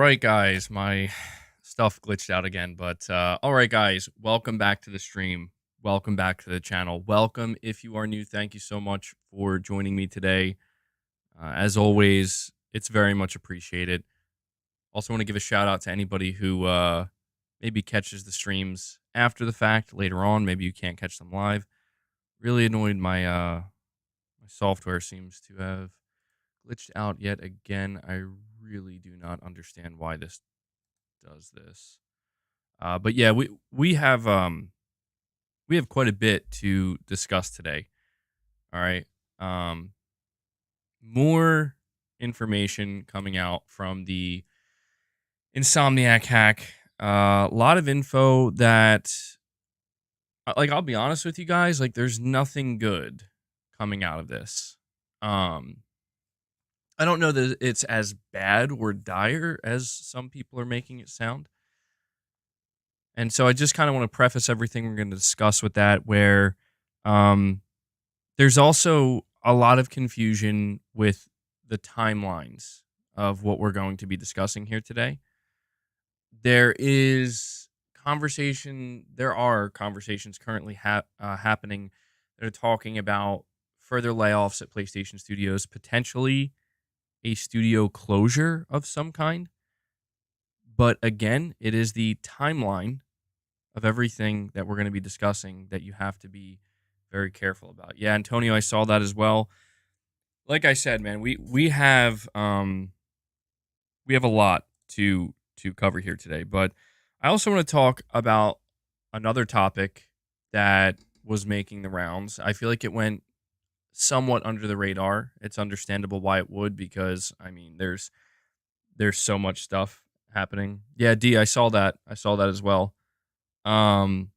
right, guys. My stuff glitched out again, but all right, guys. Welcome back to the stream. Welcome back to the channel. Welcome if you are new. Thank you so much for joining me today. As always, it's very much appreciated. Also, want to give a shout out to anybody who maybe catches the streams after the fact later on. Maybe you can't catch them live. Really annoyed. My software seems to have glitched out yet again. I really do not understand why this does this. But yeah, we have quite a bit to discuss today. All right. Um, More information coming out from the Insomniac hack. A lot of info that, like, I'll be honest with you guys, like, there's nothing good coming out of this. Um, I don't know that it's as bad or dire as some people are making it sound. And so I just kind of want to preface everything we're going to discuss with that, where um, there's also a lot of confusion with the timelines of what we're going to be discussing here today. There are conversations currently happening that are talking about further layoffs at PlayStation Studios, potentially a studio closure of some kind. But again, it is the timeline of everything that we're going to be discussing that you have to be very careful about. Yeah, Antonio, I saw that as well. Like I said, man, we have a lot to cover here today, but I also want to talk about another topic that was making the rounds. I feel like it went somewhat under the radar. It's understandable why it would, because I mean, there's so much stuff happening. Yeah, D, I saw that. I saw that as well. Um,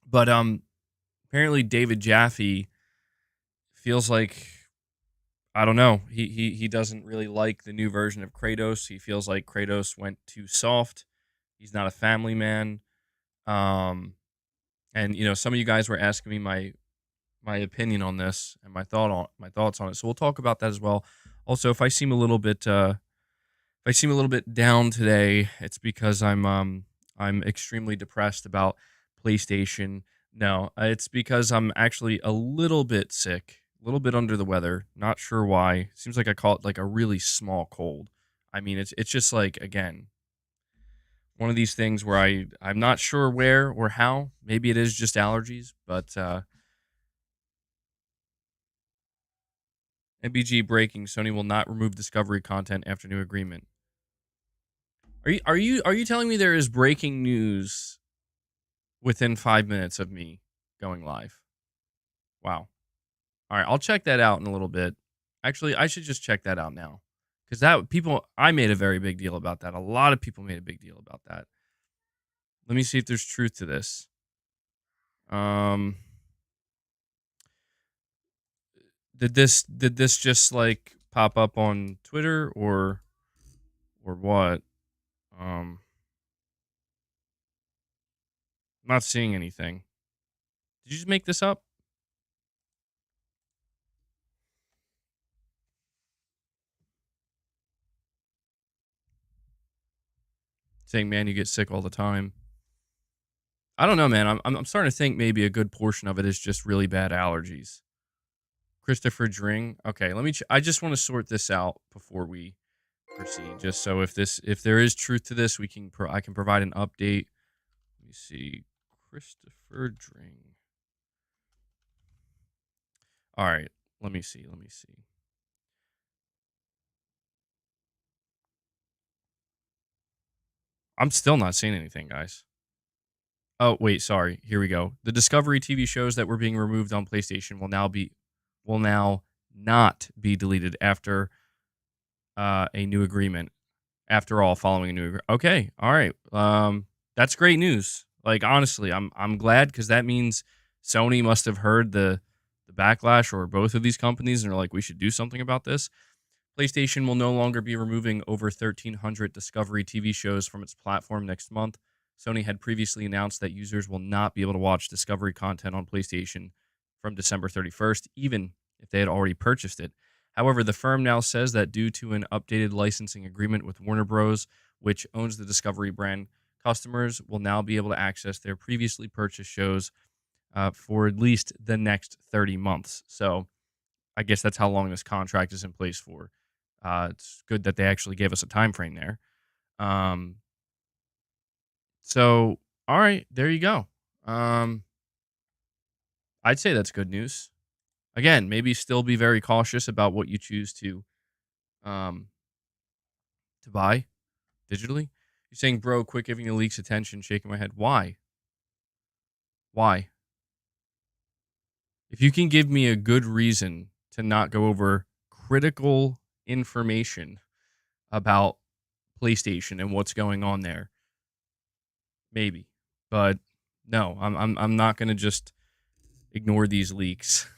but apparently David Jaffe feels like, I don't know. He doesn't really like the new version of Kratos. He feels like Kratos went too soft. He's not a family man. Um, and you know, some of you guys were asking me my opinion on this and my thoughts on it. So we'll talk about that as well. Also, if I seem a little bit down today, it's because I'm extremely depressed about PlayStation. No, it's because I'm actually a little bit sick, a little bit under the weather. Not sure why. Seems like I caught like a really small cold. I mean, it's just like, again, one of these things where I'm not sure where or how. Maybe it is just allergies, but MBG breaking: Sony will not remove Discovery content after new agreement. Are you telling me there is breaking news within 5 minutes of me going live? Wow. All right, I'll check that out in a little bit. Actually, I should just check that out now, because I made a very big deal about that. A lot of people made a big deal about that. Let me see if there's truth to this. Um, did this just like pop up on Twitter or what? I'm not seeing anything. Did you just make this up? Saying, man, you get sick all the time. I don't know, man. I'm starting to think maybe a good portion of it is just really bad allergies. Christopher Dring. Okay, I just want to sort this out before we proceed, just so if there is truth to this, I can provide an update. Let me see. Christopher Dring. All right, let me see. I'm still not seeing anything, guys. Oh, wait, sorry. Here we go. The Discovery TV shows that were being removed on PlayStation will now not be deleted after a new agreement. After all, following a new agreement. Okay, all right. That's great news. Like, honestly, I'm glad, because that means Sony must have heard the backlash, or both of these companies, and are like, we should do something about this. PlayStation will no longer be removing over 1,300 Discovery TV shows from its platform next month. Sony had previously announced that users will not be able to watch Discovery content on PlayStation from December 31st, even if they had already purchased it. However, the firm now says that due to an updated licensing agreement with Warner Bros., which owns the Discovery brand. Customers will now be able to access their previously purchased shows for at least the next 30 months. So I guess that's how long this contract is in place for. It's good that they actually gave us a time frame there. Um, so, all right, there you go. I'd say that's good news. Again, maybe still be very cautious about what you choose um, to buy digitally. You're saying, bro, quit giving the leaks attention, shaking my head. Why? Why? If you can give me a good reason to not go over critical information about PlayStation and what's going on there, maybe. But no, I'm not gonna just ignore these leaks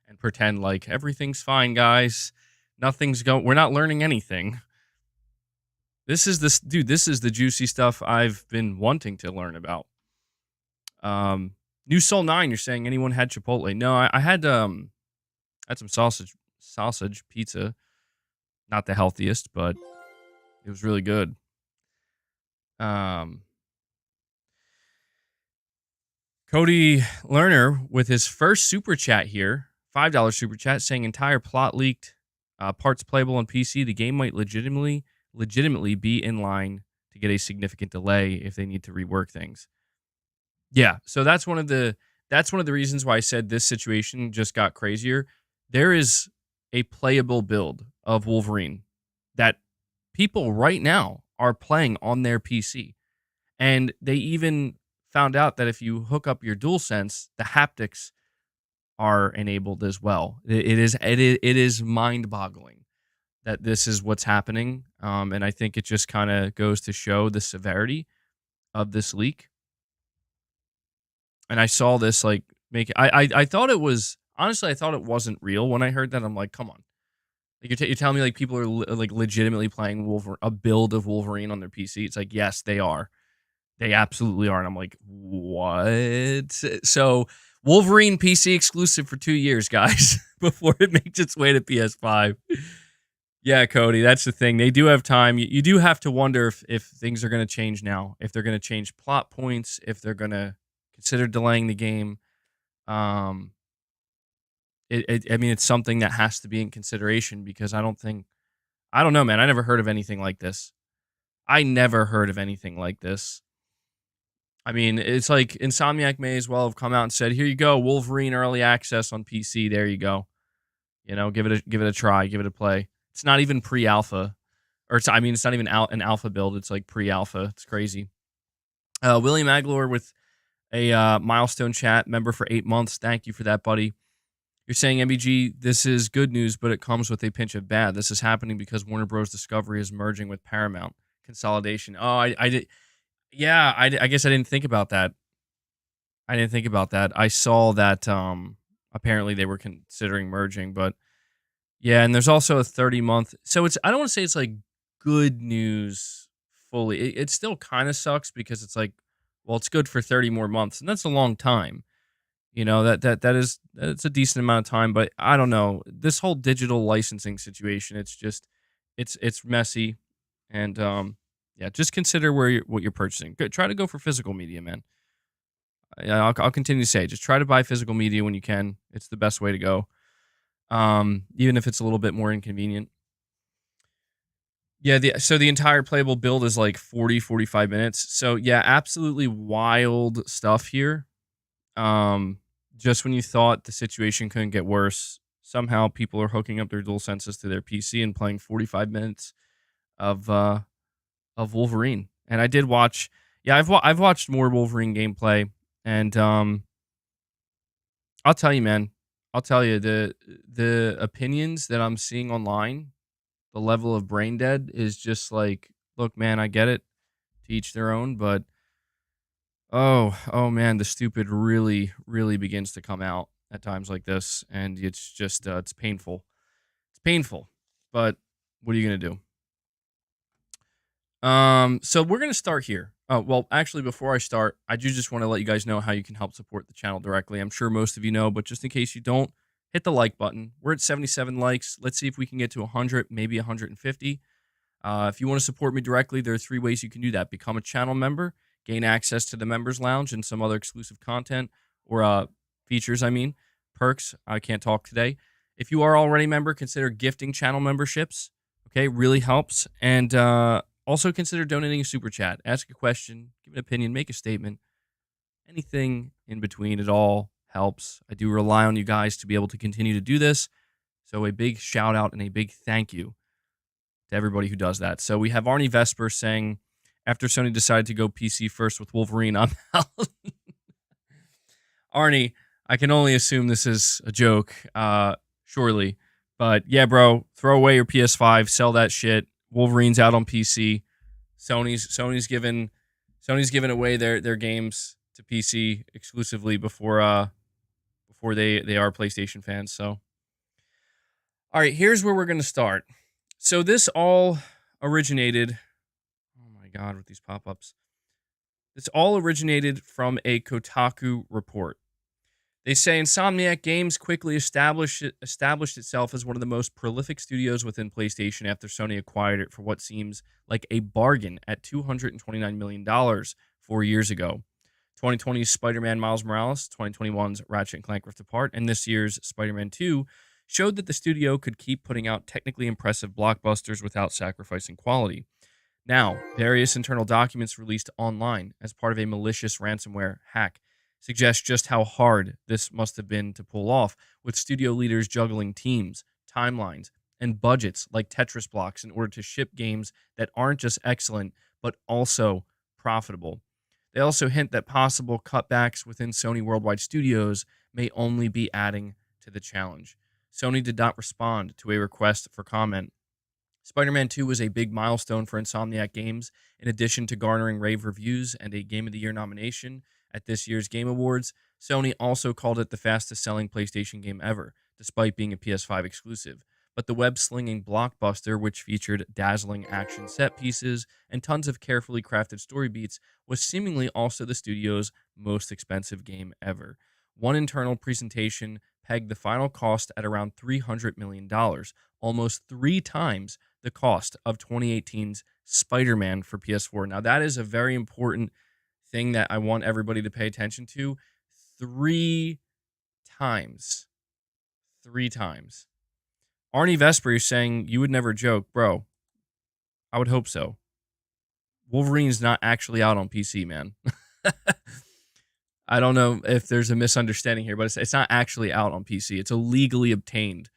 and pretend like everything's fine, guys. Nothing's going. We're not learning anything. This is the juicy stuff I've been wanting to learn about. New Soul 9, you're saying anyone had Chipotle? No, I had some sausage pizza. Not the healthiest, but it was really good. Cody Lerner with his first super chat here, $5 super chat, saying entire plot leaked, parts playable on PC. The game might legitimately be in line to get a significant delay if they need to rework things. Yeah, so that's one of the reasons why I said this situation just got crazier. There is a playable build of Wolverine that people right now are playing on their PC. And they even found out that if you hook up your DualSense, the haptics are enabled as well. It is mind-boggling that this is what's happening. And I think it just kind of goes to show the severity of this leak. And I saw this like I thought it was, honestly, I thought it wasn't real when I heard that. I'm like, come on. Like you're telling me like people are like legitimately playing a build of Wolverine on their PC. It's like, yes, they are. They absolutely are. And I'm like, what? So Wolverine PC exclusive for 2 years, guys, before it makes its way to PS5. Yeah, Cody, that's the thing. They do have time. You do have to wonder if things are going to change now, if they're going to change plot points, if they're going to consider delaying the game. I mean, it's something that has to be in consideration because I don't know, man. I never heard of anything like this. I never heard of anything like this. I mean, it's like Insomniac may as well have come out and said, "Here you go, Wolverine early access on PC. There you go. You know, give it a try, give it a play." It's not even pre-alpha, or it's not even an alpha build. It's like pre-alpha. It's crazy. William Aguilar with a milestone chat member for 8 months. Thank you for that, buddy. You're saying, MBG, this is good news, but it comes with a pinch of bad. This is happening because Warner Bros. Discovery is merging with Paramount. Consolidation. Oh, I did. Yeah, I guess I didn't think about that. I saw that apparently they were considering merging, but yeah, and there's also a 30-month. So I don't want to say it's like good news fully. It still kind of sucks because it's like, well, it's good for 30 more months, and that's a long time. You know, that's a decent amount of time, but I don't know. This whole digital licensing situation, it's messy, and yeah, just consider what you're purchasing. Try to go for physical media, man. I'll continue to say, just try to buy physical media when you can. It's the best way to go. Even if it's a little bit more inconvenient. Yeah, so the entire playable build is like 45 minutes. So yeah, absolutely wild stuff here. Just when you thought the situation couldn't get worse, somehow people are hooking up their DualSenses to their PC and playing 45 minutes of Wolverine. And I did watch. Yeah, I've watched more Wolverine gameplay, and I'll tell you, man. I'll tell you the opinions that I'm seeing online, the level of brain dead is just like, look, man, I get it, to each their own, but oh man, the stupid really, really begins to come out at times like this, and it's just it's painful. It's painful, but what are you gonna do? So we're gonna start here. Well, actually, before I start, I do just want to let you guys know how you can help support the channel directly. I'm sure most of you know, but just in case you don't, hit the like button. We're at 77 likes. Let's see if we can get to 100, maybe 150. If you want to support me directly, there are 3 ways you can do that. Become a channel member, gain access to the members lounge and some other exclusive content or features, perks. I can't talk today. If you are already a member, consider gifting channel memberships. Okay, really helps. And also consider donating a super chat. Ask a question, give an opinion, make a statement. Anything in between, it all helps. I do rely on you guys to be able to continue to do this. So a big shout out and a big thank you to everybody who does that. So we have Arnie Vesper saying, after Sony decided to go PC first with Wolverine, I'm out. Arnie, I can only assume this is a joke, surely. But yeah, bro, throw away your PS5, sell that shit. Wolverine's out on PC. Sony's given away their games to PC exclusively before they are PlayStation fans. So, all right, here's where we're gonna start. So this all originated. Oh my god, with these pop-ups. This all originated from a Kotaku report. They say Insomniac Games quickly established itself as one of the most prolific studios within PlayStation after Sony acquired it for what seems like a bargain at $229 million 4 years ago. 2020's Spider-Man Miles Morales, 2021's Ratchet & Clank Rift Apart, and this year's Spider-Man 2 showed that the studio could keep putting out technically impressive blockbusters without sacrificing quality. Now, various internal documents released online as part of a malicious ransomware hack suggest just how hard this must have been to pull off, with studio leaders juggling teams, timelines, and budgets like Tetris blocks in order to ship games that aren't just excellent, but also profitable. They also hint that possible cutbacks within Sony Worldwide Studios may only be adding to the challenge. Sony did not respond to a request for comment. Spider-Man 2 was a big milestone for Insomniac Games, in addition to garnering rave reviews and a Game of the Year nomination at this year's Game Awards. Sony also called it the fastest-selling PlayStation game ever, despite being a PS5 exclusive. But the web-slinging blockbuster, which featured dazzling action set pieces and tons of carefully crafted story beats, was seemingly also the studio's most expensive game ever. One internal presentation pegged the final cost at around $300 million, almost 3 times the cost of 2018's Spider-Man for PS4. Now, that is a very important thing that I want everybody to pay attention to. 3 times. 3 times. Arnie Vesper is saying, you would never joke. Bro, I would hope so. Wolverine's not actually out on PC, man. I don't know if there's a misunderstanding here, but it's not actually out on PC. It's a legally obtained,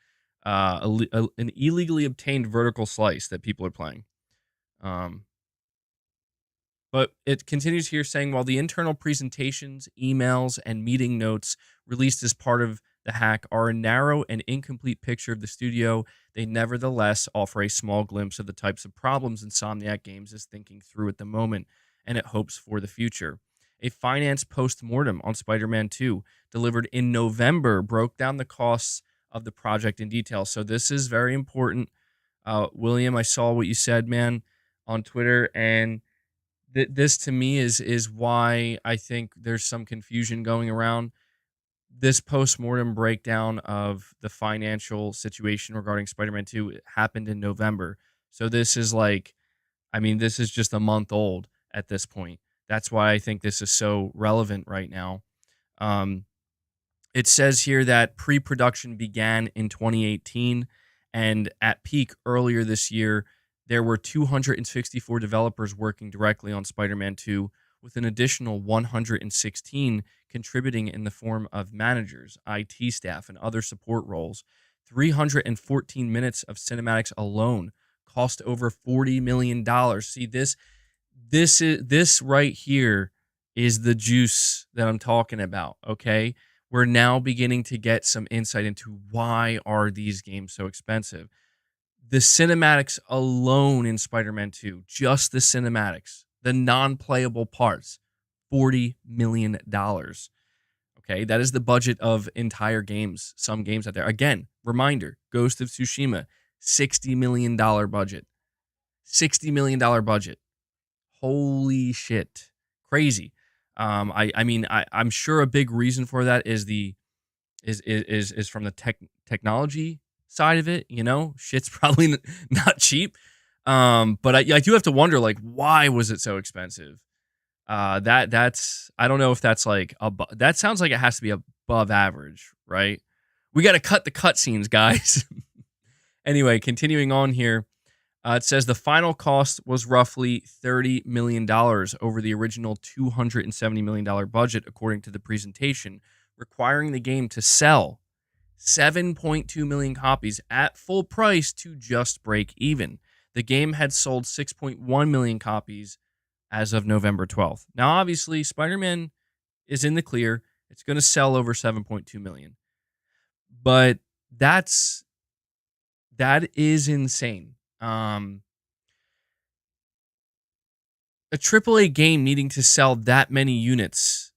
an illegally obtained vertical slice that people are playing. But it continues here saying, while the internal presentations, emails, and meeting notes released as part of the hack are a narrow and incomplete picture of the studio, they nevertheless offer a small glimpse of the types of problems Insomniac Games is thinking through at the moment, and it hopes for the future. A finance post-mortem on Spider-Man 2, delivered in November, broke down the costs of the project in detail. So this is very important. William, I saw what you said, man, on Twitter, and this to me is why I think there's some confusion going around. This post-mortem breakdown of the financial situation regarding Spider-Man 2 happened in November. So this is this is just a month old at this point. That's why I think this is so relevant right now. It says here that pre-production began in 2018, and at peak earlier this year, there were 264 developers working directly on Spider-Man 2, with an additional 116 contributing in the form of managers, IT staff, and other support roles. 314 minutes of cinematics alone cost over $40 million. See, this right here is the juice that I'm talking about, okay? We're now beginning to get some insight into why are these games so expensive. The cinematics alone in Spider-Man 2, just the cinematics, the non-playable parts, $40 million. Okay, that is the budget of entire games, some games out there. Again, reminder, Ghost of Tsushima, $60 million budget. $60 million budget. Holy shit. Crazy. I'm sure a big reason for that is from the technology side of it, you know? Shit's probably not cheap. But I do have to wonder, like, why was it so expensive? That's I don't know if that's like that sounds like it has to be above average, right? We got to cut the cutscenes, guys. Anyway, continuing on here, it says the final cost was roughly $30 million over the original $270 million budget, according to the presentation, requiring the game to sell 7.2 million copies at full price to just break even. The game had sold 6.1 million copies as of November 12th. Now, obviously, Spider-Man is in the clear. It's going to sell over 7.2 million. But that is insane. A AAA game needing to sell that many units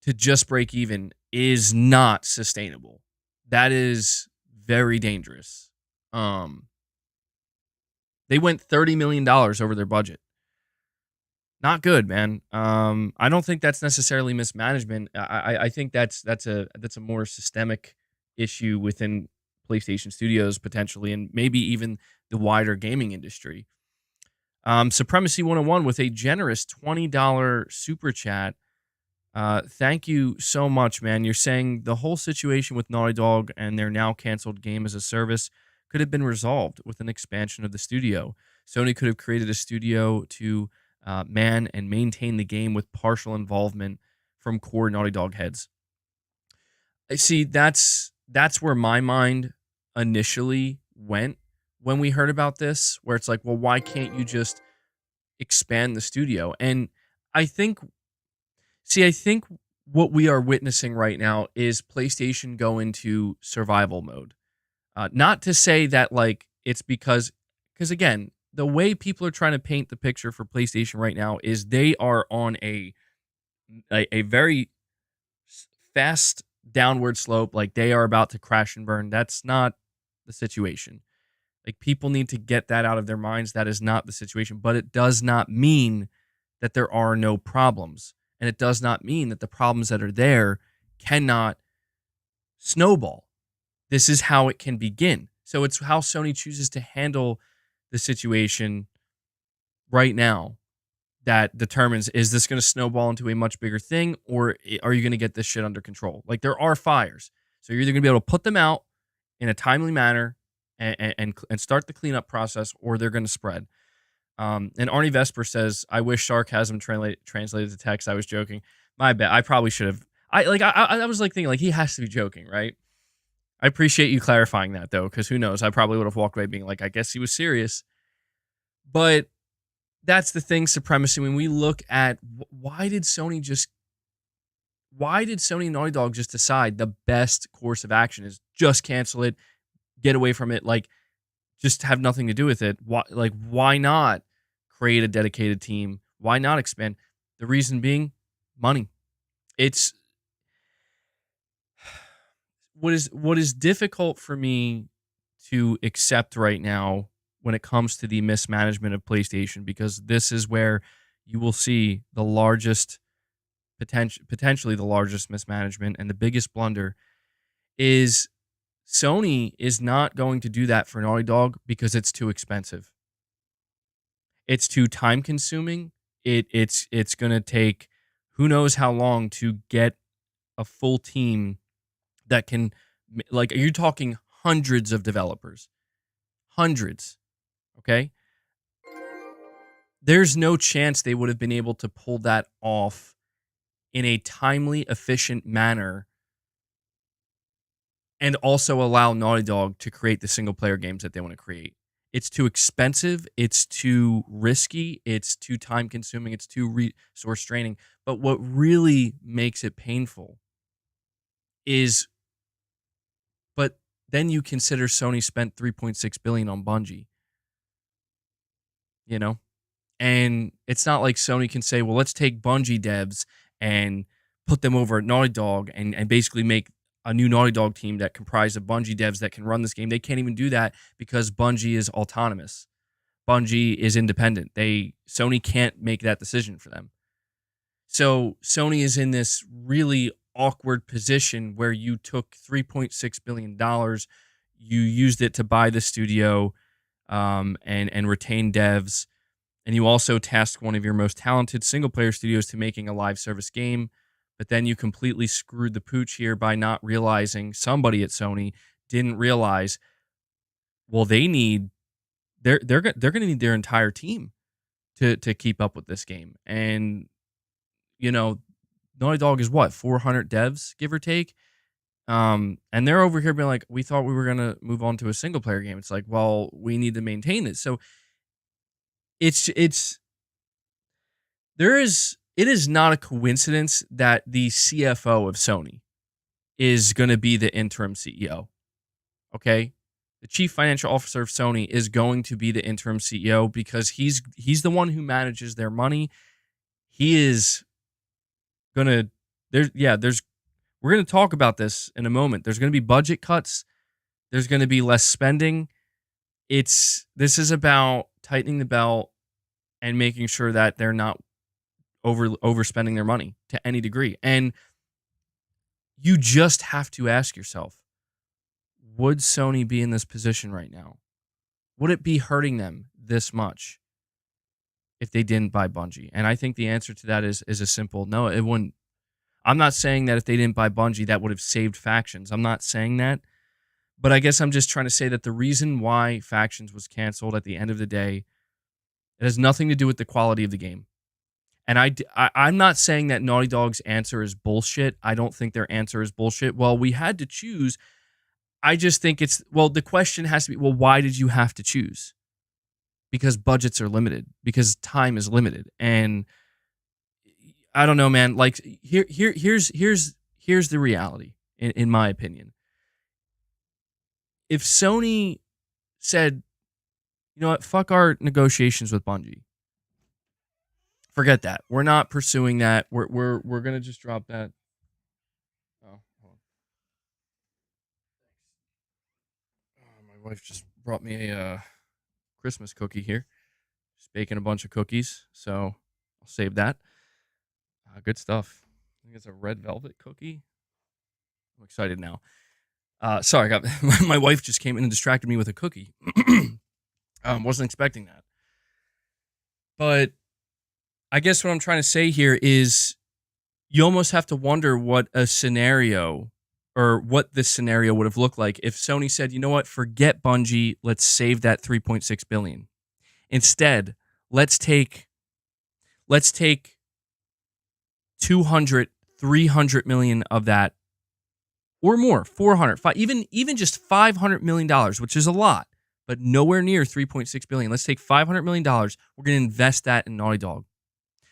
to just break even is not sustainable. That is very dangerous. They went $30 million over their budget. Not good, man. I don't think that's necessarily mismanagement. I think that's a more systemic issue within PlayStation Studios potentially, and maybe even the wider gaming industry. Supremacy 101 with a generous $20 super chat. Thank you so much, man. You're saying the whole situation with Naughty Dog and their now canceled game as a service could have been resolved with an expansion of the studio. Sony could have created a studio to man and maintain the game with partial involvement from core Naughty Dog heads. I see. That's where my mind initially went when we heard about this, where it's like, well, why can't you just expand the studio? And I think what we are witnessing right now is PlayStation go into survival mode. Not to say that like it's because again, the way people are trying to paint the picture for PlayStation right now is they are on a very fast downward slope. Like they are about to crash and burn. That's not the situation. Like people need to get that out of their minds. That is not the situation. But it does not mean that there are no problems. And it does not mean that the problems that are there cannot snowball. This is how it can begin. So it's how Sony chooses to handle the situation right now that determines, is this going to snowball into a much bigger thing, or are you going to get this shit under control? Like there are fires. So you're either going to be able to put them out in a timely manner and start the cleanup process, or they're going to spread. And Arnie Vesper says, I wish sarcasm translated to text. I was joking. My bad. I probably should have. I was like thinking like he has to be joking, right? I appreciate you clarifying that though, because who knows? I probably would have walked away being like, I guess he was serious. But that's the thing, Supremacy. When we look at why did Sony and Naughty Dog just decide the best course of action is just cancel it, get away from it, like just have nothing to do with it? Why not create a dedicated team? Why not expand? The reason being money. It's what is difficult for me to accept right now when it comes to the mismanagement of PlayStation, because this is where you will see the largest potentially the largest mismanagement and the biggest blunder is Sony is not going to do that for Naughty Dog because it's too expensive. It's too time consuming. It's going to take who knows how long to get a full team that can, like, you're talking hundreds of developers. Hundreds. Okay? There's no chance they would have been able to pull that off in a timely, efficient manner and also allow Naughty Dog to create the single-player games that they want to create. It's too expensive. It's too risky. It's too time-consuming. It's too resource draining. But what really makes it painful is, but then you consider Sony spent $3.6 billion on Bungie. You know? And it's not like Sony can say, well, let's take Bungie devs and put them over at Naughty Dog and basically make a new Naughty Dog team that comprised of Bungie devs that can run this game. They can't even do that because Bungie is autonomous. Bungie is independent. Sony can't make that decision for them. So Sony is in this really awkward position where you took $3.6 billion, you used it to buy the studio, and retain devs. And you also task one of your most talented single-player studios to making a live service game. But then you completely screwed the pooch here by not realizing, somebody at Sony didn't realize, well, they're going to need their entire team to keep up with this game. And Naughty Dog is what, 400 devs, give or take. And they're over here being like, we thought we were gonna move on to a single player game. It's like, well, we need to maintain it. So it is not a coincidence that the CFO of Sony is gonna be the interim CEO. Okay? The chief financial officer of Sony is going to be the interim CEO because he's the one who manages their money. He is gonna we're going to talk about this in a moment. There's going to be budget cuts. There's going to be less spending. This is about tightening the belt and making sure that they're not overspending their money to any degree. And you just have to ask yourself, would Sony be in this position right now? Would it be hurting them this much if they didn't buy Bungie? And I think the answer to that is a simple no, it wouldn't. I'm not saying that if they didn't buy Bungie, that would have saved Factions. I'm not saying that. But I guess I'm just trying to say that the reason why Factions was canceled at the end of the day, it has nothing to do with the quality of the game. And I'm not saying that Naughty Dog's answer is bullshit. I don't think their answer is bullshit. Well, we had to choose. I just think the question has to be, well, why did you have to choose? Because budgets are limited. Because time is limited. And I don't know, man. Like here's the reality, in my opinion. If Sony said, you know what, fuck our negotiations with Bungie, forget that. We're not pursuing that. We're gonna just drop that. Oh, hold on. My wife just brought me a Christmas cookie here. She's baking a bunch of cookies, so I'll save that. Good stuff. I think it's a red velvet cookie. I'm excited now. Sorry, I got my wife just came in and distracted me with a cookie. Wasn't expecting that. But I guess what I'm trying to say here is you almost have to wonder what a scenario or what this scenario would have looked like if Sony said, you know what, forget Bungie, let's save that $3.6 billion. Instead, let's take 200, 300 million of that, or more, 400, even just $500 million, which is a lot, but nowhere near $3.6 billion. Let's take $500 million. We're going to invest that in Naughty Dog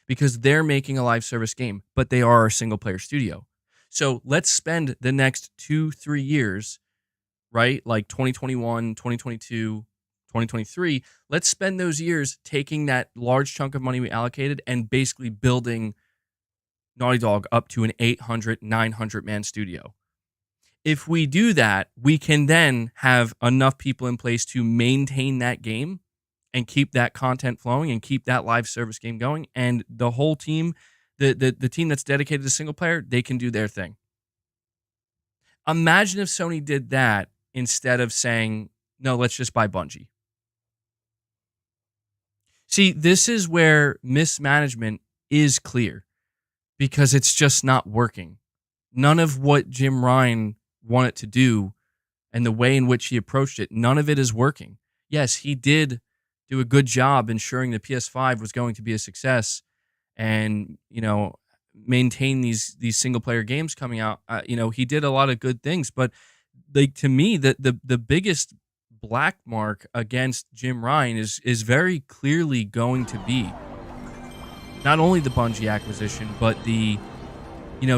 because they're making a live service game, but they are a single player studio. So let's spend the next 2-3 years, right? Like 2021, 2022, 2023. Let's spend those years taking that large chunk of money we allocated and basically building Naughty Dog up to an 800, 900 man studio. If we do that, we can then have enough people in place to maintain that game and keep that content flowing and keep that live service game going. And the whole team, the team that's dedicated to single player, they can do their thing. Imagine if Sony did that instead of saying, no, let's just buy Bungie. See, this is where mismanagement is clear because it's just not working. None of what Jim Ryan wanted to do and the way in which he approached it, none of it is working. Yes, he did do a good job ensuring the PS5 was going to be a success and, maintain these single player games coming out. He did a lot of good things, but to me, the biggest black mark against Jim Ryan is very clearly going to be not only the Bungie acquisition, but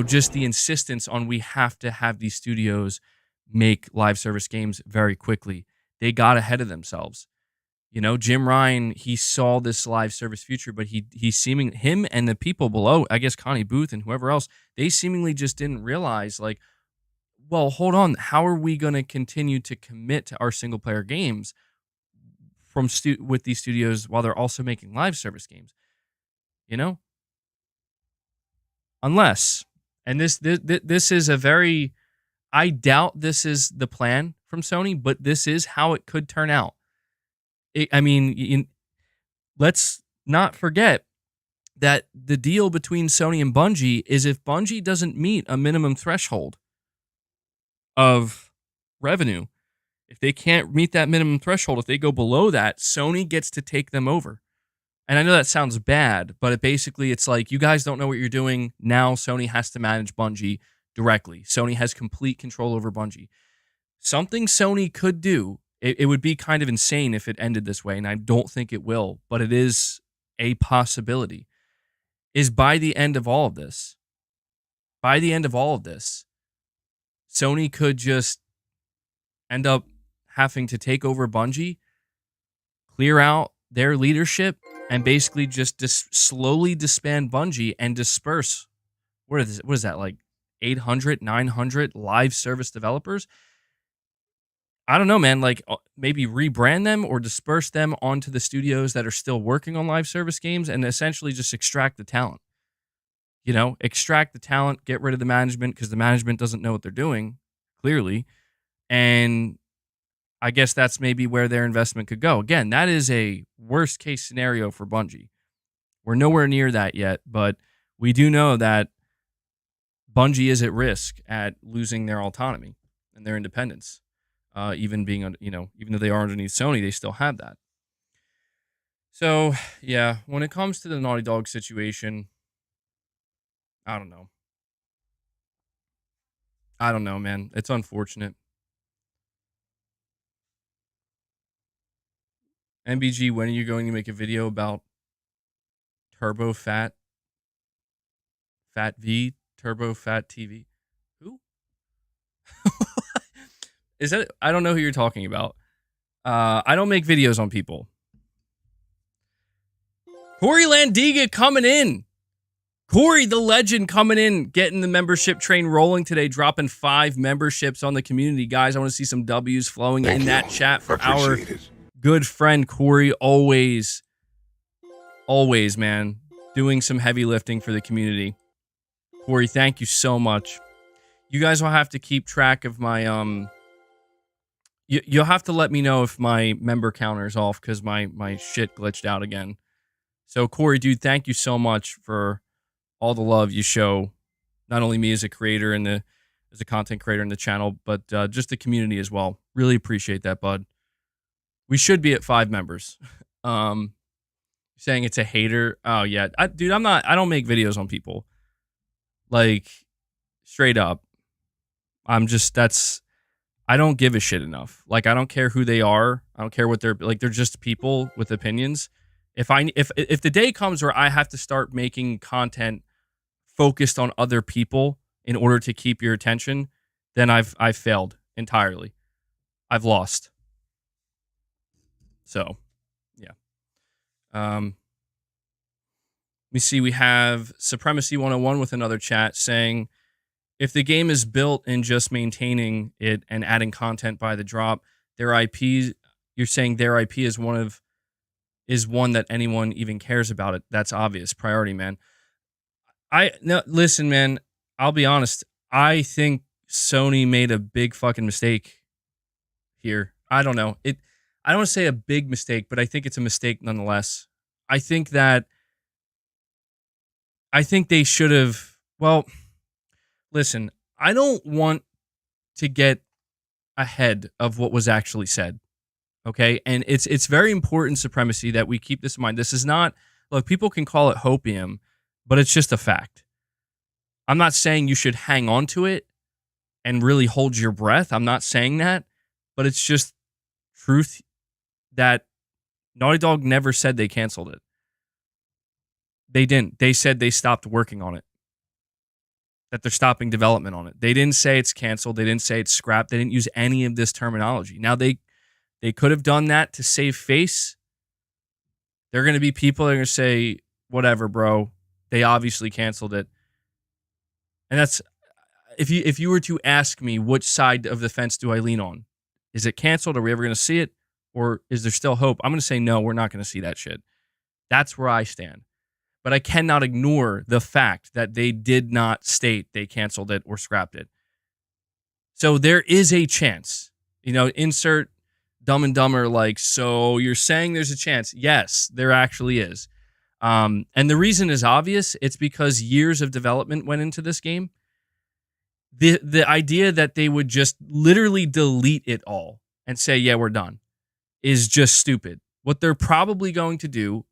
just the insistence on we have to have these studios make live service games very quickly. They got ahead of themselves. Jim Ryan, he saw this live service future, but him and the people below, I guess Connie Booth and whoever else, they seemingly just didn't realize, like, well, hold on, how are we going to continue to commit to our single player games with these studios while they're also making live service games? Unless, and this is a very, I doubt this is the plan from Sony, but this is how it could turn out. I mean, let's not forget that the deal between Sony and Bungie is if Bungie doesn't meet a minimum threshold of revenue, if they can't meet that minimum threshold, if they go below that, Sony gets to take them over. And I know that sounds bad, but it's like, you guys don't know what you're doing. Now Sony has to manage Bungie directly. Sony has complete control over Bungie. Something Sony could do, it would be kind of insane if it ended this way, and I don't think it will, but it is a possibility, is by the end of all of this, Sony could just end up having to take over Bungie, clear out their leadership, and basically just slowly disband Bungie and disperse, what is that, like 800, 900 live service developers? I don't know, man, like maybe rebrand them or disperse them onto the studios that are still working on live service games and essentially just extract the talent. Extract the talent, get rid of the management because the management doesn't know what they're doing, clearly. And I guess that's maybe where their investment could go. Again, that is a worst case scenario for Bungie. We're nowhere near that yet, but we do know that Bungie is at risk at losing their autonomy and their independence. Even though they are underneath Sony, they still have that. So, yeah, when it comes to the Naughty Dog situation, I don't know. I don't know, man. It's unfortunate. MBG, when are you going to make a video about Turbo Fat V, Turbo Fat TV? Who? Is that? I don't know who you're talking about. I don't make videos on people. Corey Landiga coming in. Corey, the legend, coming in, getting the membership train rolling today, dropping 5 memberships on the community. Guys, I want to see some W's flowing in that chat for our good friend Corey. Always, man, doing some heavy lifting for the community. Corey, thank you so much. You guys will have to keep track of my You'll have to let me know if my member counter is off because my shit glitched out again. So Corey, dude, thank you so much for all the love you show, not only me as a creator and as a content creator in the channel, but just the community as well. Really appreciate that, bud. We should be at 5 members. Saying it's a hater. Oh yeah, dude, I don't make videos on people. Like, straight up. I don't give a shit enough. Like, I don't care who they are. I don't care what they're like. They're just people with opinions. If the day comes where I have to start making content focused on other people in order to keep your attention, then I've failed entirely. I've lost. So, yeah. Let me see. We have Supremacy 101 with another chat saying, if the game is built in just maintaining it and adding content by the drop, their IP, you're saying their IP is one that anyone even cares about it. That's obvious. Priority, man. Listen, man, I'll be honest. I think Sony made a big fucking mistake here. I don't know. I don't want to say a big mistake, but I think it's a mistake nonetheless. I think they should have, well, listen, I don't want to get ahead of what was actually said. Okay? And it's very important, Supremacy, that we keep this in mind. This is not, look, people can call it hopium, but it's just a fact. I'm not saying you should hang on to it and really hold your breath. I'm not saying that, but it's just truth that Naughty Dog never said they canceled it. They didn't. They said they stopped working on it. That they're stopping development on it. They didn't say it's canceled. They didn't say it's scrapped. They didn't use any of this terminology. Now, they could have done that to save face. There are going to be people that are going to say, whatever, bro. They obviously canceled it. And that's, if you were to ask me which side of the fence do I lean on? Is it canceled? Are we ever going to see it? Or is there still hope? I'm going to say, no, we're not going to see that shit. That's where I stand. But I cannot ignore the fact that they did not state they canceled it or scrapped it. So there is a chance, insert Dumb and Dumber, like, so you're saying there's a chance? Yes, there actually is. And the reason is obvious. It's because years of development went into this game. The idea that they would just literally delete it all and say, yeah, we're done, is just stupid. What they're probably going to do,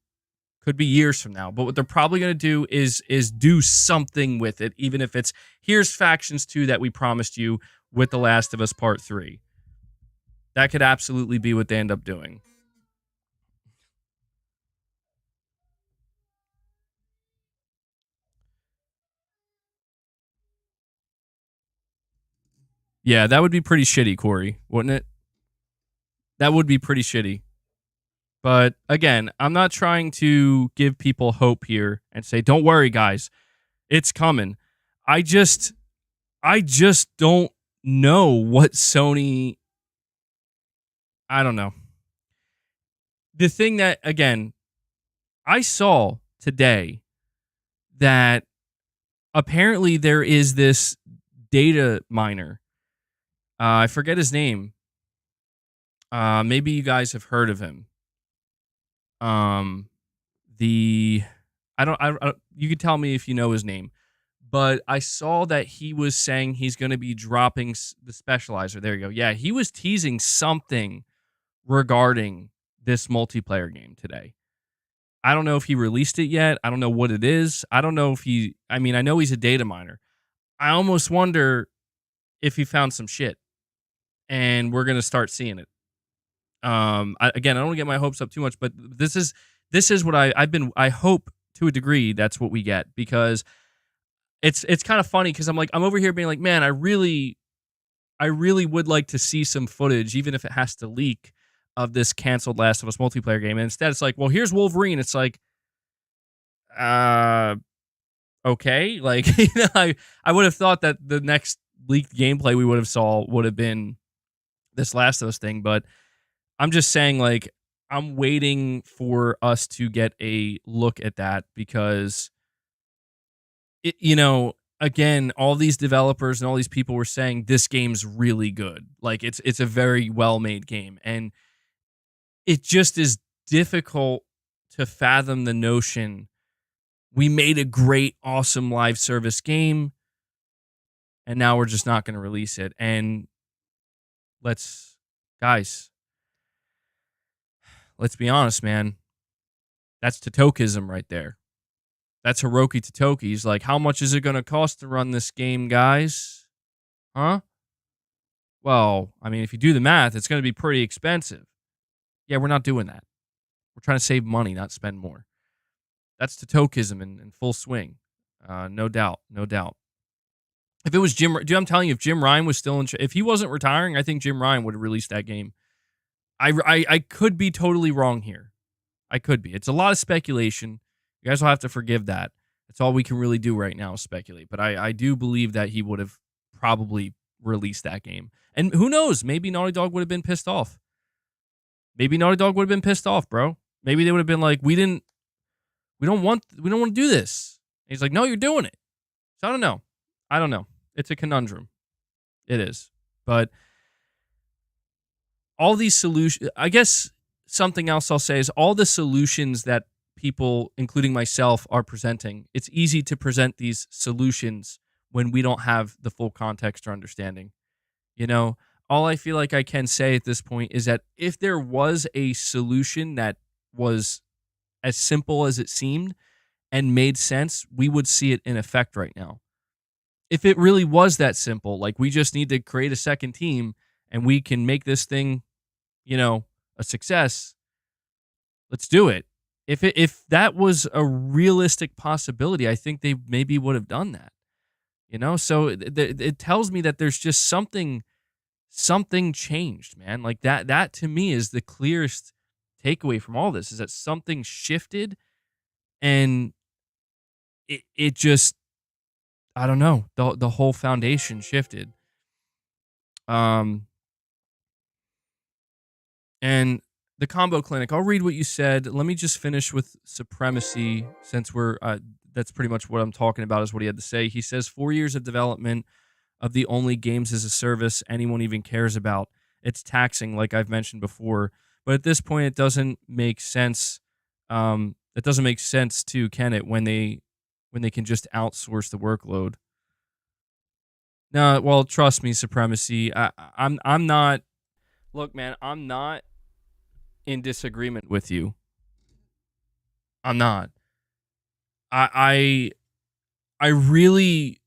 could be years from now, but what they're probably going to do is do something with it, even if it's, here's Factions 2 that we promised you with The Last of Us Part 3. That could absolutely be what they end up doing. Yeah, that would be pretty shitty, Corey, wouldn't it? That would be pretty shitty. But again, I'm not trying to give people hope here and say, don't worry, guys, it's coming. I just don't know what Sony. I don't know. The thing that, again, I saw today that apparently there is this data miner. I forget his name. Maybe you guys have heard of him. The I don't. You can tell me if you know his name, but I saw that he was saying he's going to be dropping the specializer. There you go. Yeah, he was teasing something regarding this multiplayer game today. I don't know if he released it yet. I don't know what it is. I don't know if he. I mean, I know he's a data miner. I almost wonder if he found some shit, and we're gonna start seeing it. Again, I don't want to get my hopes up too much, but this is what I hope to a degree that's what we get, because it's kind of funny because I'm over here being like, man, I really would like to see some footage, even if it has to leak, of this canceled Last of Us multiplayer game. And instead it's like, well, here's Wolverine. It's like, okay. Like, I would have thought that the next leaked gameplay we would have saw would have been this Last of Us thing, but I'm just saying, like, I'm waiting for us to get a look at that, because again, all these developers and all these people were saying this game's really good. Like, it's a very well-made game, and it just is difficult to fathom the notion we made a great, awesome live service game, and now we're just not going to release it. And guys, let's be honest, man. That's Totokism right there. That's Hiroki Totoki. He's like, how much is it going to cost to run this game, guys? Huh? Well, I mean, if you do the math, it's going to be pretty expensive. Yeah, we're not doing that. We're trying to save money, not spend more. That's Totokism in full swing. No doubt. No doubt. If it was dude, I'm telling you, if Jim Ryan was still if he wasn't retiring, I think Jim Ryan would have released that game. I could be totally wrong here. I could be. It's a lot of speculation. You guys will have to forgive that. That's all we can really do right now is speculate. But I do believe that he would have probably released that game. And who knows? Maybe Naughty Dog would have been pissed off. Maybe Naughty Dog would have been pissed off, bro. Maybe they would have been like, we don't want to do this. And he's like, no, you're doing it. So I don't know. It's a conundrum. It is. But all these solutions, I guess something else I'll say is all the solutions that people, including myself, are presenting. It's easy to present these solutions when we don't have the full context or understanding. All I feel like I can say at this point is that if there was a solution that was as simple as it seemed and made sense, we would see it in effect right now. If it really was that simple, like we just need to create a second team and we can make this thing, a success, let's do it. If that was a realistic possibility, I think they maybe would have done that. So it tells me that there's just something changed, man. Like that to me is the clearest takeaway from all this, is that something shifted, and it just, I don't know, the whole foundation shifted. And the combo clinic, I'll read what you said. Let me just finish with Supremacy, since that's pretty much what I'm talking about, is what he had to say. He says 4 years of development of the only games as a service anyone even cares about, it's taxing, like I've mentioned before. But at this point, it doesn't make sense. It doesn't make sense too, can it? When they can just outsource the workload. No, well, trust me, Supremacy. I'm not. Look, man, I'm not in disagreement with you. I'm not. I I really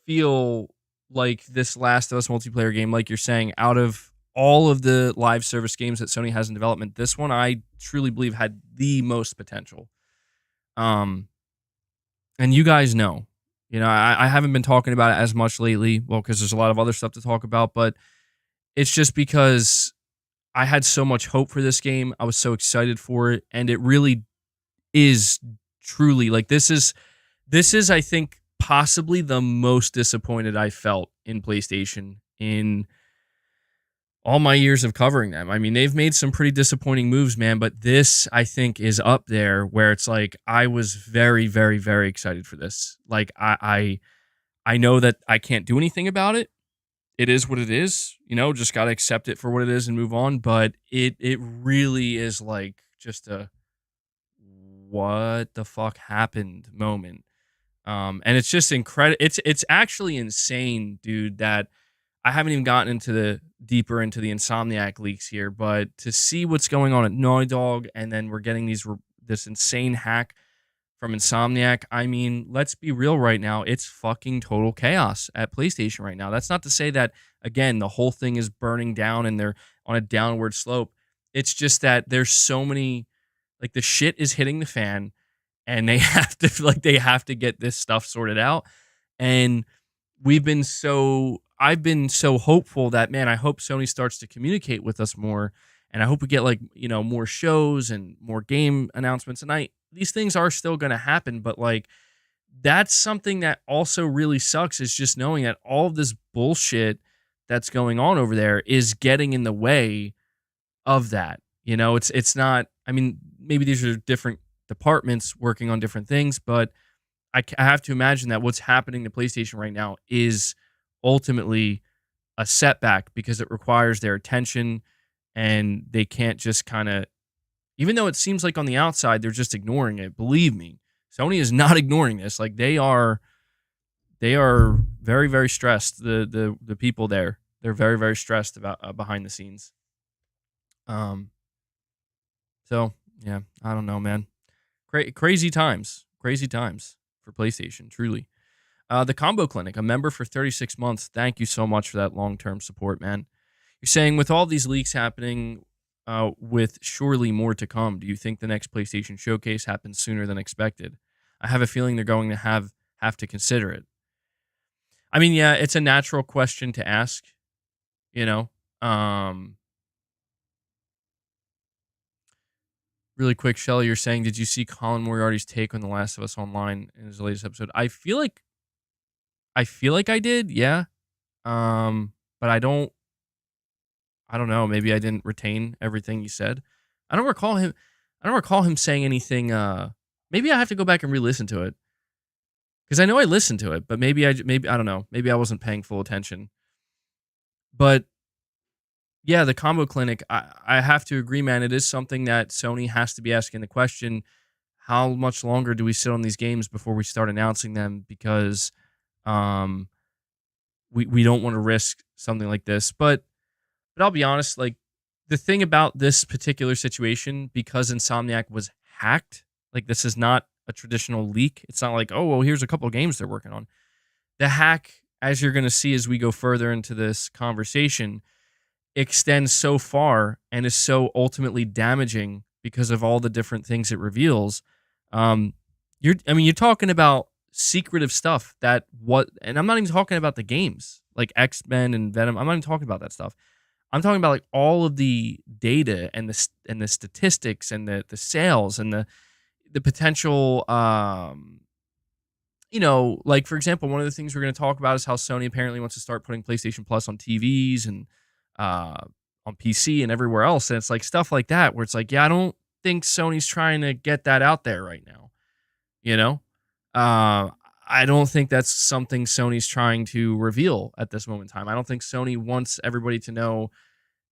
feel like this Last of Us multiplayer game, like you're saying, out of all of the live service games that Sony has in development, this one I truly believe had the most potential. Um, and you guys know, I haven't been talking about it as much lately. Well, because there's a lot of other stuff to talk about, but it's just because I had so much hope for this game. I was so excited for it, and it really is truly like this is I think possibly the most disappointed I felt in PlayStation in all my years of covering them. I mean, they've made some pretty disappointing moves, man, but this I think is up there where it's like I was very, very, very excited for this. Like I know that I can't do anything about it. It is what it is, just gotta accept it for what it is and move on. But it really is like just a what the fuck happened moment. And it's just incredible. It's actually insane, dude, that I haven't even gotten into the deeper into the Insomniac leaks here, but to see what's going on at Naughty Dog, and then we're getting this insane hack from Insomniac. I mean, let's be real right now. It's fucking total chaos at PlayStation right now. That's not to say that, again, the whole thing is burning down and they're on a downward slope. It's just that there's so many, like the shit is hitting the fan, and they have to get this stuff sorted out. And I've been so hopeful that, man, I hope Sony starts to communicate with us more, and I hope we get more shows and more game announcements. And these things are still going to happen, but like that's something that also really sucks, is just knowing that all of this bullshit that's going on over there is getting in the way of that. It's not, I mean, maybe these are different departments working on different things, but I have to imagine that what's happening to PlayStation right now is ultimately a setback because it requires their attention, and they can't just kind of, even though it seems like on the outside they're just ignoring it. Believe me, Sony is not ignoring this. Like they are very, very stressed. The people there, they're very, very stressed about behind the scenes. So yeah, I don't know, man. Crazy times for PlayStation, truly. The Combo Clinic, a member for 36 months. Thank you so much for that long-term support, man. You're saying, with all these leaks happening, with surely more to come, do you think the next PlayStation showcase happens sooner than expected? I have a feeling they're going to have to consider it. I mean, yeah, it's a natural question to ask, you know. Really quick, Shelly, you're saying, did you see Colin Moriarty's take on The Last of Us Online in his latest episode? I feel like I did, yeah. But I don't know. Maybe I didn't retain everything he said. I don't recall him saying anything. Maybe I have to go back and re-listen to it, because I know I listened to it, but maybe I don't know. Maybe I wasn't paying full attention. But yeah, the Combo Clinic, I have to agree, man. It is something that Sony has to be asking the question: how much longer do we sit on these games before we start announcing them? Because we don't want to risk something like this. But I'll be honest, like the thing about this particular situation, because Insomniac was hacked, like this is not a traditional leak. It's not like, oh, well, here's a couple of games they're working on. The hack, as you're going to see as we go further into this conversation, extends so far and is so ultimately damaging because of all the different things it reveals. You're talking about secretive stuff and I'm not even talking about the games like X-Men and Venom. I'm not even talking about that stuff. I'm talking about like all of the data and the statistics and the sales and the potential. Like for example, one of the things we're going to talk about is how Sony apparently wants to start putting PlayStation Plus on TVs and on PC and everywhere else. And it's like stuff like that where it's like, yeah, I don't think Sony's trying to get that out there right now. I don't think that's something Sony's trying to reveal at this moment in time. I don't think Sony wants everybody to know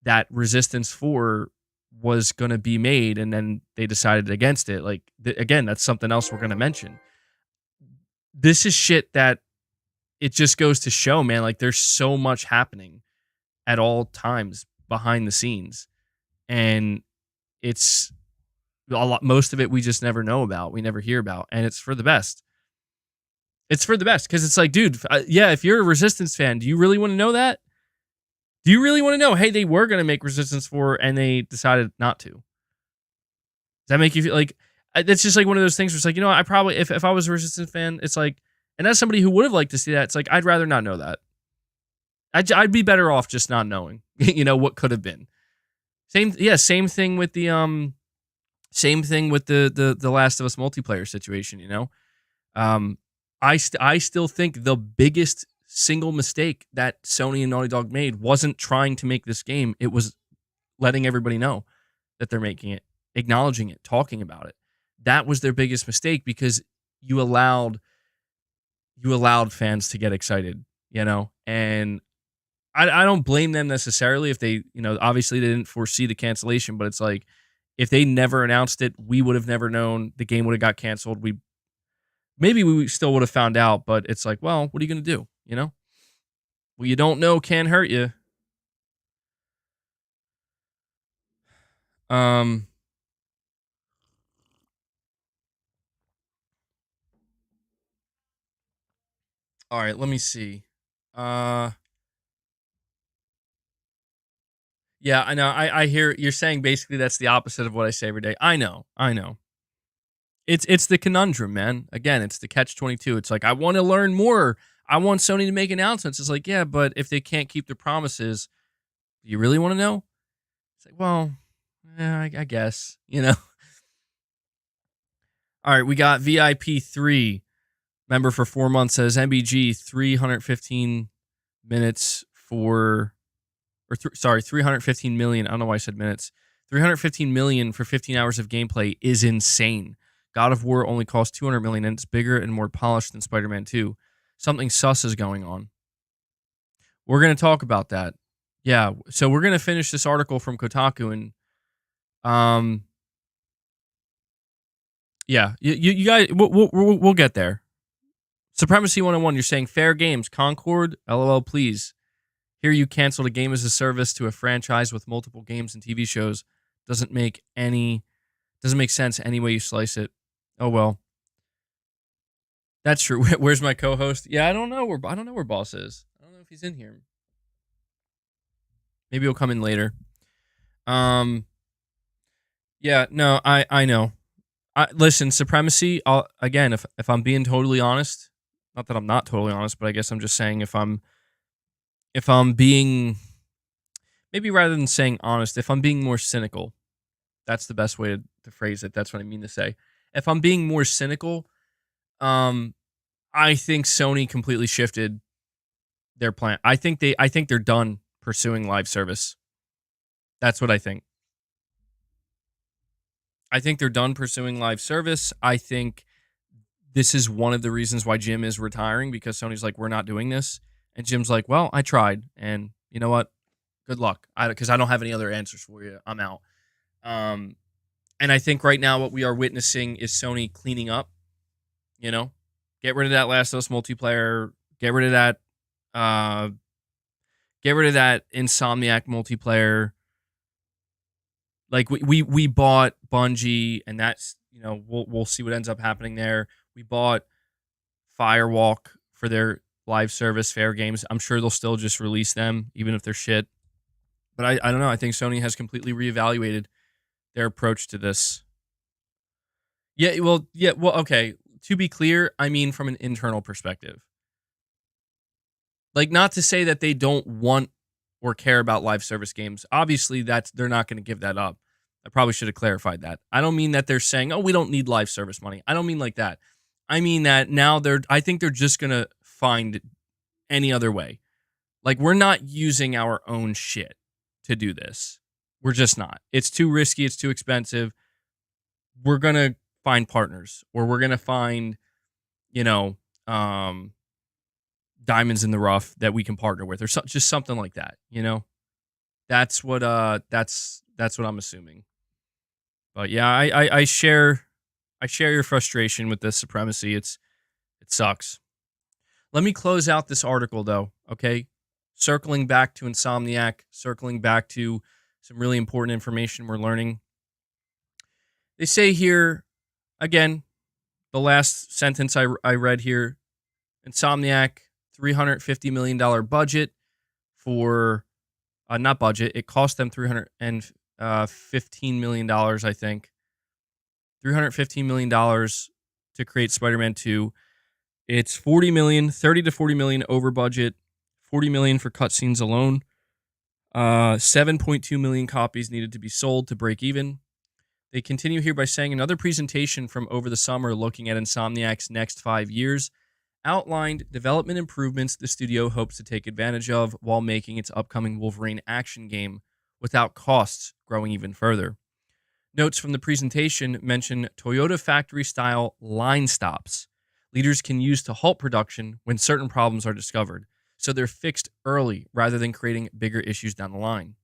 that Resistance 4 was going to be made, and then they decided against it. Like, again, that's something else we're going to mention. This is shit that it just goes to show, man, like there's so much happening at all times behind the scenes. And it's a lot, most of it we just never know about, we never hear about, and it's for the best. It's for the best because it's like, dude, yeah, if you're a Resistance fan, do you really want to know that? Do you really want to know, hey, they were going to make Resistance 4 and they decided not to? Does that make you feel like, it's just like one of those things where it's like, I probably, if I was a Resistance fan, it's like, and as somebody who would have liked to see that, it's like, I'd rather not know that. I'd be better off just not knowing, what could have been. Same thing with the the Last of Us multiplayer situation. I still think the biggest single mistake that Sony and Naughty Dog made wasn't trying to make this game. It was letting everybody know that they're making it, acknowledging it, talking about it. That was their biggest mistake because you allowed fans to get excited, and I don't blame them necessarily if they, obviously they didn't foresee the cancellation, but it's like, if they never announced it, we would have never known. The game would have got canceled. Maybe we still would have found out, but it's like, well, what are you going to do? Well, you don't know can hurt you. All right, let me see. Yeah, I know. I hear you're saying basically that's the opposite of what I say every day. I know. It's the conundrum, man. Again, it's the catch-22. It's like, I want to learn more. I want Sony to make announcements. It's like, yeah, but if they can't keep their promises, do you really want to know? It's like, well, yeah, I guess, All right, we got VIP3, member for 4 months, says MBG 315 minutes for, 315 million. I don't know why I said minutes. 315 million for 15 hours of gameplay is insane. God of War only costs 200 million and it's bigger and more polished than Spider-Man 2. Something sus is going on. We're going to talk about that. Yeah, so we're going to finish this article from Kotaku and yeah, you guys, we'll get there. Supremacy 101, you're saying fair games. Concord, LOL, please. Here you canceled a game as a service to a franchise with multiple games and TV shows. Doesn't make sense any way you slice it. Oh well. That's true. Where's my co-host? Yeah, I don't know where boss is. I don't know if he's in here. Maybe he'll come in later. Yeah, no, I know. Listen, Supremacy, again, if I'm being totally honest, not that I'm not totally honest, but I guess I'm just saying if I'm being, maybe rather than saying honest, if I'm being more cynical, that's the best way to phrase it. That's what I mean to say. If I'm being more cynical, I think Sony completely shifted their plan. I think they're done pursuing live service. That's what I think. I think they're done pursuing live service. I think this is one of the reasons why Jim is retiring, because Sony's like, we're not doing this. And Jim's like, well, I tried. And you know what? Good luck. Because I don't have any other answers for you. I'm out. And I think right now what we are witnessing is Sony cleaning up. Get rid of that Last of Us multiplayer. Get rid of that Insomniac multiplayer. Like we bought Bungie, and that's, we'll see what ends up happening there. We bought Firewalk for their live service fair games. I'm sure they'll still just release them, even if they're shit. But I don't know. I think Sony has completely reevaluated their approach to this. Yeah, well, okay. To be clear, I mean from an internal perspective. Like, not to say that they don't want or care about live service games. Obviously, they're not going to give that up. I probably should have clarified that. I don't mean that they're saying, oh, we don't need live service money. I don't mean like that. I mean that now I think they're just going to find any other way. Like, we're not using our own shit to do this. We're just not. It's too risky. It's too expensive. We're going to find partners, or we're going to find, diamonds in the rough that we can partner with, or just something like that, That's what I'm assuming. But yeah, I share your frustration with this supremacy. It sucks. Let me close out this article though, okay? Circling back to Insomniac, circling back to some really important information we're learning. They say here, again, the last sentence I read here, Insomniac, $350 million budget for, not budget, it cost them $315 million, I think. $315 million to create Spider-Man 2. It's 30 to 40 million over budget, 40 million for cutscenes alone. 7.2 million copies needed to be sold to break even. They continue here by saying another presentation from over the summer looking at Insomniac's next 5 years outlined development improvements the studio hopes to take advantage of while making its upcoming Wolverine action game without costs growing even further. Notes from the presentation mention Toyota factory-style line stops leaders can use to halt production when certain problems are discovered, so they're fixed early rather than creating bigger issues down the line.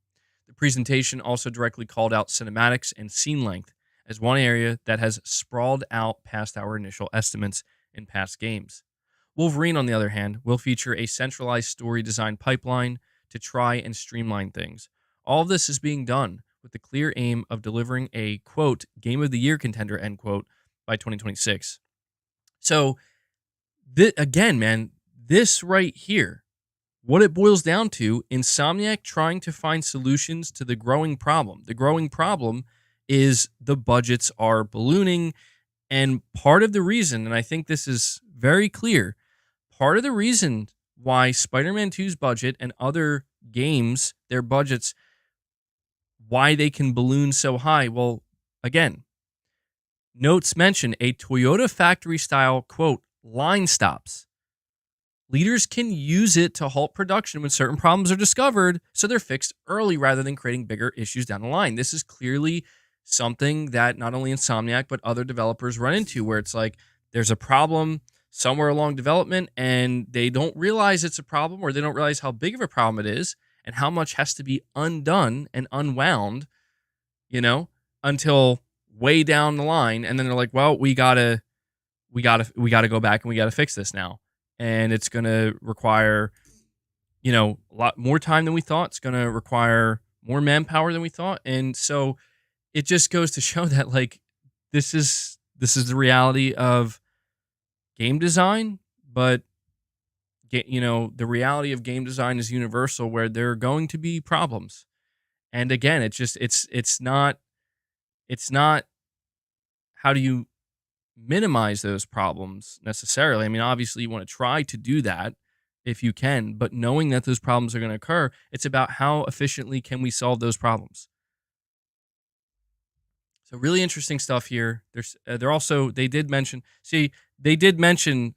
The presentation also directly called out cinematics and scene length as one area that has sprawled out past our initial estimates in past games. Wolverine, on the other hand, will feature a centralized story design pipeline to try and streamline things. All of this is being done with the clear aim of delivering a, quote, Game of the Year contender, end quote, by 2026. So, again, man, this right here, what it boils down to, Insomniac trying to find solutions to the growing problem. The growing problem is the budgets are ballooning, and part of the reason, and I think this is very clear, part of the reason why Spider-Man 2's budget and other games, their budgets, why they can balloon so high, well, again, notes mention a Toyota factory-style, quote, line stops. Leaders can use it to halt production when certain problems are discovered, so they're fixed early rather than creating bigger issues down the line. This is clearly something that not only Insomniac, but other developers run into, where it's like there's a problem somewhere along development and they don't realize it's a problem, or they don't realize how big of a problem it is and how much has to be undone and unwound, until way down the line. And then they're like, well, we gotta go back and we gotta fix this now. And it's going to require, a lot more time than we thought. It's going to require more manpower than we thought. And so it just goes to show that, like, this is the reality of game design, but, the reality of game design is universal, where there are going to be problems. And again, it's not how do you minimize those problems necessarily. I mean, obviously you want to try to do that if you can, but knowing that those problems are going to occur, it's about how efficiently can we solve those problems. So really interesting stuff here. They did mention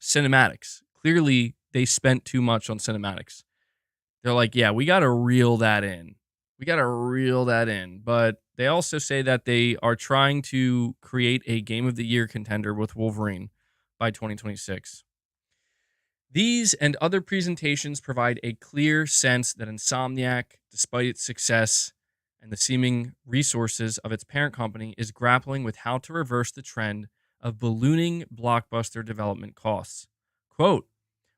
cinematics. Clearly they spent too much on cinematics. They're like, yeah, we got to reel that in. But they also say that they are trying to create a Game of the Year contender with Wolverine by 2026. These and other presentations provide a clear sense that Insomniac, despite its success and the seeming resources of its parent company, is grappling with how to reverse the trend of ballooning blockbuster development costs. Quote,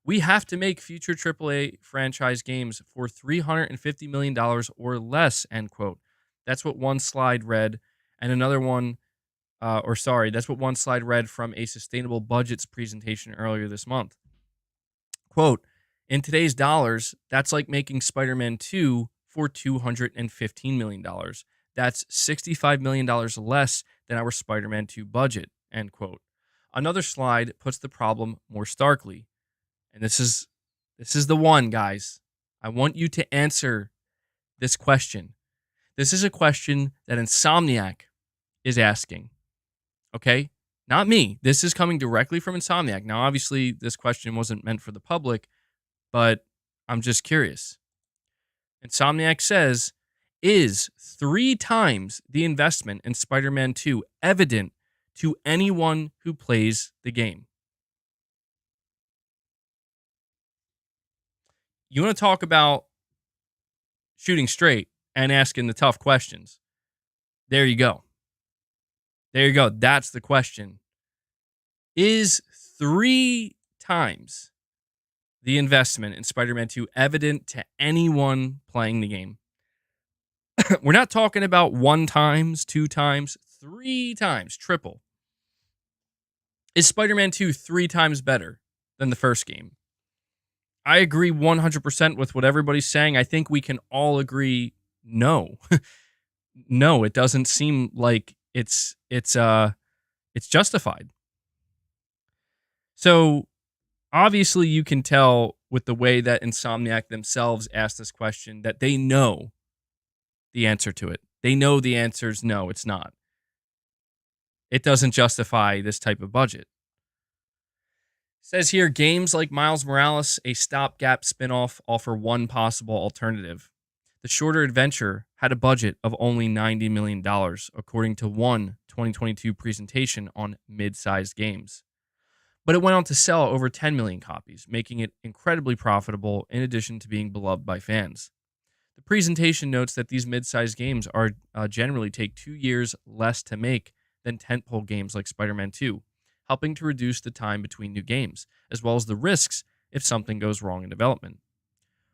we have to make future AAA franchise games for $350 million or less, end quote. That's what one slide read. And another one, that's what one slide read from a sustainable budgets presentation earlier this month. Quote, in today's dollars, that's like making Spider-Man 2 for $215 million. That's $65 million less than our Spider-Man 2 budget, end quote. Another slide puts the problem more starkly. And this is the one, guys. I want you to answer this question. This is a question that Insomniac is asking. Okay? Not me. This is coming directly from Insomniac. Now, obviously, this question wasn't meant for the public, but I'm just curious. Insomniac says, is 3 times the investment in Spider-Man 2 evident to anyone who plays the game? You want to talk about shooting straight and asking the tough questions. There you go. There you go. That's the question. Is 3 times the investment in Spider-Man 2 evident to anyone playing the game? We're not talking about 1 times, 2 times, 3 times, triple. Is Spider-Man 2 3 times better than the first game? I agree 100% with what everybody's saying. I think we can all agree no. No, it doesn't seem like it's justified. So, obviously you can tell with the way that Insomniac themselves asked this question that they know the answer to it. They know the answer is no, it's not. It doesn't justify this type of budget. Says here, games like Miles Morales, a stopgap spinoff, offer one possible alternative. The shorter adventure had a budget of only $90 million, according to one 2022 presentation on mid-sized games. But it went on to sell over 10 million copies, making it incredibly profitable in addition to being beloved by fans. The presentation notes that these mid-sized games are generally take 2 years less to make than tentpole games like Spider-Man 2, helping to reduce the time between new games, as well as the risks if something goes wrong in development.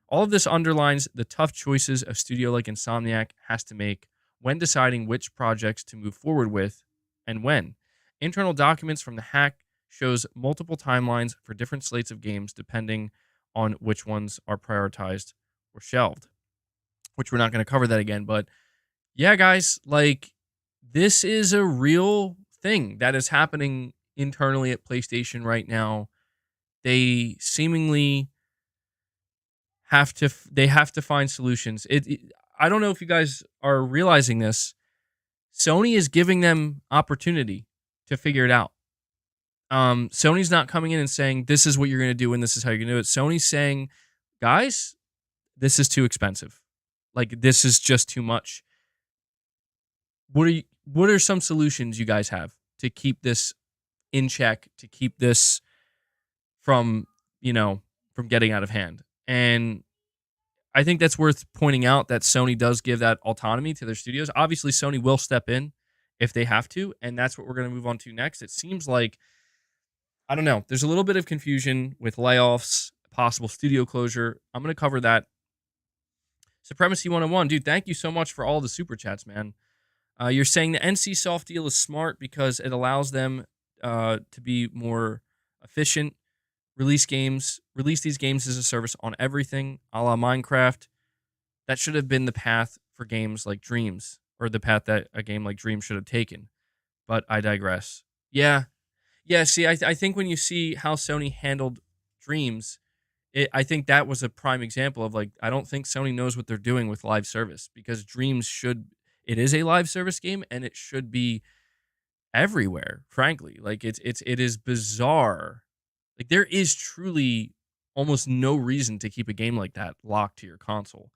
All of this underlines the tough choices a studio like Insomniac has to make when deciding which projects to move forward with and when. Internal documents from the hack shows multiple timelines for different slates of games depending on which ones are prioritized or shelved, which we're not going to cover that again. But yeah, guys, like this is a real thing that is happening internally at PlayStation right now. They seemingly have to find solutions. I don't know if you guys are realizing this. Sony is giving them opportunity to figure it out. Sony's not coming in and saying this is what you're going to do and this is how you're going to do it. Sony's saying, guys, this is too expensive. Like this is just too much. What are some solutions you guys have to keep this in check, to keep this from getting out of hand? And I think that's worth pointing out that Sony does give that autonomy to their studios. Obviously, Sony will step in if they have to, and that's what we're going to move on to next. It seems like, I don't know, there's a little bit of confusion with layoffs, possible studio closure. I'm going to cover that. Supremacy 101, dude, thank you so much for all the super chats, man. You're saying the NCSoft deal is smart because it allows them to be more efficient. Release these games as a service on everything, a la Minecraft. That should have been the path for games like Dreams, or the path that a game like Dreams should have taken. But I digress. Yeah. See, I think when you see how Sony handled Dreams, I think that was a prime example of like, I don't think Sony knows what they're doing with live service, because Dreams it is a live service game and it should be everywhere, frankly. Like it is bizarre. Like there is truly almost no reason to keep a game like that locked to your console.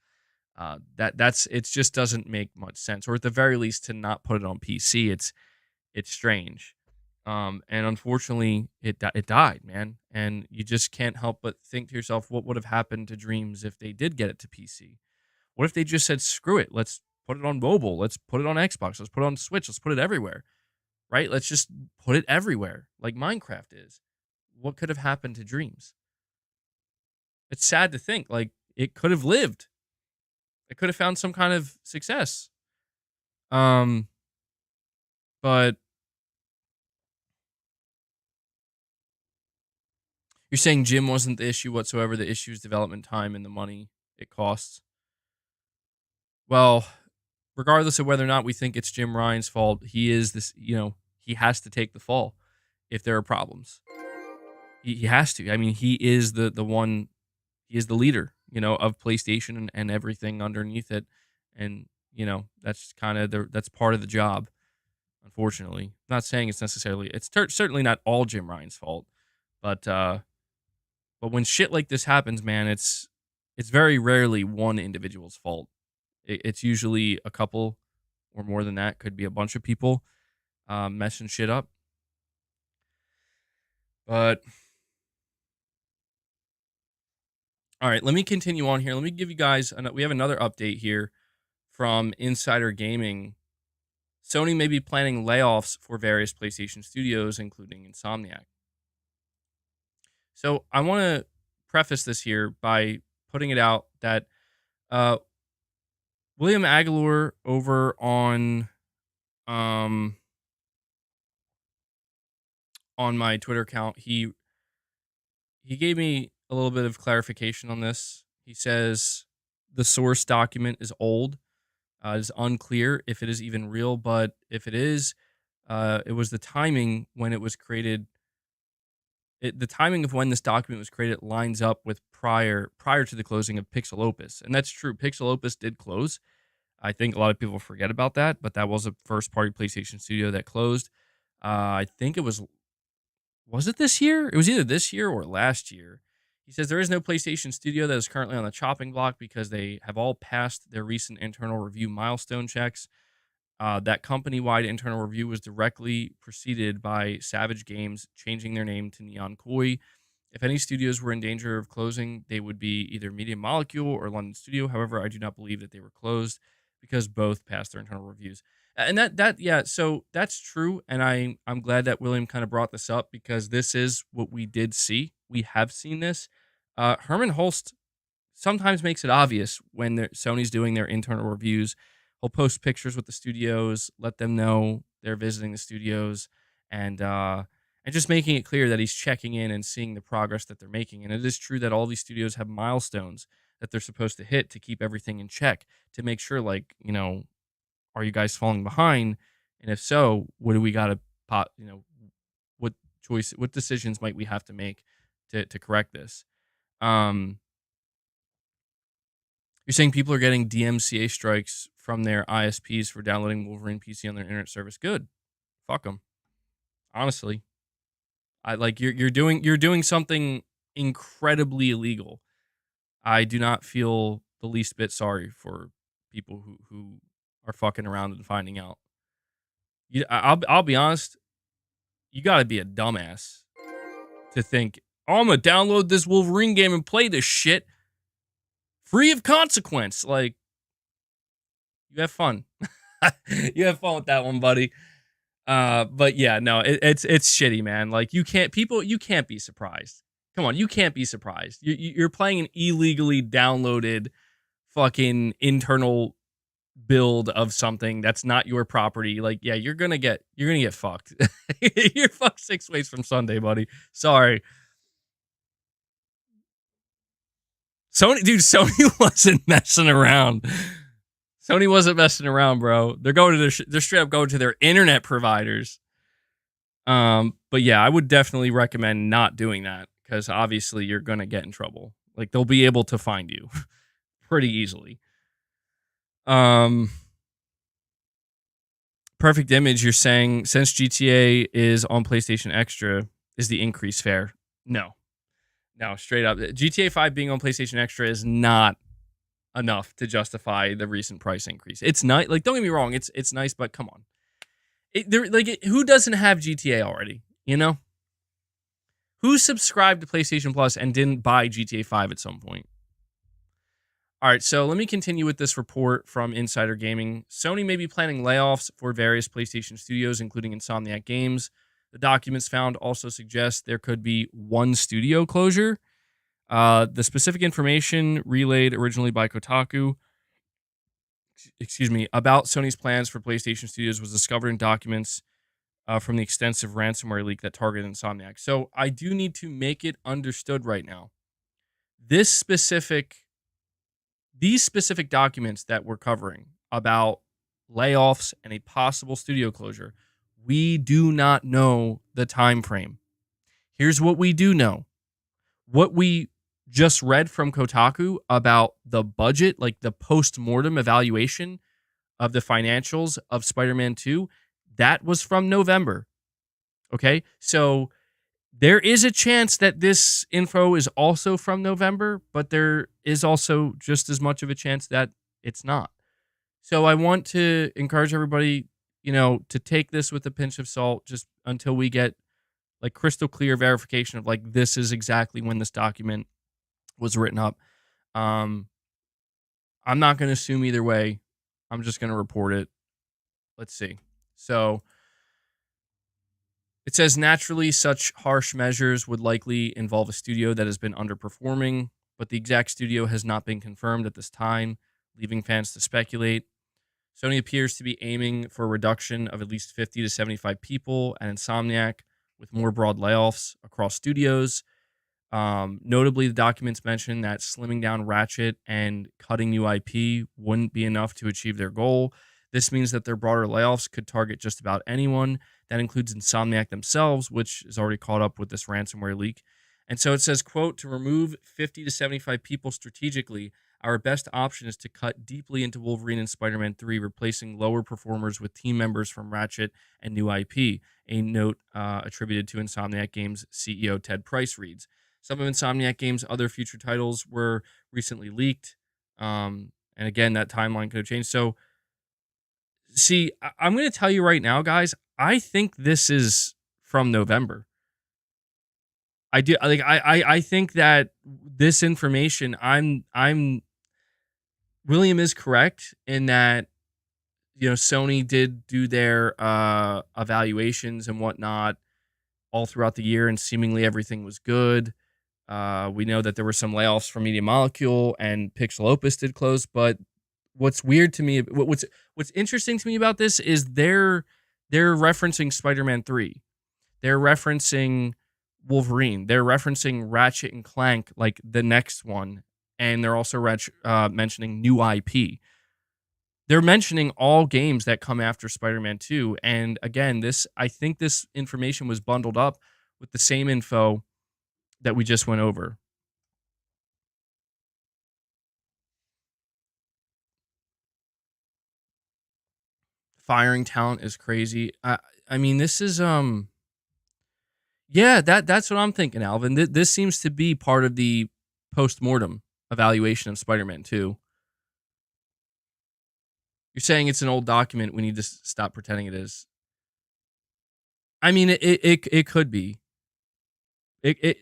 It just doesn't make much sense, or at the very least to not put it on PC. It's strange. And unfortunately it died, man. And you just can't help but think to yourself, what would have happened to Dreams if they did get it to PC? What if they just said, screw it, let's put it on mobile, let's put it on Xbox, let's put it on Switch, let's put it everywhere, right? Let's just put it everywhere like Minecraft is. What could have happened to Dreams? It's sad to think, like, it could have lived. It could have found some kind of success. But you're saying Jim wasn't the issue whatsoever. The issue is development time and the money it costs. Well, regardless of whether or not we think it's Jim Ryan's fault, he is this, he has to take the fall if there are problems. He has to. I mean, he is the one, he is the leader, of PlayStation and everything underneath it. And, that's kind of that's part of the job, unfortunately. I'm not saying it's necessarily, it's certainly not all Jim Ryan's fault, but when shit like this happens, man, it's very rarely one individual's fault. It's usually a couple or more than that. Could be a bunch of people messing shit up. But all right, let me continue on here. Let me give you guys we have another update here from Insider Gaming, Sony may be planning layoffs for various PlayStation studios, including Insomniac. So I want to preface this here by putting it out that uh, William Aguilar over um, on my Twitter account, he gave me a little bit of clarification on this. He says the source document is old. It is unclear if it is even real, but if it is, it was the timing when it was created. The timing of when this document was created lines up with prior to the closing of Pixel Opus, and that's true. Pixel Opus did close. I think a lot of people forget about that, but that was a first party PlayStation studio that closed. I think it was it this year? It was either this year or last year. He says there is no PlayStation studio that is currently on the chopping block because they have all passed their recent internal review milestone checks. That company-wide internal review was directly preceded by Savage Games changing their name to Neon Koi. If any studios were in danger of closing, they would be either Media Molecule or London Studio. However, I do not believe that they were closed because both passed their internal reviews. And yeah, so that's true. And I'm glad that William kind of brought this up because this is what we did see. We have seen this. Herman Holst sometimes makes it obvious when Sony's doing their internal reviews. He'll post pictures with the studios, let them know they're visiting the studios, and just making it clear that he's checking in and seeing the progress that they're making. And it is true that all these studios have milestones that they're supposed to hit to keep everything in check, to make sure, like, are you guys falling behind? And if so, what do we got to what decisions might we have to make to correct this? You're saying people are getting DMCA strikes from their ISPs for downloading Wolverine PC on their internet service. Good. Fuck them. Honestly. I like you're doing something incredibly illegal. I do not feel the least bit sorry for people who are fucking around and finding out. I'll be honest, you got to be a dumbass to think, "Oh, I'm going to download this Wolverine game and play this shit free of consequence." Like, you have fun. You have fun with that one, buddy. But yeah, no, it's shitty, man. Like, you can't be surprised. Come on, you can't be surprised. You're playing an illegally downloaded fucking internal build of something that's not your property. Like, yeah, you're gonna get fucked. You're fucked 6 ways from Sunday, buddy. Sorry. Sony wasn't messing around. Sony wasn't messing around, bro. They're going to they're straight up going to their internet providers. But yeah, I would definitely recommend not doing that because obviously you're gonna get in trouble. Like, they'll be able to find you pretty easily. Perfect Image, you're saying since GTA is on PlayStation Extra, is the increase fair? No, straight up. GTA 5 being on PlayStation Extra is not enough to justify the recent price increase. It's not, like, don't get me wrong, it's nice, but come on. Who doesn't have GTA already? Who subscribed to PlayStation Plus and didn't buy GTA 5 at some point? All right, so let me continue with this report from Insider Gaming. Sony may be planning layoffs for various PlayStation studios, including Insomniac Games. The documents found also suggest there could be one studio closure. The specific information relayed originally by Kotaku, about Sony's plans for PlayStation studios was discovered in documents from the extensive ransomware leak that targeted Insomniac. So I do need to make it understood right now. These specific documents that we're covering about layoffs and a possible studio closure, we do not know the time frame. Here's what we do know. What we just read from Kotaku about the budget, like the post-mortem evaluation of the financials of Spider-Man 2, that was from November. Okay? So there is a chance that this info is also from November, but there is also just as much of a chance that it's not. So I want to encourage everybody, to take this with a pinch of salt just until we get like crystal clear verification of like this is exactly when this document was written up. I'm not going to assume either way. I'm just going to report it. Let's see. So it says naturally, such harsh measures would likely involve a studio that has been underperforming, but the exact studio has not been confirmed at this time, leaving fans to speculate. Sony appears to be aiming for a reduction of at least 50 to 75 people at Insomniac, with more broad layoffs across studios. Notably, the documents mention that slimming down Ratchet and cutting new IP wouldn't be enough to achieve their goal. This means that their broader layoffs could target just about anyone. That includes Insomniac themselves, which is already caught up with this ransomware leak. And so it says, quote, to remove 50 to 75 people strategically, our best option is to cut deeply into Wolverine and Spider-Man 3, replacing lower performers with team members from Ratchet and new IP, a note attributed to Insomniac Games CEO Ted Price reads. Some of Insomniac Games' other future titles were recently leaked. And again, that timeline could have changed. So, see, I'm going to tell you right now, guys, I think this is from November. I do like I think that this information, William is correct in that, Sony did do their evaluations and whatnot all throughout the year, and seemingly everything was good. We know that there were some layoffs from Media Molecule and Pixel Opus did close, but what's weird to me, what's interesting to me about this is they're referencing Spider-Man 3. They're referencing Wolverine. They're referencing Ratchet and Clank, like the next one, and they're also mentioning new IP. They're mentioning all games that come after Spider-Man 2, and again, I think this information was bundled up with the same info that we just went over. Firing talent is crazy. I mean, this is yeah, that's what I'm thinking, Alvin. This seems to be part of the post-mortem evaluation of Spider-Man 2. You're saying it's an old document. We need to stop pretending it is. I mean, it could be. It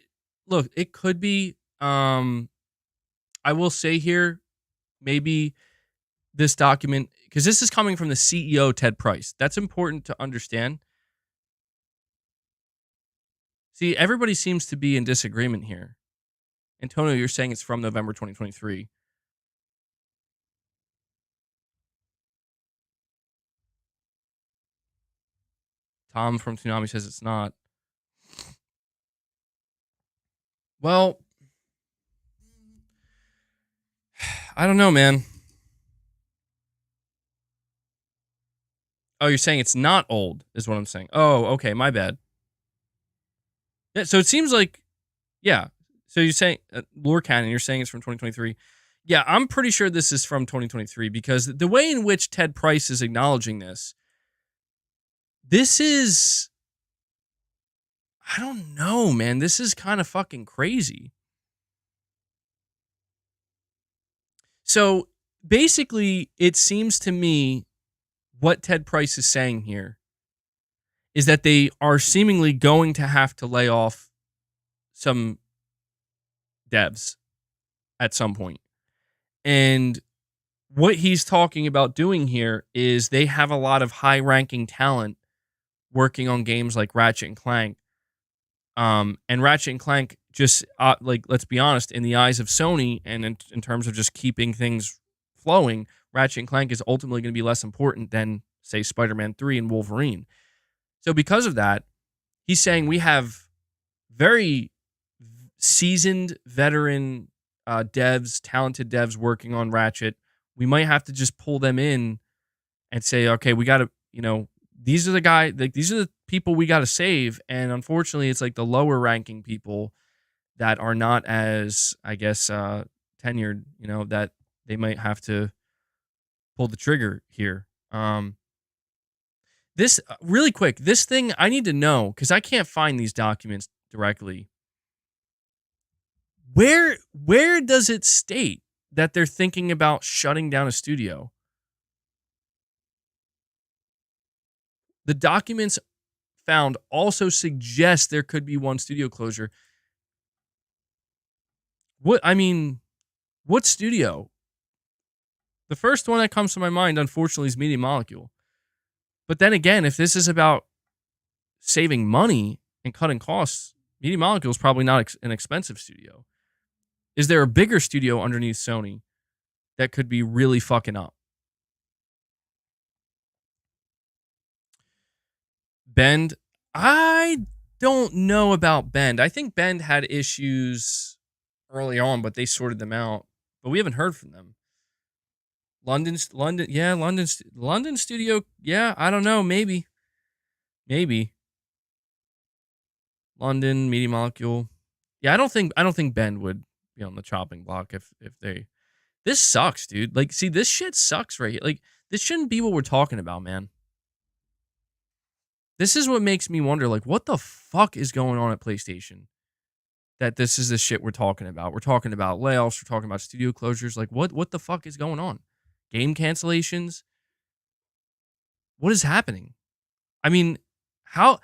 look, it could be. I will say here, maybe this document, because this is coming from the CEO Ted Price. That's important to understand. See, everybody seems to be in disagreement here. Antonio, you're saying it's from November 2023. Tom from Tsunami says it's not. Well, I don't know, man. Oh, you're saying it's not old, is what I'm saying. Oh, okay, my bad. Yeah, so it seems like, yeah. So you're saying, Lore Cannon, you're saying it's from 2023. Yeah, I'm pretty sure this is from 2023 because the way in which Ted Price is acknowledging this is, I don't know, man. This is kind of fucking crazy. So basically, it seems to me what Ted Price is saying here is that they are seemingly going to have to lay off some devs at some point. And what he's talking about doing here is they have a lot of high-ranking talent working on games like Ratchet and Clank. And Ratchet and Clank just, like, let's be honest, in the eyes of Sony and in terms of just keeping things flowing, Ratchet and Clank is ultimately going to be less important than, say, Spider-Man 3 and Wolverine. So because of that, he's saying we have very seasoned veteran devs, talented devs working on Ratchet. We might have to just pull them in and say, okay, we got to, these are the people we got to save. And unfortunately, it's like the lower ranking people that are not as, I guess, tenured, that they might have to pull the trigger here. This really quick, this thing I need to know because I can't find these documents directly. Where does it state that they're thinking about shutting down a studio? The documents found also suggest there could be one studio closure. What studio? The first one that comes to my mind, unfortunately, is Media Molecule. But then again, if this is about saving money and cutting costs, Media Molecule is probably not an expensive studio. Is there a bigger studio underneath Sony that could be really fucking up? Bend, I don't know about Bend. I think Bend had issues early on, but they sorted them out. But we haven't heard from them. London, yeah, London studio, yeah, I don't know, maybe. London, Media Molecule. Yeah, I don't think Bend would be on the chopping block if they. This sucks, dude. Like, see, this shit sucks right here. Like, this shouldn't be what we're talking about, man. This is what makes me wonder, like, what the fuck is going on at PlayStation? That this is the shit we're talking about. We're talking about layoffs. We're talking about studio closures. Like, what the fuck is going on? Game cancellations? What is happening? I mean, how?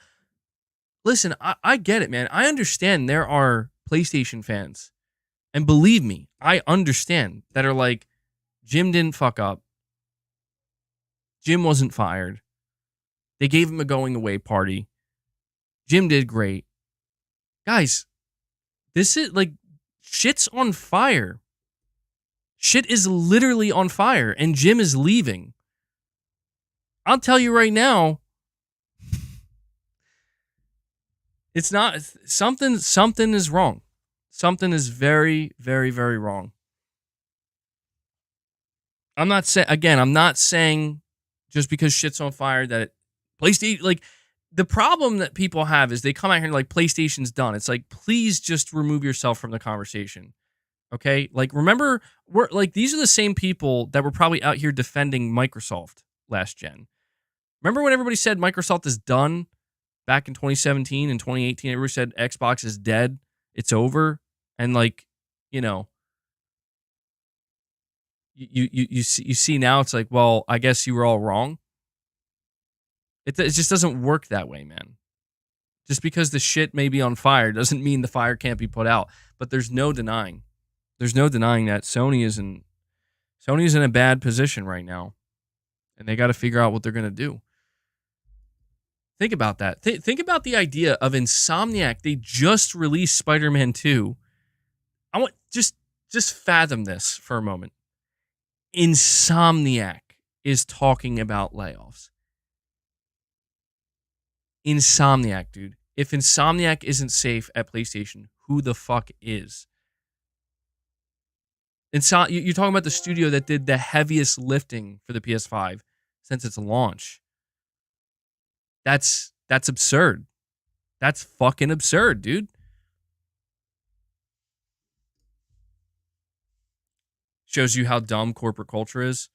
Listen, I get it, man. I understand there are PlayStation fans. And believe me, I understand that are like, Jim didn't fuck up. Jim wasn't fired. They gave him a going away party. Jim did great. Guys, this is like, shit's on fire. Shit is literally on fire, and Jim is leaving. I'll tell you right now, it's not, something is wrong. Something is very, very, very wrong. I'm not saying just because shit's on fire that PlayStation, like, the problem that people have is they come out here and like, PlayStation's done. It's like, please just remove yourself from the conversation. Okay? Like, remember, these are the same people that were probably out here defending Microsoft last gen. Remember when everybody said Microsoft is done back in 2017 and 2018? Everybody said Xbox is dead. It's over. And like, you know, you see now it's like, well, I guess you were all wrong. It just doesn't work that way, man. Just because the shit may be on fire doesn't mean the fire can't be put out. But there's no denying. There's no denying that Sony is in a bad position right now. And they got to figure out what they're going to do. Think about that. Think about the idea of Insomniac. They just released Spider-Man 2. I want just fathom this for a moment. Insomniac is talking about layoffs. Insomniac, dude. If Insomniac isn't safe at PlayStation, who the fuck is? You're talking about the studio that did the heaviest lifting for the PS5 since its launch. That's absurd. That's fucking absurd, dude. Shows you how dumb corporate culture is.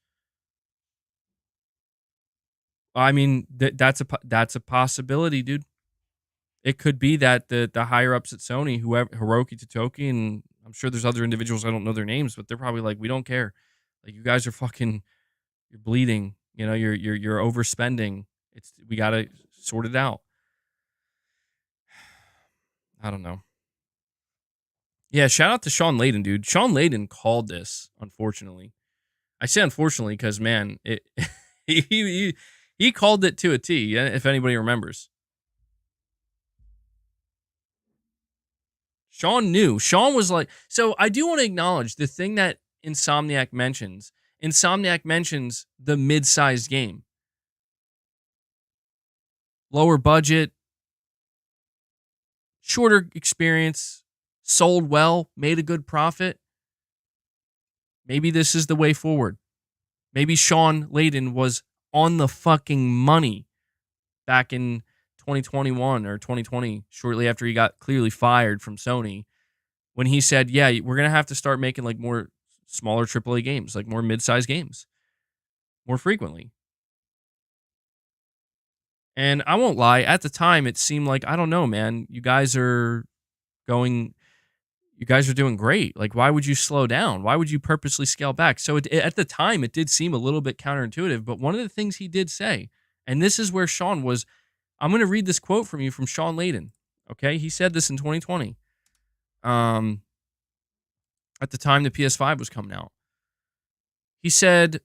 I mean, that's a possibility, dude. It could be that the higher ups at Sony, whoever, Hiroki Totoki, and I'm sure there's other individuals, I don't know their names, but they're probably like, we don't care. Like, you guys are fucking, you're bleeding. You know, you're overspending. We gotta sort it out. I don't know. Yeah, shout out to Sean Layden, dude. Sean Layden called this, unfortunately. I say unfortunately because, man, he called it to a T, if anybody remembers. Sean knew. Sean was like, so I do want to acknowledge the thing that Insomniac mentions. Insomniac mentions the mid-sized game. Lower budget, shorter experience, sold well, made a good profit. Maybe this is the way forward. Maybe Sean Layden was on the fucking money back in 2021 or 2020, shortly after he got clearly fired from Sony, when he said, yeah, we're going to have to start making like more smaller AAA games, like more mid-sized games more frequently. And I won't lie, at the time, it seemed like, I don't know, man, you guys are doing great. Like, why would you slow down? Why would you purposely scale back? So at the time, it did seem a little bit counterintuitive. But one of the things he did say, and this is where Sean was, I'm going to read this quote from you from Sean Layden. Okay. He said this in 2020. At the time the PS5 was coming out. He said,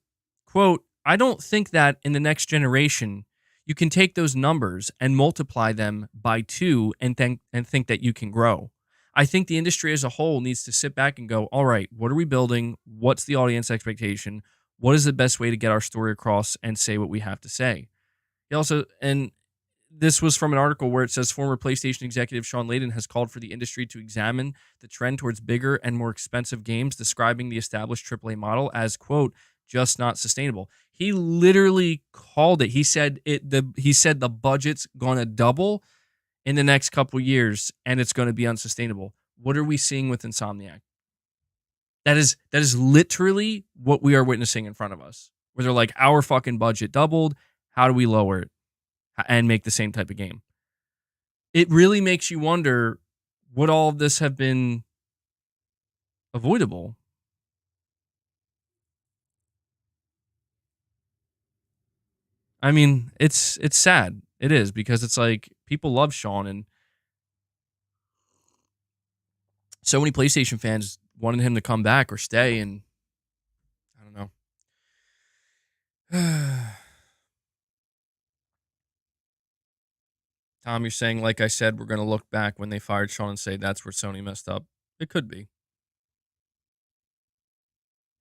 quote, "I don't think that in the next generation you can take those numbers and multiply them by 2 and think that you can grow. I think the industry as a whole needs to sit back and go, all right, what are we building? What's the audience expectation? What is the best way to get our story across and say what we have to say?" He also, and this was from an article where it says former PlayStation executive Sean Layden has called for the industry to examine the trend towards bigger and more expensive games, describing the established AAA model as, quote, just not sustainable. He literally called it. He said the budget's gonna double in the next couple years and it's gonna be unsustainable. What are we seeing with Insomniac? That is literally what we are witnessing in front of us. Where they're like, our fucking budget doubled. How do we lower it and make the same type of game? It really makes you wonder, would all of this have been avoidable? I mean, it's sad. It is, because it's like people love Sean, and so many PlayStation fans wanted him to come back or stay, and I don't know. Tom, you're saying, like I said, we're going to look back when they fired Sean and say that's where Sony messed up. It could be.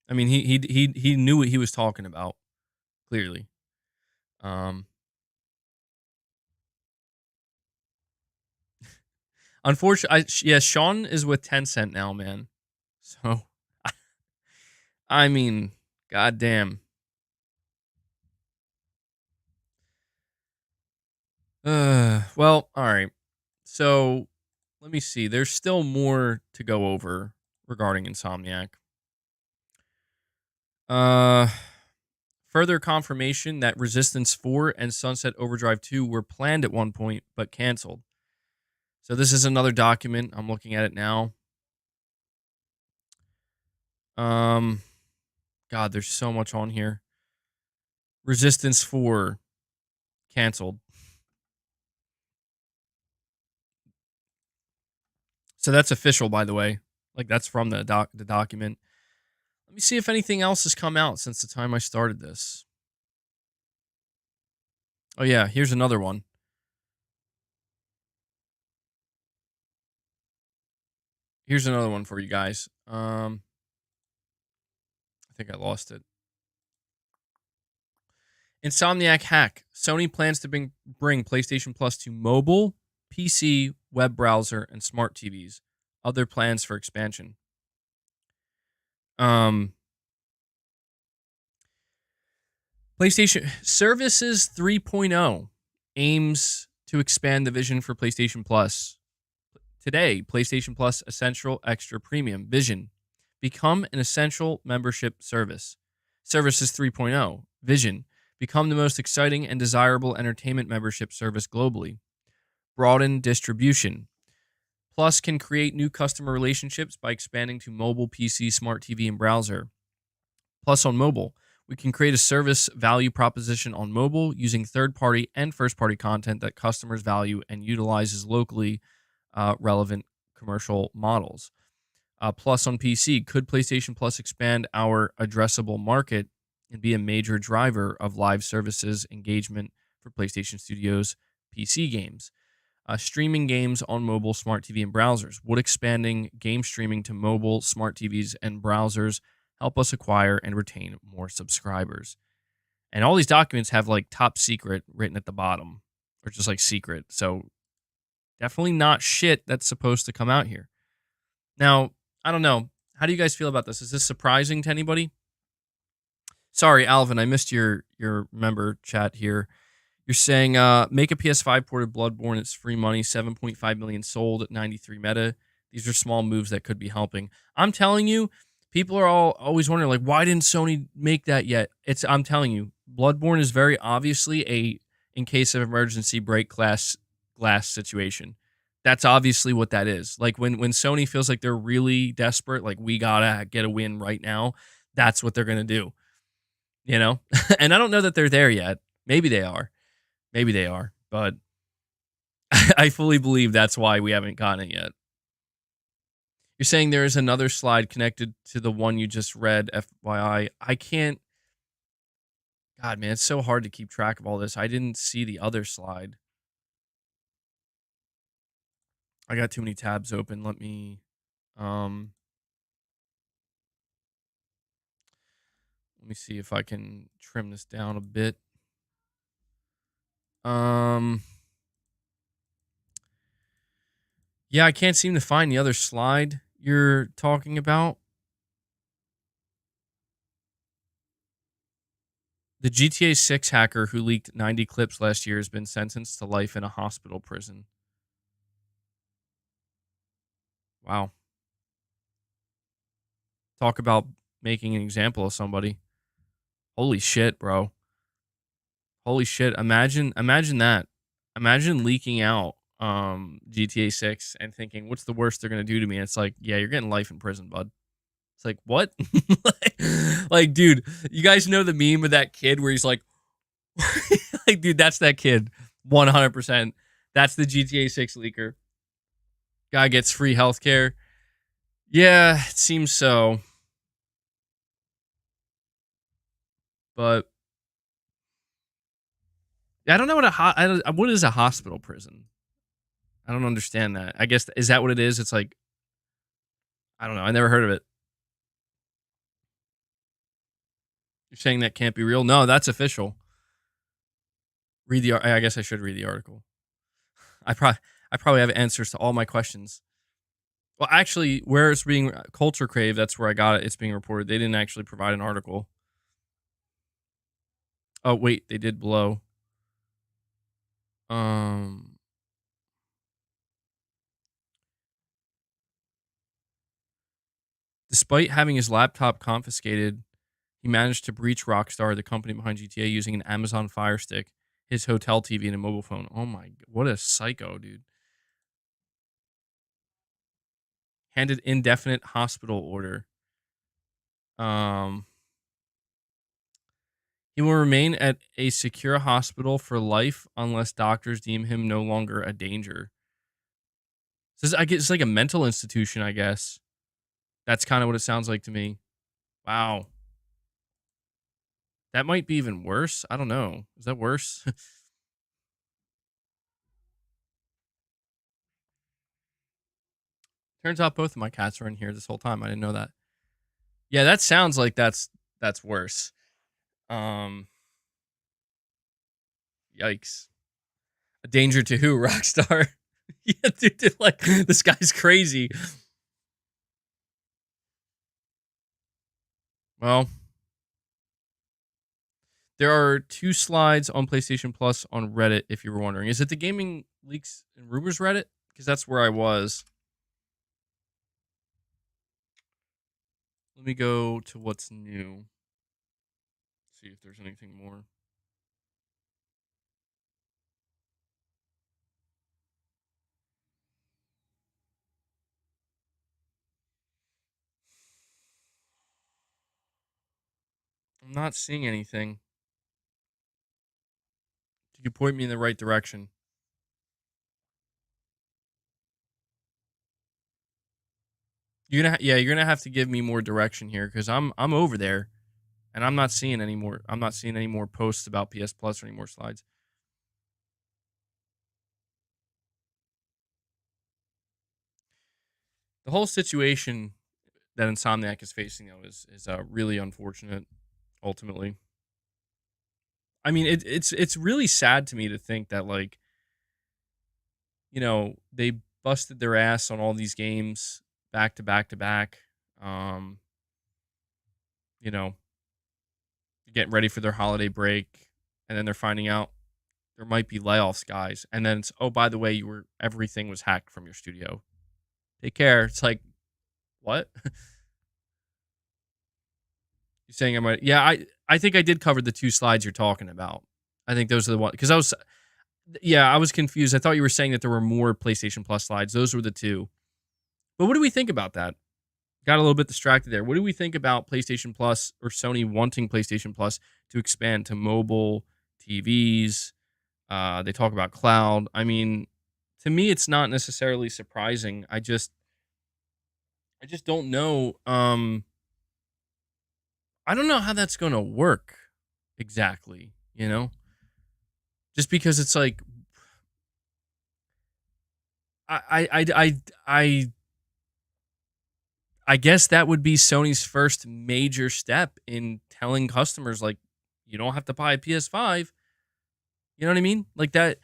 I mean, he knew what he was talking about, clearly. Um, Unfortunately, yeah, Sean is with Tencent now, man. So, I mean, goddamn. Well, all right. So, let me see. There's still more to go over regarding Insomniac. Uh, Further confirmation that Resistance 4 and Sunset Overdrive 2 were planned at one point but canceled. So this is another document. I'm looking at it now. Um, God, there's so much on here. Resistance 4 canceled. So that's official, by the way. Like, that's from the document. Let me see if anything else has come out since the time I started this. Oh yeah, here's another one. Here's another one for you guys. I think I lost it. Insomniac hack. Sony plans to bring PlayStation Plus to mobile, PC, web browser, and smart TVs. Other plans for expansion. PlayStation Services 3.0 aims to expand the vision for PlayStation Plus. Today, PlayStation Plus Essential Extra Premium Vision. Become an essential membership service. Services 3.0 Vision. Become the most exciting and desirable entertainment membership service globally. Broaden distribution. Plus can create new customer relationships by expanding to mobile, PC, smart TV, and browser. Plus on mobile, we can create a service value proposition on mobile using third-party and first-party content that customers value and utilizes locally relevant commercial models. Plus on PC, could PlayStation Plus expand our addressable market and be a major driver of live services engagement for PlayStation Studios PC games? Streaming games on mobile, smart TV, and browsers. Would expanding game streaming to mobile, smart TVs, and browsers help us acquire and retain more subscribers? And all these documents have like top secret written at the bottom, or just like secret. So definitely not shit that's supposed to come out here. Now, I don't know. How do you guys feel about this? Is this surprising to anybody? Sorry, Alvin, I missed your member chat here. You're saying make a PS5 port of Bloodborne. It's free money. 7.5 million sold at 93 meta. These are small moves that could be helping. I'm telling you, people are always wondering, like, why didn't Sony make that yet? I'm telling you, Bloodborne is very obviously a in case of emergency break glass situation. That's obviously what that is. Like when Sony feels like they're really desperate, like we gotta get a win right now, that's what they're gonna do. You know? And I don't know that they're there yet. Maybe they are. Maybe they are. But I fully believe that's why we haven't gotten it yet. You're saying there is another slide connected to the one you just read, FYI. I can't. God, man, it's so hard to keep track of all this. I didn't see the other slide. I got too many tabs open. Um let me see if I can trim this down a bit. Um yeah, I can't seem to find the other slide you're talking about. The GTA 6 hacker who leaked 90 clips last year has been sentenced to life in a hospital prison. Wow. Talk about making an example of somebody. Holy shit, bro. Holy shit. Imagine that. Imagine leaking out GTA 6 and thinking, what's the worst they're gonna do to me? And it's like, yeah, you're getting life in prison, bud. It's like, what? like, dude, you guys know the meme of that kid where he's like, like, dude, that's that kid. 100%. That's the GTA 6 leaker. Guy gets free healthcare. Yeah, it seems so. But I don't know what is a hospital prison. I don't understand that. I guess is that what it is? It's like I don't know. I never heard of it. You're saying that can't be real? No, that's official. I guess I should read the article. I probably I probably have answers to all my questions. Well, actually, where it's being Culture Crave, that's where I got it. It's being reported. They didn't actually provide an article. Oh wait, they did below. Um, Despite having his laptop confiscated, he managed to breach Rockstar, the company behind GTA, using an Amazon Fire Stick, his hotel TV, and a mobile phone. Oh my, what a psycho, dude. Handed indefinite hospital order. Um, he will remain at a secure hospital for life unless doctors deem him no longer a danger. So I guess it's like a mental institution, I guess. That's kind of what it sounds like to me. Wow. That might be even worse. I don't know. Is that worse? Turns out both of my cats were in here this whole time. I didn't know that. Yeah, that sounds like that's worse. Um Yikes. A danger to who, Rockstar? Yeah, dude, like this guy's crazy. Well, there are two slides on PlayStation Plus on Reddit, if you were wondering. Is it the Gaming Leaks and Rumors Reddit? Because that's where I was. Let me go to what's new. See if there's anything more. I'm not seeing anything. Did you point me in the right direction? You're gonna have to give me more direction here because I'm over there, and I'm not seeing any more. I'm not seeing any more posts about PS Plus or any more slides. The whole situation that Insomniac is facing though is really unfortunate. Ultimately, I mean it's really sad to me to think that like they busted their ass on all these games back to back to back. Um, you know, getting ready for their holiday break, and then they're finding out there might be layoffs, guys. And then it's oh by the way, everything was hacked from your studio. Take care. It's like what? You're saying I might? Yeah, I think I did cover the two slides you're talking about. I think those are the ones because I was confused. I thought you were saying that there were more PlayStation Plus slides. Those were the two. But what do we think about that? Got a little bit distracted there. What do we think about PlayStation Plus or Sony wanting PlayStation Plus to expand to mobile TVs? They talk about cloud. I mean, to me, it's not necessarily surprising. I just don't know. I don't know how that's going to work exactly, you know? Just because it's like I I I I I I guess that would be Sony's first major step in telling customers like you don't have to buy a PS5. You know what I mean? Like that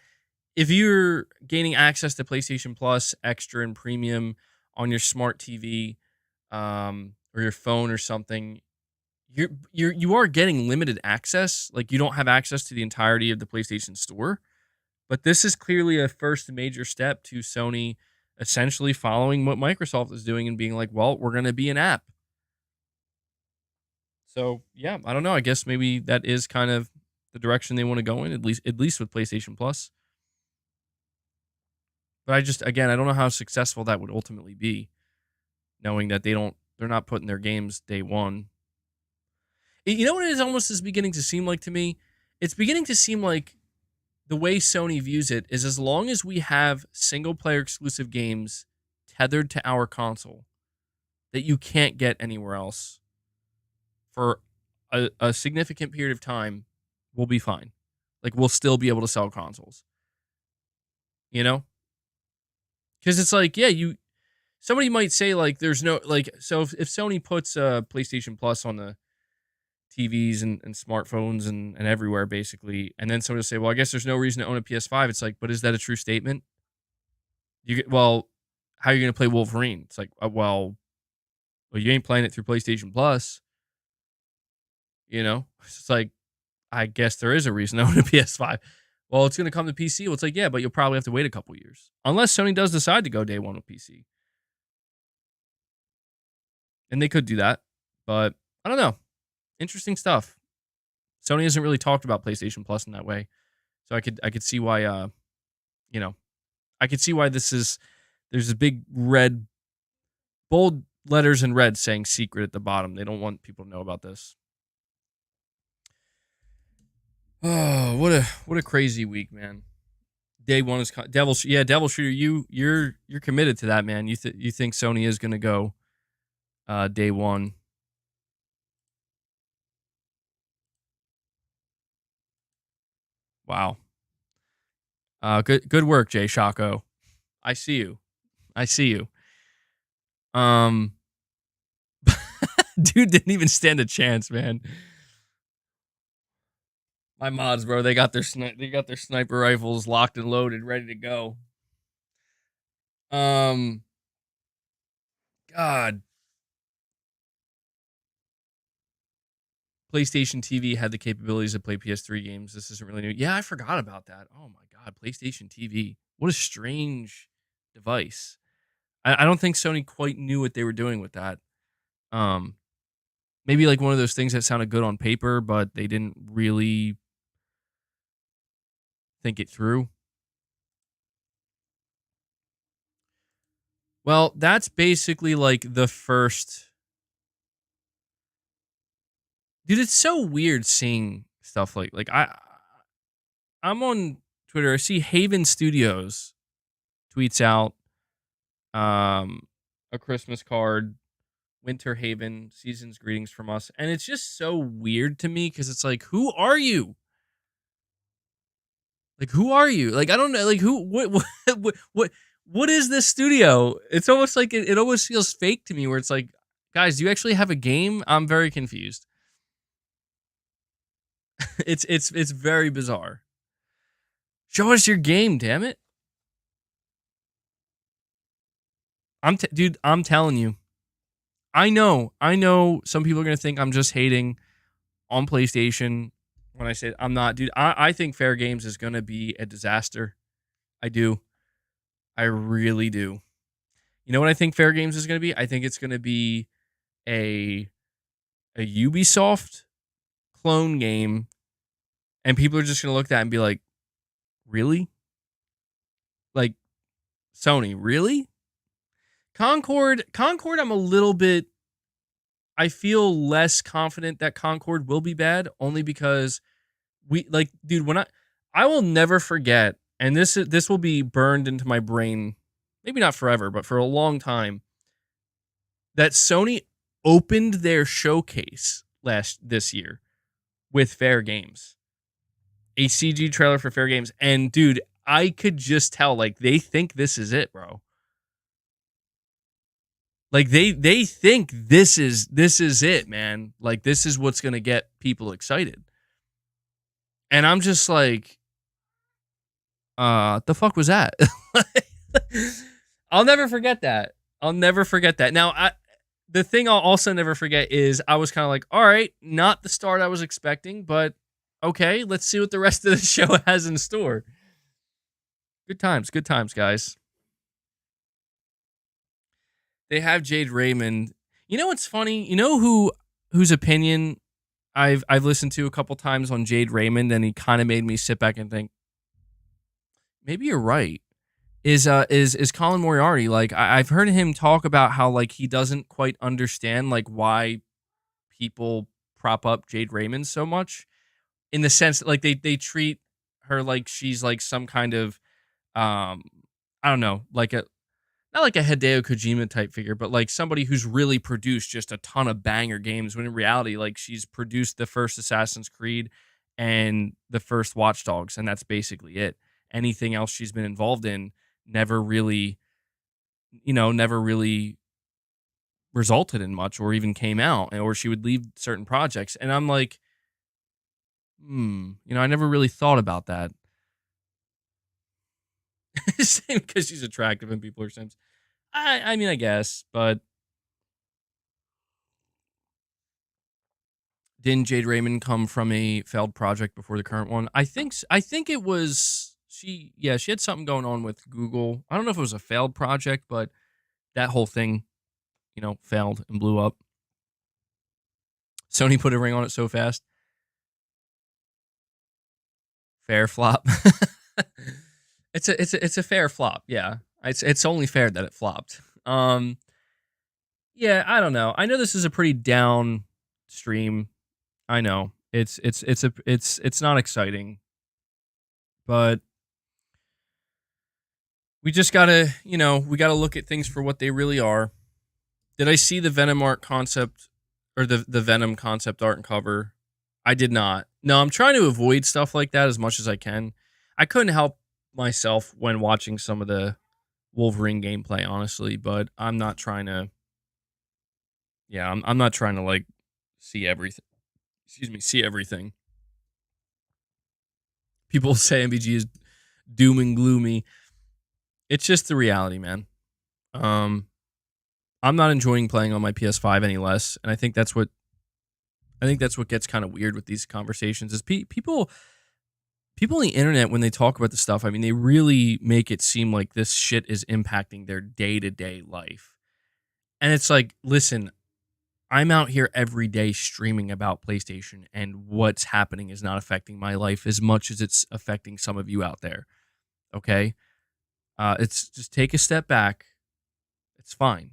if you're gaining access to PlayStation Plus, Extra and Premium on your smart TV or your phone or something, you are getting limited access. Like you don't have access to the entirety of the PlayStation Store. But this is clearly a first major step to Sony essentially following what Microsoft is doing and being like, well, we're going to be an app. So, yeah, I don't know. I guess maybe that is kind of the direction they want to go in, at least with PlayStation Plus. But I just again, I don't know how successful that would ultimately be, knowing that they're not putting their games day one. You know what it is almost is beginning to seem like to me? It's beginning to seem like the way Sony views it is as long as we have single player exclusive games tethered to our console that you can't get anywhere else for a significant period of time, we'll be fine. Like we'll still be able to sell consoles. You know? Because it's like, yeah, somebody might say like there's no like so if Sony puts PlayStation Plus on the TVs and smartphones and everywhere basically, and then somebody will say, well, I guess there's no reason to own a PS5. It's like, but is that a true statement? Well, how are you going to play Wolverine? It's like, well, you ain't playing it through PlayStation Plus. You know, it's like, I guess there is a reason to own a PS5. Well, it's going to come to PC. Well, it's like, yeah, but you'll probably have to wait a couple years. Unless Sony does decide to go day one with PC. And they could do that. But I don't know. Interesting stuff. Sony hasn't really talked about PlayStation Plus in that way. So I could see why you know, I could see why there's a big red bold letters in red saying secret at the bottom. They don't want people to know about this. Oh, what a crazy week, man. Day one is Devil Shooter. You're committed to that, man. You think Sony is gonna go day one? Wow. Good work, Jay Shako. I see you. I see you. Dude didn't even stand a chance, man. My mods, bro, they got their sniper rifles locked and loaded, ready to go. God. PlayStation TV had the capabilities to play PS3 games. This isn't really new. Yeah, I forgot about that. Oh my god, PlayStation TV. What a strange device. I don't think Sony quite knew what they were doing with that. Um, Maybe like one of those things that sounded good on paper, but they didn't really think it through. Well, that's basically like the first. Dude, it's so weird seeing stuff I'm on Twitter. I see Haven Studios tweets out a Christmas card, Winter Haven, season's greetings from us. And it's just so weird to me because it's like, who are you? Like, who are you? Like, I don't know. Like, what is this studio? It's almost like it almost feels fake to me where it's like, guys, do you actually have a game? I'm very confused. It's very bizarre. Show us your game, damn it. Dude, I'm telling you. I know some people are going to think I'm just hating on PlayStation when I say I'm not. Dude, I think Fair Games is going to be a disaster. I do. I really do. You know what I think Fair Games is going to be? I think it's going to be a Ubisoft clone game, and people are just going to look at that and be like, really? Like, Sony, really? Concord, I'm a little bit. I feel less confident that Concord will be bad, only because dude, when I will never forget, and this will be burned into my brain, maybe not forever, but for a long time. that Sony opened their showcase this year with Fair Games, a CG trailer for Fair Games, and dude, I could just tell like they think this is it, bro. Like they think this is it, man. Like this is what's gonna get people excited. And I'm just like, the fuck was that? I'll never forget that. I'll never forget that. Now, the thing I'll also never forget is I was kind of like, all right, not the start I was expecting, but okay, let's see what the rest of the show has in store. Good times, guys. They have Jade Raymond. You know what's funny? You know whose opinion I've listened to a couple times on Jade Raymond, and he kind of made me sit back and think, maybe you're right. Is Colin Moriarty. Like I've heard him talk about how like he doesn't quite understand like why people prop up Jade Raymond so much, in the sense that like they treat her like she's like some kind of I don't know, like a not like a Hideo Kojima type figure, but like somebody who's really produced just a ton of banger games, when in reality like she's produced the first Assassin's Creed and the first Watch Dogs, and that's basically it. Anything else she's been involved in never really resulted in much or even came out, or she would leave certain projects. And I'm like, I never really thought about that. Same, because she's attractive and people are Sims. I mean, I guess, but didn't Jade Raymond come from a failed project before the current one? I think it was she. Yeah, she had something going on with Google. I don't know if it was a failed project, but that whole thing, failed and blew up. Sony put a ring on it so fast. Fair flop. It's a fair flop. Yeah, it's only fair that it flopped. Yeah, I don't know. I know this is a pretty down stream. I know it's not exciting, but we just gotta look at things for what they really are. Did I see the Venom art concept or the Venom concept art and cover? I did not. No, I'm trying to avoid stuff like that as much as I can. I couldn't help myself when watching some of the Wolverine gameplay, honestly, but I'm not trying to. Yeah, I'm not trying to like see everything. See everything. People say MBG is doom and gloomy. It's just the reality, man. I'm not enjoying playing on my PS5 any less, and I think that's what gets kind of weird with these conversations is people on the internet, when they talk about this stuff, I mean, they really make it seem like this shit is impacting their day-to-day life. And it's like, listen, I'm out here every day streaming about PlayStation, and what's happening is not affecting my life as much as it's affecting some of you out there. Okay? It's just take a step back. It's fine,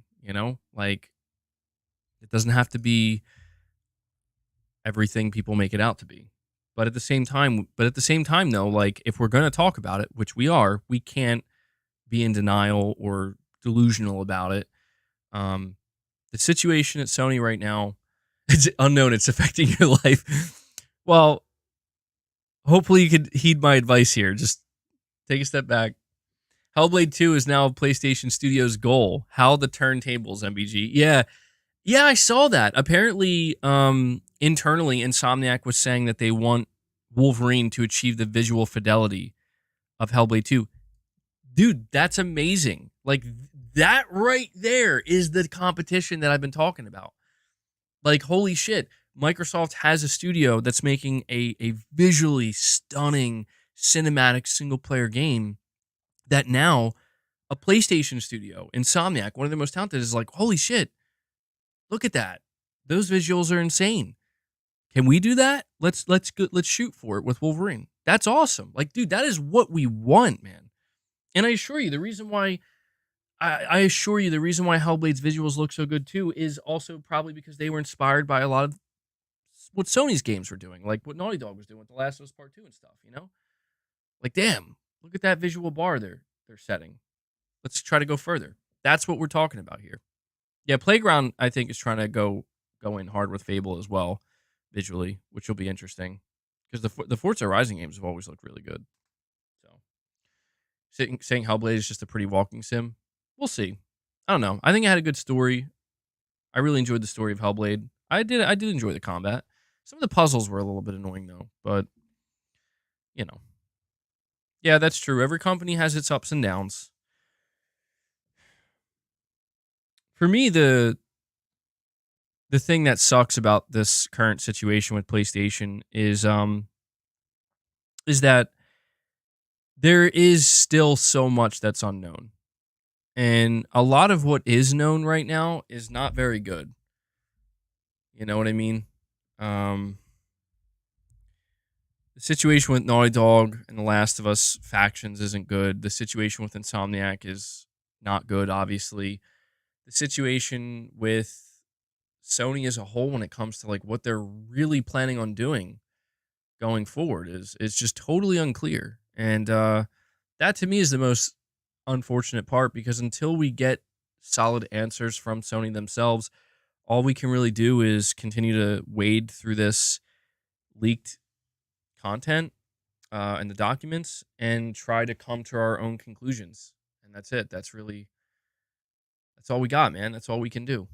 Like, it doesn't have to be everything people make it out to be. But at the same time, though, like, if we're going to talk about it, which we are, we can't be in denial or delusional about it. The situation at Sony right now, it's unknown. It's affecting your life. Well, hopefully you could heed my advice here. Just take a step back. Hellblade 2 is now PlayStation Studios' goal. How the turntables, MBG. Yeah, I saw that. Apparently, internally, Insomniac was saying that they want Wolverine to achieve the visual fidelity of Hellblade 2. Dude, that's amazing. Like, that right there is the competition that I've been talking about. Like, holy shit. Microsoft has a studio that's making a visually stunning cinematic single-player game that now a PlayStation studio, Insomniac, one of the most talented, is like, holy shit, look at that. Those visuals are insane. Can we do that? Let's shoot for it with Wolverine. That's awesome. Like, dude, that is what we want, man. And I assure you, the reason why Hellblade's visuals look so good too is also probably because they were inspired by a lot of what Sony's games were doing, like what Naughty Dog was doing with The Last of Us Part 2 and stuff, Like, damn, look at that visual bar they're setting. Let's try to go further. That's what we're talking about here. Yeah, Playground I think is trying to go in hard with Fable as well, visually, which will be interesting because the Forza Rising games have always looked really good. So saying Hellblade is just a pretty walking sim, we'll see. I don't know. I think it had a good story. I really enjoyed the story of Hellblade. I did enjoy the combat. Some of the puzzles were a little bit annoying though, but you know, yeah, that's true. Every company has its ups and downs. For me, the thing that sucks about this current situation with PlayStation is that there is still so much that's unknown. And a lot of what is known right now is not very good. You know what I mean? Um the situation with Naughty Dog and The Last of Us factions isn't good. The situation with Insomniac is not good, obviously. The situation with Sony as a whole when it comes to like what they're really planning on doing going forward is just totally unclear. And that to me is the most unfortunate part because until we get solid answers from Sony themselves, all we can really do is continue to wade through this leaked content and the documents and try to come to our own conclusions. And that's it. That's all we got, man. That's all we can do.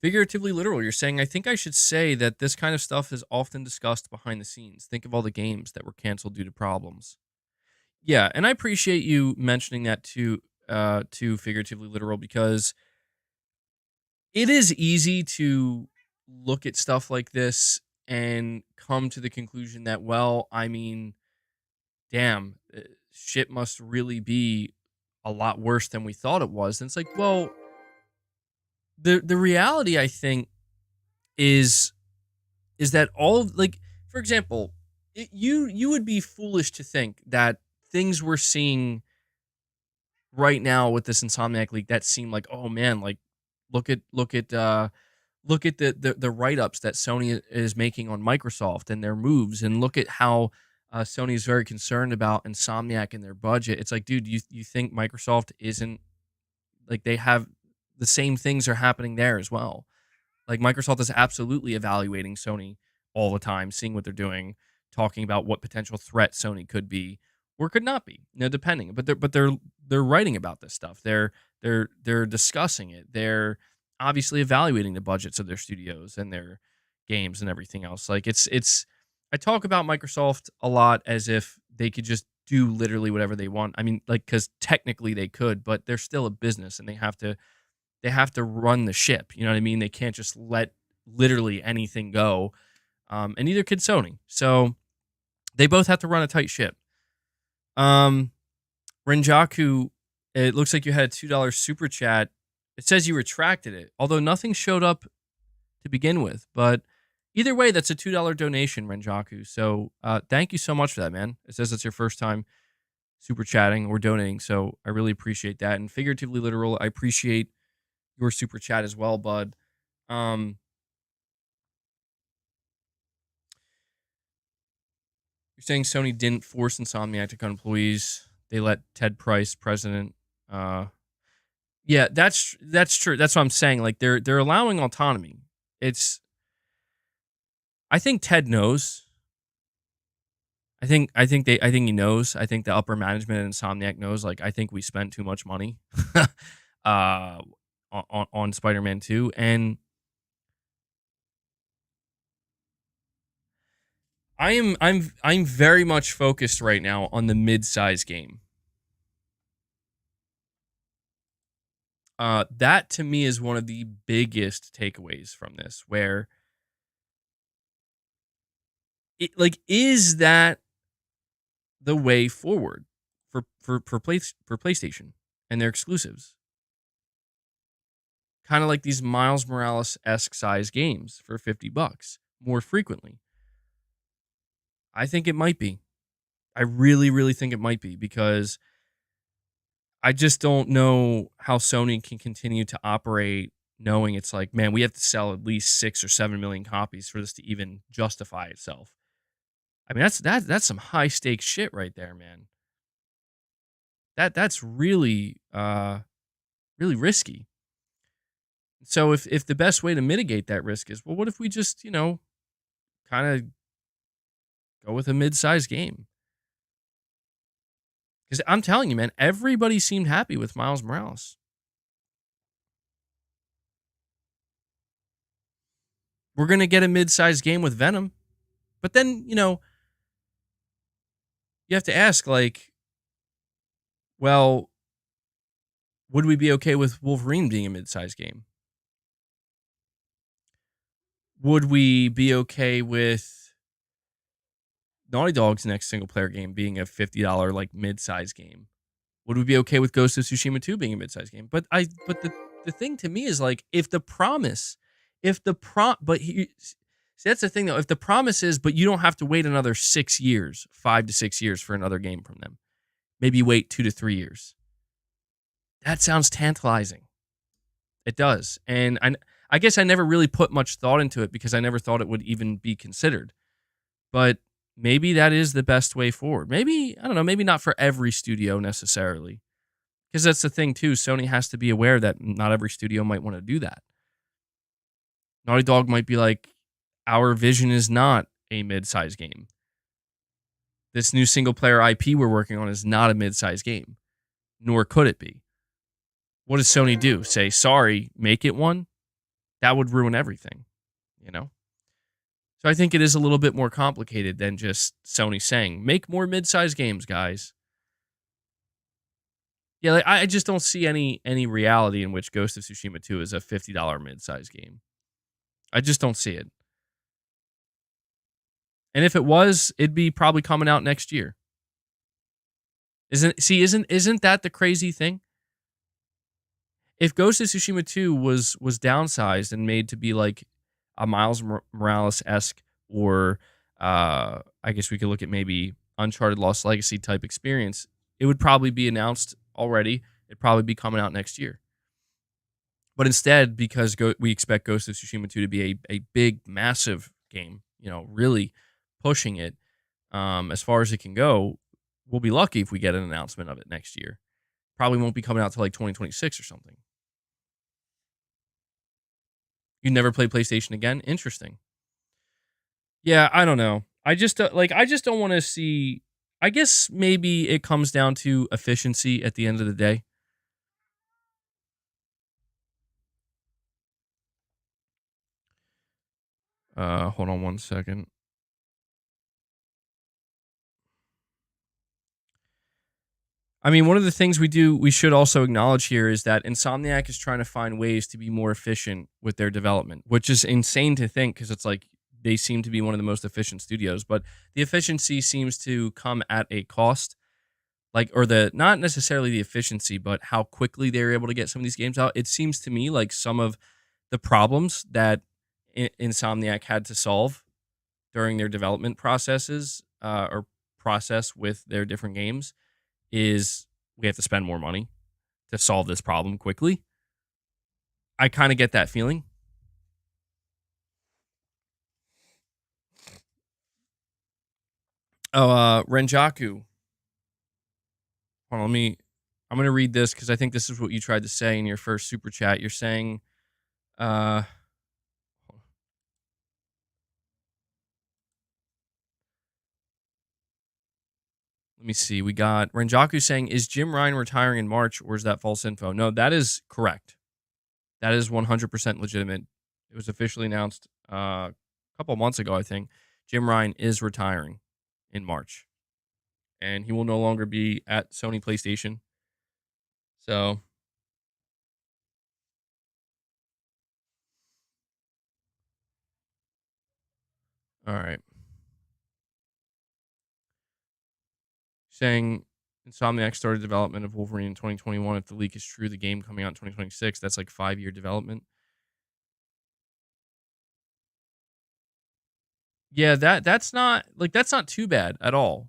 Figuratively literal, you're saying, I think I should say that this kind of stuff is often discussed behind the scenes. Think of all the games that were canceled due to problems. Yeah, and I appreciate you mentioning that to figuratively literal because it is easy to look at stuff like this and come to the conclusion that, well, I mean, damn, shit must really be a lot worse than we thought it was. And it's like, well, the reality I think is that all of, like, for example, you would be foolish to think that things we're seeing right now with this Insomniac leak that seem like, oh man, like look at the write-ups that Sony is making on Microsoft and their moves, and look at how Sony is very concerned about Insomniac and their budget. It's like, dude, you think Microsoft isn't, like, they have the same things are happening there as well. Like, Microsoft is absolutely evaluating Sony all the time, seeing what they're doing, talking about what potential threat Sony could be or could not be, you know, depending. But they're writing about this stuff. They're discussing it. They're obviously evaluating the budgets of their studios and their games and everything else. Like, it's I talk about Microsoft a lot as if they could just do literally whatever they want. I mean, like, cuz technically they could, but they're still a business and they have to run the ship. You know what I mean? They can't just let literally anything go. And neither can Sony. So they both have to run a tight ship. Um, Renjaku, it looks like you had a $2 super chat. It says you retracted it, although nothing showed up to begin with. But either way, that's a $2 donation, Renjaku. So thank you so much for that, man. It says it's your first time super chatting or donating. So I really appreciate that. And figuratively literal, I appreciate your super chat as well, bud. Um, you're saying Sony didn't force Insomniac to cut employees. They let Ted Price, president. Uh, yeah, that's true. That's what I'm saying. Like, they're allowing autonomy. It's I think Ted knows. I think he knows. I think the upper management at Insomniac knows. Like, I think we spent too much money uh on Spider-Man 2, and I'm very much focused right now on the mid-size game. That to me is one of the biggest takeaways from this, where it, like, is that the way forward for PlayStation and their exclusives? Kind of like these Miles Morales esque size games for $50 more frequently. I think it might be. I really, really think it might be, because I just don't know how Sony can continue to operate knowing it's like, man, we have to sell at least 6 or 7 million copies for this to even justify itself. I mean, that's some high stakes shit right there, man. That's really really risky. So if the best way to mitigate that risk is, well, what if we just, kind of go with a mid-sized game? Because I'm telling you, man, everybody seemed happy with Miles Morales. We're going to get a mid-sized game with Venom. But then, you have to ask, like, well, would we be okay with Wolverine being a mid-sized game? Would we be okay with Naughty Dog's next single-player game being a $50 like mid-sized game? Would we be okay with Ghost of Tsushima 2 being a mid-sized game? But the thing to me is like, see, that's the thing though. If the promise is, but you don't have to wait another 6 years, 5 to 6 years for another game from them. Maybe wait 2 to 3 years. That sounds tantalizing. It does. And I guess I never really put much thought into it because I never thought it would even be considered. But maybe that is the best way forward. Maybe, I don't know, maybe not for every studio necessarily. Because that's the thing too. Sony has to be aware that not every studio might want to do that. Naughty Dog might be like, our vision is not a mid-sized game. This new single-player IP we're working on is not a mid-sized game. Nor could it be. What does Sony do? Say, sorry, make it one? That would ruin everything, So I think it is a little bit more complicated than just Sony saying, make more mid-sized games, guys. Yeah, like, I just don't see any reality in which Ghost of Tsushima 2 is a $50 mid-sized game. I just don't see it. And if it was, it'd be probably coming out next year. Isn't that the crazy thing? If Ghost of Tsushima 2 was downsized and made to be like a Miles Morales-esque, or I guess we could look at maybe Uncharted Lost Legacy type experience, it would probably be announced already. It'd probably be coming out next year. But instead, because we expect Ghost of Tsushima 2 to be a big, massive game, really pushing it as far as it can go, we'll be lucky if we get an announcement of it next year. Probably won't be coming out till like 2026 or something. You never play PlayStation again? Interesting. Yeah, I don't know. I just don't want to see. I guess maybe it comes down to efficiency at the end of the day. Hold on one second. I mean, one of the things we should also acknowledge here is that Insomniac is trying to find ways to be more efficient with their development, which is insane to think because it's like they seem to be one of the most efficient studios, but the efficiency seems to come at a cost. Not necessarily the efficiency, but how quickly they're able to get some of these games out. It seems to me like some of the problems that Insomniac had to solve during their development processes or process with their different games is we have to spend more money to solve this problem quickly. I kind of get that feeling. Oh, Renjaku. Hold on, I'm going to read this because I think this is what you tried to say in your first super chat. You're saying, let me see. We got Renjaku saying, is Jim Ryan retiring in March or is that false info? No, that is correct. That is 100% legitimate. It was officially announced a couple months ago, I think. Jim Ryan is retiring in March. And he will no longer be at Sony PlayStation. So, all right. Saying Insomniac started development of Wolverine in 2021. If the leak is true, the game coming out in 2026, that's like 5-year development. Yeah, that's not too bad at all,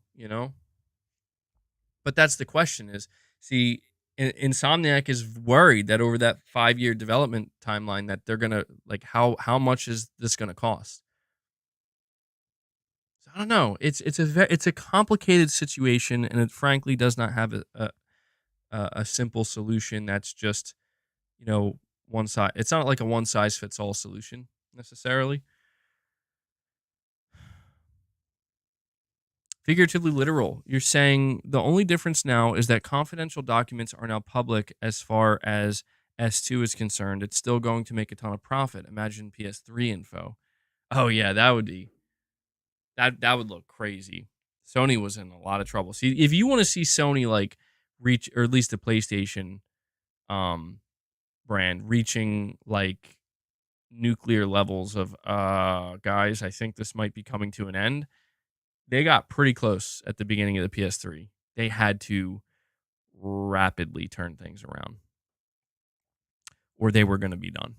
But that's the question is, see, Insomniac is worried that over that 5-year development timeline that they're going to like how much is this going to cost? So I don't know. It's a complicated situation and it frankly does not have a simple solution that's just one size. It's not like a one size fits all solution necessarily. Figuratively literal. You're saying the only difference now is that confidential documents are now public as far as S2 is concerned. It's still going to make a ton of profit. Imagine PS3 info. Oh yeah, that would look crazy. Sony was in a lot of trouble. See, if you want to see Sony like reach, or at least the PlayStation um brand reaching like nuclear levels of guys, I think this might be coming to an end. They got pretty close at the beginning of the PS3. They had to rapidly turn things around, or they were going to be done.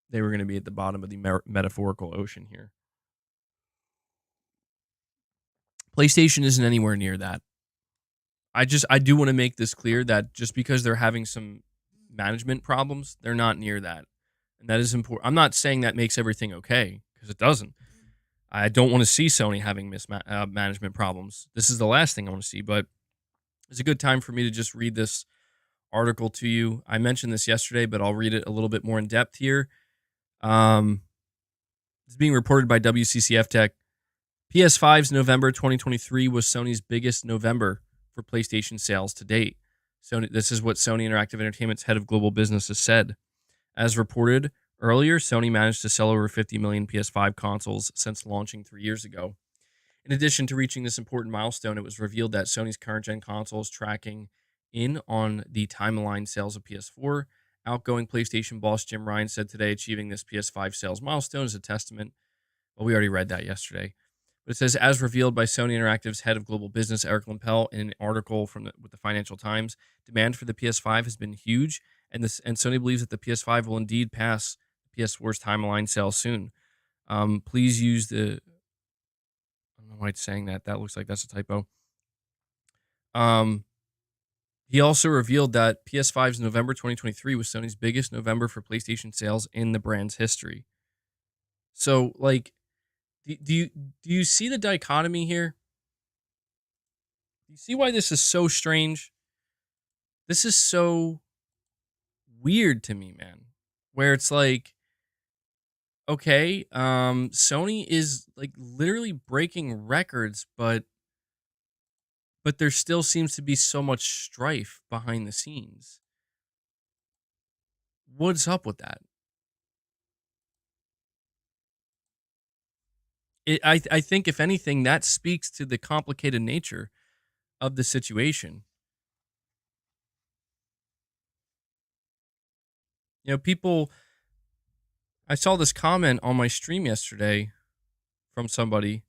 They were going to be at the bottom of the metaphorical ocean here. PlayStation isn't anywhere near that. I do want to make this clear that just because they're having some management problems, they're not near that. And that is important. I'm not saying that makes everything okay, because it doesn't. I don't want to see Sony having mismanagement problems. This is the last thing I want to see, but it's a good time for me to just read this article to you. I mentioned this yesterday, but I'll read it a little bit more in depth here. It's being reported by WCCF Tech. PS5's November 2023 was Sony's biggest November for PlayStation sales to date. This is what Sony Interactive Entertainment's head of global business has said. As reported earlier, Sony managed to sell over 50 million PS5 consoles since launching 3 years ago. In addition to reaching this important milestone, it was revealed that Sony's current-gen console is tracking in on the time-aligned sales of PS4. Outgoing PlayStation boss Jim Ryan said today achieving this PS5 sales milestone is a testament. Well, we already read that yesterday. But it says, as revealed by Sony Interactive's head of global business, Eric Lempel, in an article with the Financial Times, demand for the PS5 has been huge, and Sony believes that the PS5 will indeed pass the PS4's time-aligned sales soon. Please use the... I don't know why it's saying that. That looks like that's a typo. He also revealed that PS5's November 2023 was Sony's biggest November for PlayStation sales in the brand's history. So, like, do you see the dichotomy here? Do you see why this is so strange? This is so weird to me, man. Where it's like, okay, Sony is like literally breaking records, but there still seems to be so much strife behind the scenes. What's up with that? I think, if anything, that speaks to the complicated nature of the situation. People, I saw this comment on my stream yesterday from somebody.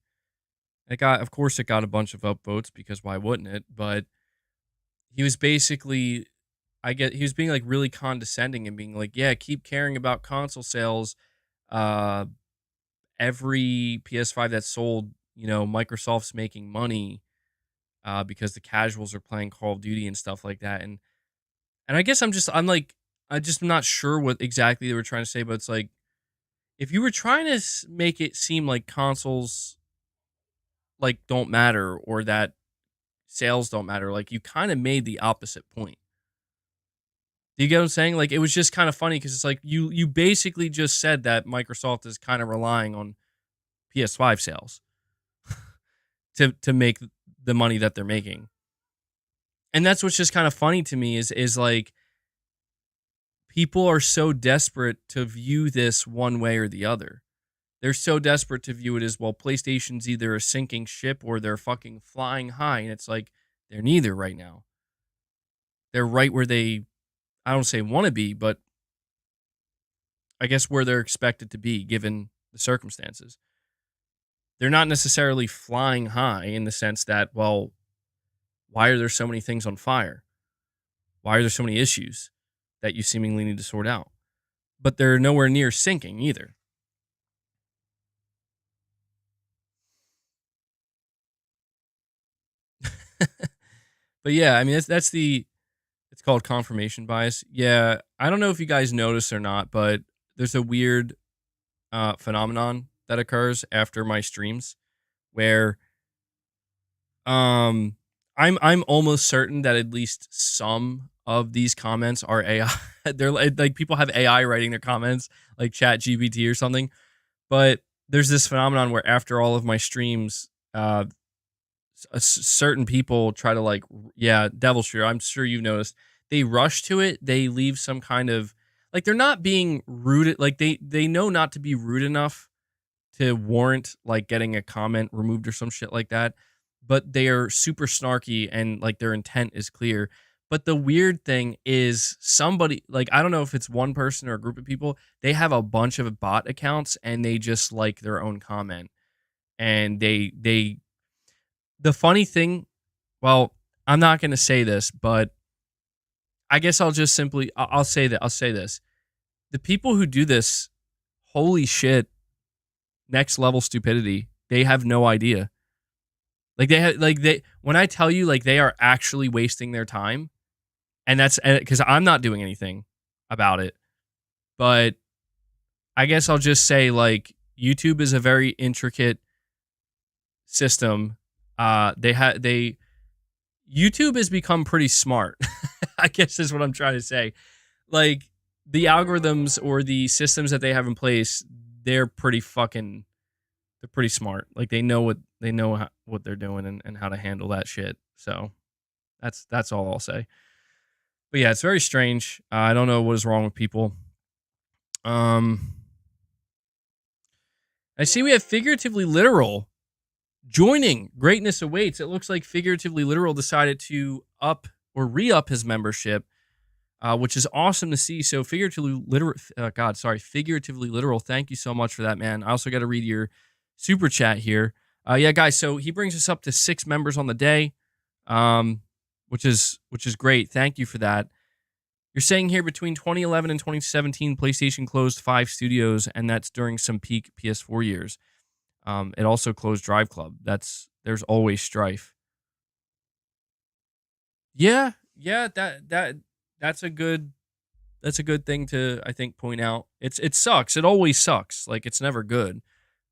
Of course, it got a bunch of upvotes, because why wouldn't it? But he was basically, he was being like really condescending and being like, yeah, keep caring about console sales. Every PS5 that's sold, Microsoft's making money because the casuals are playing Call of Duty and stuff like that. And I guess I'm just not sure what exactly they were trying to say, but it's like, if you were trying to make it seem like consoles like don't matter, or that sales don't matter, like, you kind of made the opposite point. Do you get what I'm saying? Like, it was just kind of funny, because it's like you basically just said that Microsoft is kind of relying on PS5 sales to make the money that they're making. And that's what's just kind of funny to me is like, people are so desperate to view this one way or the other. They're so desperate to view it as, well, PlayStation's either a sinking ship or they're fucking flying high. And it's like, they're neither right now. They're right where they, I don't say want to be, but I guess where they're expected to be given the circumstances. They're not necessarily flying high in the sense that, well, why are there so many things on fire? Why are there so many issues that you seemingly need to sort out? But they're nowhere near sinking either. But yeah, I mean, it's called confirmation bias. Yeah, I don't know if you guys notice or not, but there's a weird phenomenon that occurs after my streams where I'm almost certain that at least some of these comments are AI. They're like people have AI writing their comments, like Chat GPT or something. But there's this phenomenon where after all of my streams, certain people try to like, yeah, Devil Shrew, I'm sure you've noticed, they rush to it. They leave some kind of, like, they're not being rude. Like they know not to be rude enough to warrant like getting a comment removed or some shit like that. But they are super snarky and like their intent is clear. But the weird thing is somebody, like, I don't know if it's one person or a group of people, they have a bunch of bot accounts and they just like their own comment. And the funny thing, well, I'm not going to say this, but I guess I'll just simply, I'll say this. The people who do this, holy shit, next level stupidity. They have no idea. Like when I tell you, like, they are actually wasting their time, and that's because I'm not doing anything about it. But I guess I'll just say, like, YouTube is a very intricate system. YouTube has become pretty smart. I guess is what I'm trying to say. Like, the algorithms or the systems that they have in place, they're pretty smart. Like, they know what they're doing and how to handle that shit. So that's all I'll say. But yeah, it's very strange. I don't know what is wrong with people. I see we have Figuratively Literal joining. Greatness awaits. It looks like Figuratively Literal decided to re-up his membership, which is awesome to see. So Figuratively Literal, thank you so much for that, man. I also got to read your super chat here. Yeah, guys, so he brings us up to 6 members on the day, which is great. Thank you for that. You're saying here between 2011 and 2017, PlayStation closed 5 studios, and that's during some peak PS4 years. It also closed Drive Club. There's always Strife. Yeah, that's a good thing to, I think, point out. It sucks. It always sucks. Like, it's never good.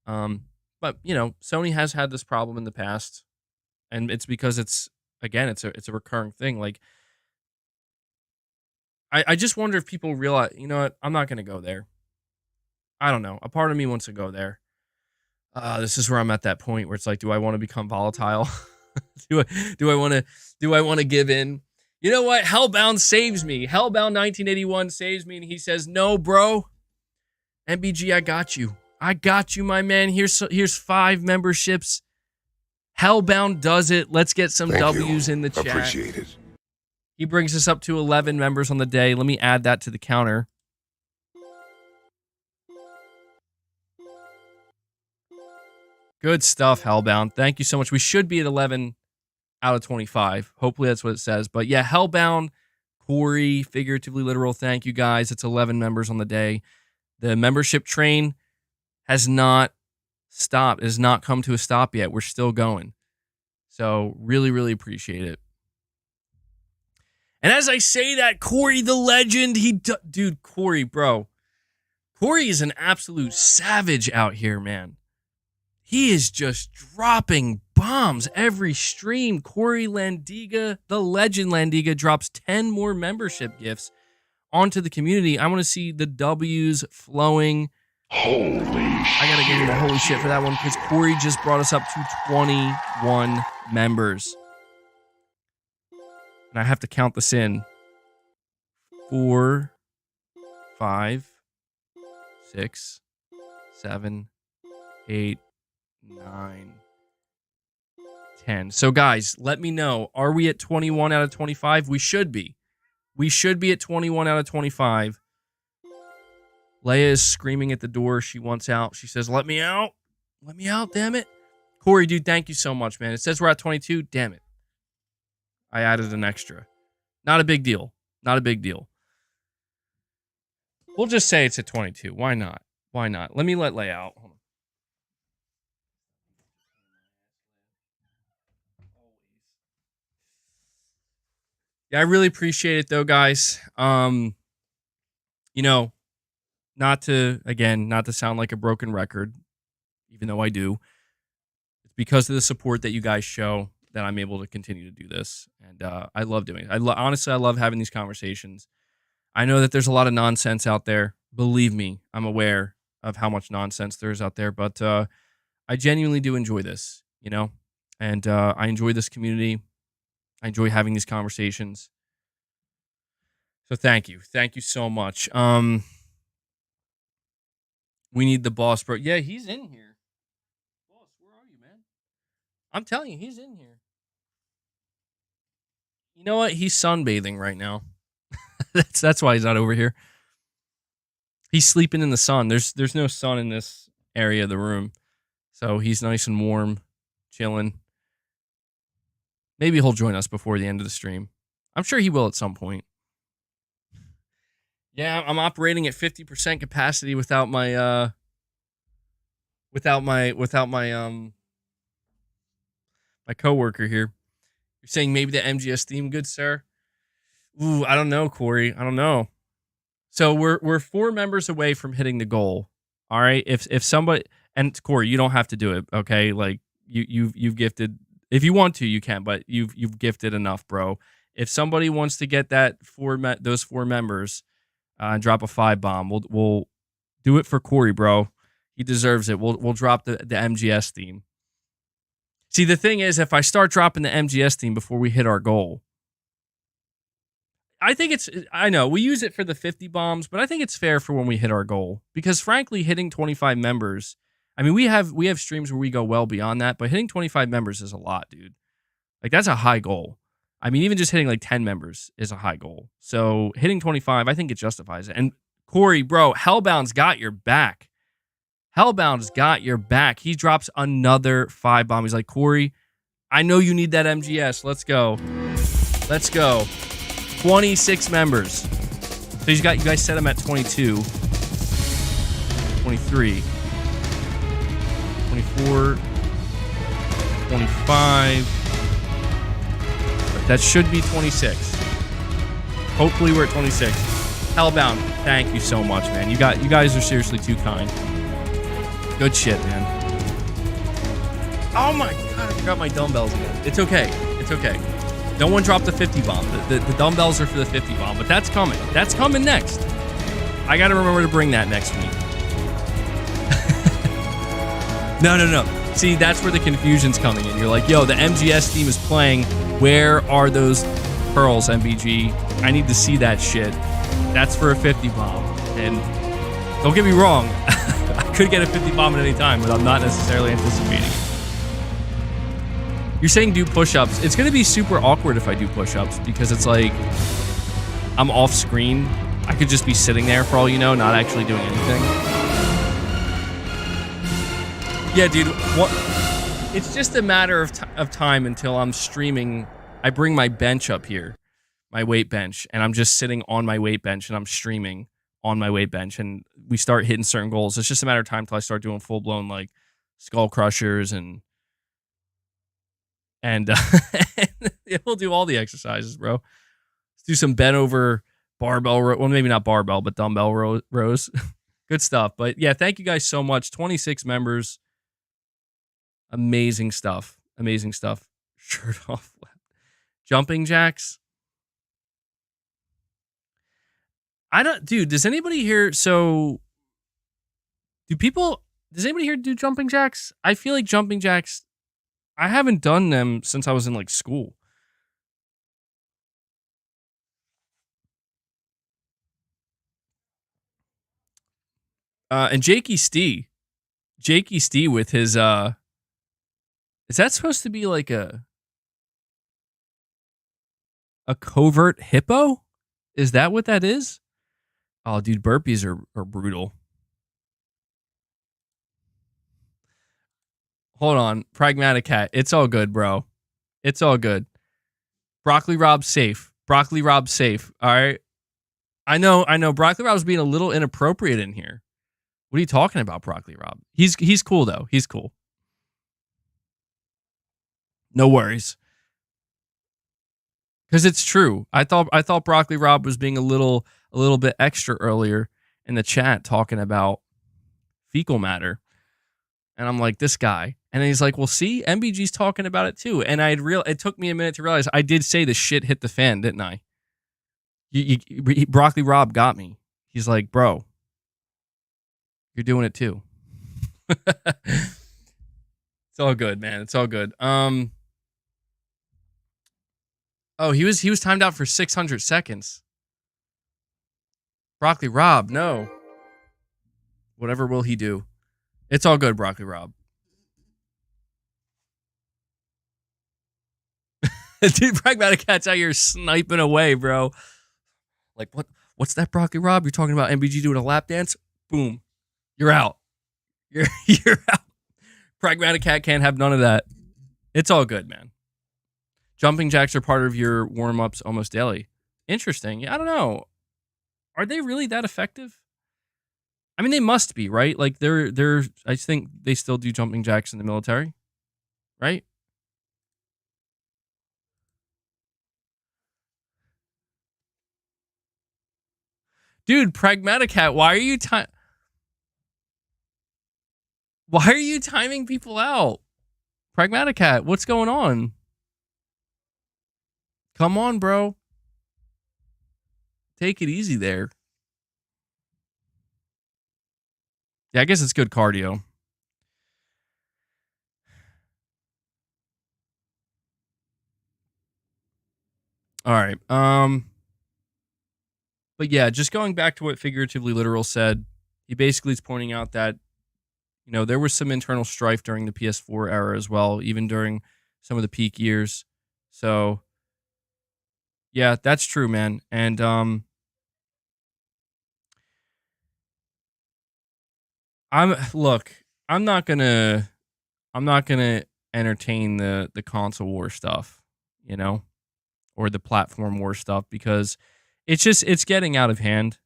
But you know, Sony has had this problem in the past, and it's because it's a recurring thing. Like, I just wonder if people realize, you know what, I'm not gonna go there. I don't know. A part of me wants to go there. This is where I'm at that point where it's like, do I want to become volatile? do I want to give in? You know what? Hellbound saves me. Hellbound 1981 saves me, and he says, "No, bro. MBG, I got you. I got you, my man. Here's 5 memberships. Hellbound does it. Let's get some W's in the chat. Appreciate it. He brings us up to 11 members on the day. Let me add that to the counter. Good stuff, Hellbound. Thank you so much. We should be at 11 out of 25. Hopefully that's what it says. But yeah, Hellbound, Corey, Figuratively Literal, thank you guys. It's 11 members on the day. The membership train has not stopped. It has not come to a stop yet. We're still going. So really, really appreciate it. And as I say that, Corey the legend, dude, Corey, bro. Corey is an absolute savage out here, man. He is just dropping bombs every stream. Corey Landiga, the legend Landiga, drops 10 more membership gifts onto the community. I want to see the W's flowing. Holy shit. I got to give him a holy shit for that one because Corey just brought us up to 21 members. And I have to count this in. 4, 5, 6, 7, 8, 9, 10. So guys, let me know. Are we at 21 out of 25? We should be. We should be at 21 out of 25. Leia is screaming at the door. She wants out. She says, let me out. Let me out, damn it. Corey, dude, thank you so much, man. It says we're at 22. Damn it. I added an extra. Not a big deal. Not a big deal. We'll just say it's at 22. Why not? Why not? Let me let Leia out. Hold on. Yeah, I really appreciate it though, guys. You know, not to sound like a broken record, even though I do. It's because of the support that you guys show. that I'm able to continue to do this, and I love doing it. Honestly, I love having these conversations. I know that there's a lot of nonsense out there. Believe me, I'm aware of how much nonsense there is out there, but I genuinely do enjoy this, and I enjoy this community. I enjoy having these conversations. So thank you so much. We need the boss, bro. Yeah, he's in here. Boss, where are you, man? I'm telling you, he's in here. You know what? He's sunbathing right now. That's why he's not over here. He's sleeping in the sun. There's no sun in this area of the room, so he's nice and warm, chilling. Maybe he'll join us before the end of the stream. I'm sure he will at some point. Yeah, I'm operating at 50% capacity without my my coworker here. You're saying maybe the MGS theme, good sir? Ooh, I don't know, Corey. I don't know. So we're 4 members away from hitting the goal. All right. If somebody, and Corey, you don't have to do it. Okay, like you've gifted. If you want to, you can, but you've gifted enough, bro. If somebody wants to get that those 4 members and drop a 5 bomb, we'll do it for Corey, bro. He deserves it. We'll drop the MGS theme. See, the thing is, if I start dropping the MGS theme before we hit our goal, I know we use it for the 50 bombs, but I think it's fair for when we hit our goal, because frankly, hitting 25 members, I mean, we have streams where we go well beyond that, but hitting 25 members is a lot, dude. Like, that's a high goal. I mean, even just hitting like 10 members is a high goal. So hitting 25, I think it justifies it. And Corey, bro, Hellbound's got your back. Hellbound's got your back. He drops another 5 bomb. He's like, Corey, I know you need that MGS. Let's go. Let's go. 26 members. So you guys set him at 22, 23, 24, 25. That should be 26. Hopefully we're at 26. Hellbound, thank you so much, man. You guys are seriously too kind. Good shit, man. Oh my god, I forgot my dumbbells again. It's okay. It's okay. No one dropped the 50 bomb. The dumbbells are for the 50 bomb, but that's coming. That's coming next. I got to remember to bring that next week. No. See, that's where the confusion's coming in. You're like, yo, the MGS theme is playing. Where are those pearls, MBG? I need to see that shit. That's for a 50 bomb. And don't get me wrong, I could get a 50 bomb at any time, but I'm not necessarily anticipating it. You're saying do push-ups. It's going to be super awkward if I do push-ups, because it's like I'm off screen. I could just be sitting there for all you know, not actually doing anything. Yeah, dude. It's just a matter of time until I'm streaming. I bring my bench up here, my weight bench, and I'm just sitting on my weight bench and I'm streaming on my weight bench, and we start hitting certain goals. It's just a matter of time until I start doing full-blown like skull crushers and we'll do all the exercises, bro. Let's do some bent over barbell well, maybe not barbell, but dumbbell rows. Good stuff. But yeah, thank you guys so much. 26 members. Amazing stuff. Shirt off. Jumping jacks. Dude, does anybody here, does anybody here do jumping jacks? I feel like jumping jacks, I haven't done them since I was in like school. And Jakey Stee with his, is that supposed to be like a covert hippo? Is that what that is? Oh, dude, burpees are brutal. Hold on. Pragmatic Cat. It's all good, bro. It's all good. Broccoli Rob's safe. All right. I know. Broccoli Rob's being a little inappropriate in here. What are you talking about, Broccoli Rob? He's cool, though. He's cool. No worries. Because it's true. I thought Broccoli Rob was being a little bit extra earlier in the chat talking about fecal matter. And I'm like, this guy. And he's like, well, see, MBG's talking about it too. And it took me a minute to realize I did say the shit hit the fan, didn't I? Broccoli Rob got me. He's like, bro, you're doing it too. It's all good, man. It's all good. Oh, he was timed out for 600 seconds. Broccoli Rob, no. Whatever will he do? It's all good, Broccoli Rob. Dude, Pragmatic Cat's out here sniping away, bro. Like, what's that, Broccoli Rob? You're talking about MBG doing a lap dance? Boom. You're out. You're out. Pragmatic Cat can't have none of that. It's all good, man. Jumping jacks are part of your warm-ups almost daily. Interesting. I don't know. Are they really that effective? I mean, they must be, right? Like they're I think they still do jumping jacks in the military, right? Dude, Pragmatic Cat, why are you timing people out? Pragmatic Cat, what's going on? Come on, bro. Take it easy there. Yeah, I guess it's good cardio. All right. But yeah, just going back to what Figuratively Literal said, he basically is pointing out that, there was some internal strife during the PS4 era as well, even during some of the peak years. So yeah, that's true, man. And I'm not gonna entertain the console war stuff, or the platform war stuff, because it's getting out of hand.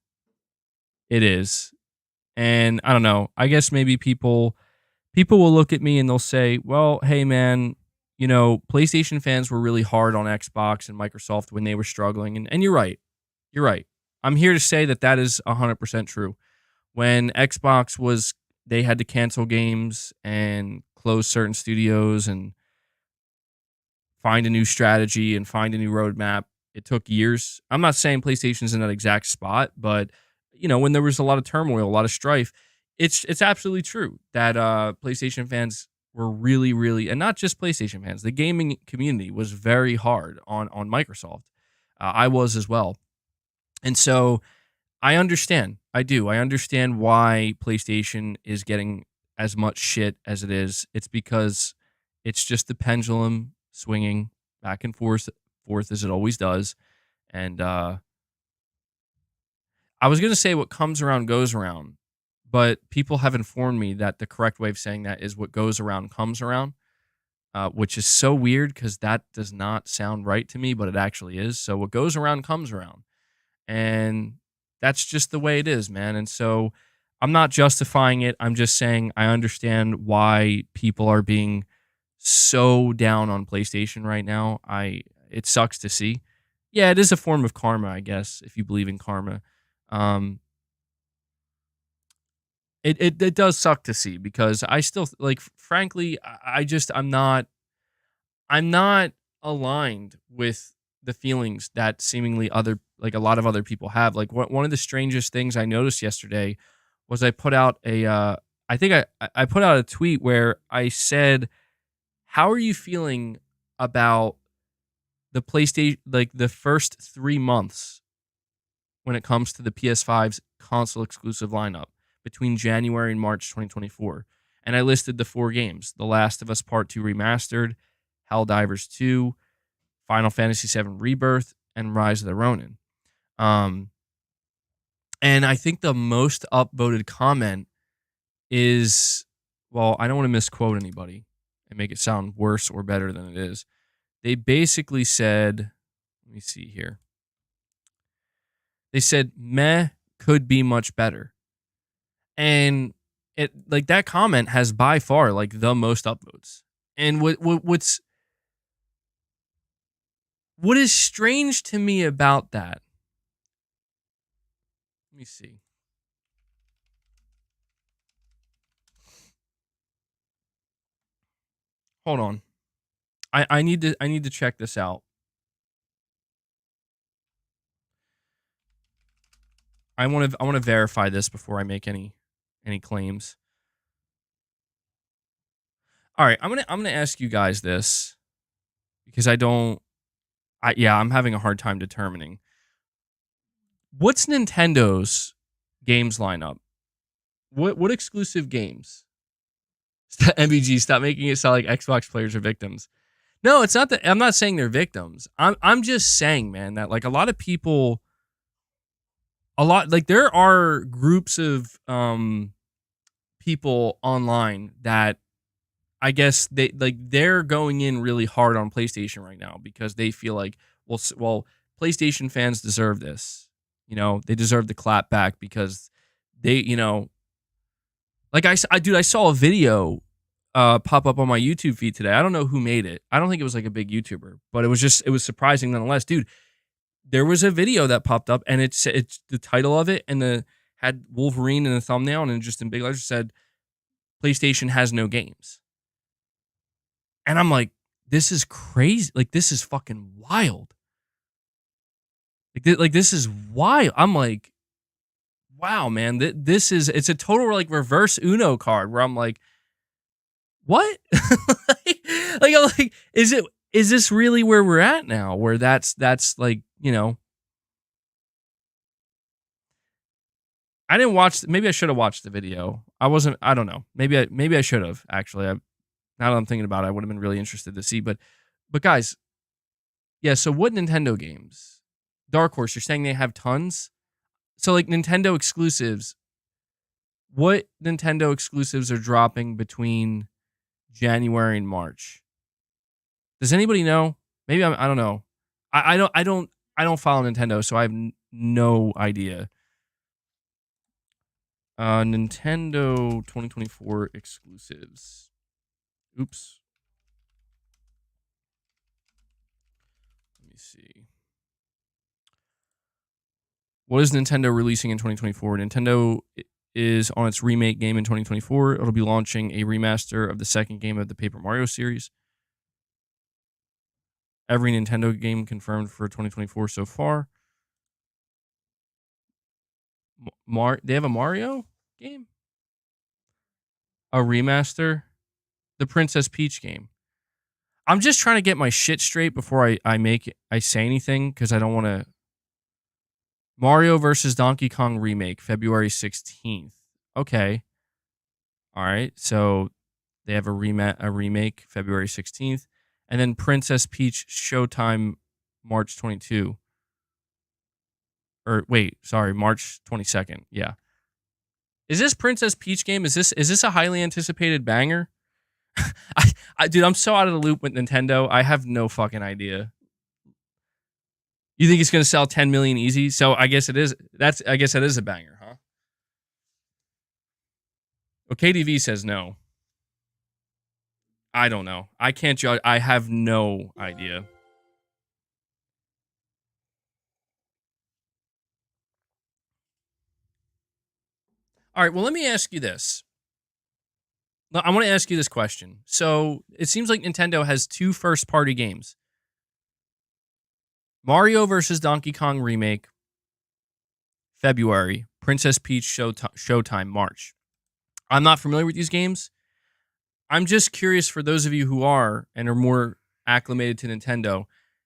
It is. And I don't know. I guess maybe people will look at me and they'll say, "Well, hey man, PlayStation fans were really hard on Xbox and Microsoft when they were struggling." And you're right. You're right. I'm here to say that is 100% true. When Xbox they had to cancel games and close certain studios and find a new strategy and find a new roadmap. It took years. I'm not saying PlayStation's in that exact spot, but when there was a lot of turmoil, a lot of strife, it's absolutely true that PlayStation fans were really, really, and not just PlayStation fans, the gaming community was very hard on Microsoft. I was as well. And so I understand. I do. I understand why PlayStation is getting as much shit as it is. It's because it's just the pendulum swinging back and forth as it always does. And I was going to say what comes around goes around, but people have informed me that the correct way of saying that is what goes around comes around, which is so weird because that does not sound right to me, but it actually is. So what goes around comes around. And that's just the way it is, man. And so I'm not justifying it. I'm just saying I understand why people are being so down on PlayStation right now. It sucks to see. Yeah, it is a form of karma, I guess, if you believe in karma. It does suck to see because I still frankly, I'm not aligned with the feelings that seemingly a lot of other people have. Like one of the strangest things I noticed yesterday was I put out I put out a tweet where I said, "How are you feeling about the PlayStation, like the first 3 months when it comes to the PS5's console exclusive lineup between January and March 2024?" And I listed the 4 games: The Last of Us Part 2 Remastered, Helldivers 2, Final Fantasy VII Rebirth, and Rise of the Ronin. And I think the most upvoted comment is, well, I don't want to misquote anybody and make it sound worse or better than it is. They basically said, let me see here. They said, meh, could be much better. And that comment has by far the most upvotes. And what is strange to me about that, let me see. Hold on. I need to check this out. I want to verify this before I make any claims. All right, I'm gonna ask you guys this because I'm having a hard time determining what's Nintendo's games lineup. What exclusive games? MBG, stop making it sound like Xbox players are victims. No, it's not that. I'm not saying they're victims. I'm just saying, man, that like a lot of people, like there are groups of people online that I guess they're going in really hard on PlayStation right now because they feel like well PlayStation fans deserve this. You know, they deserve the clap back because they, you know, like I saw a video pop up on my YouTube feed today. I don't know who made it. I don't think it was like a big YouTuber, but it was surprising nonetheless. Dude, there was a video that popped up and it's the title of it and had Wolverine in the thumbnail and just in big letters said PlayStation has no games. And I'm like, this is crazy. Like, this is fucking wild. Like this is wild. I'm like, wow, man. It's a total like reverse Uno card where I'm like, what? I'm like, is this really where we're at now? Where that's like, you know, I didn't watch. Maybe I should have watched the video. I don't know. Maybe I should have actually. Now that I'm thinking about it, I would have been really interested to see. But guys, yeah. So what Nintendo games? Dark Horse. You're saying they have tons. So like Nintendo exclusives. What Nintendo exclusives are dropping between January and March? Does anybody know? Maybe I don't know. I don't follow Nintendo, so I have no idea. Nintendo 2024 exclusives. Oops. Let me see. What is Nintendo releasing in 2024? Nintendo is on its remake game in 2024. It'll be launching a remaster of the second game of the Paper Mario series. Every Nintendo game confirmed for 2024 so far. They have a Mario game? A remaster? The Princess Peach game. I'm just trying to get my shit straight before I say anything because I don't want to. Mario versus Donkey Kong remake, February 16th. Okay. All right. So they have a remake, February 16th. And then Princess Peach Showtime, March 22. Or wait, sorry, March 22nd. Yeah. Is this Princess Peach game? Is this a highly anticipated banger? Dude, I'm so out of the loop with Nintendo. I have no fucking idea. You think it's gonna sell 10 million easy? So I guess it is. I guess that is a banger, huh? Well, KDV says no. I don't know. I can't judge. I have no idea. All right. Well, let me ask you this. I want to ask you this question. So it seems like Nintendo has two first-party games. Mario versus Donkey Kong remake, February. Princess Peach Showtime, March. I'm not familiar with these games. I'm just curious for those of you who are and are more acclimated to Nintendo,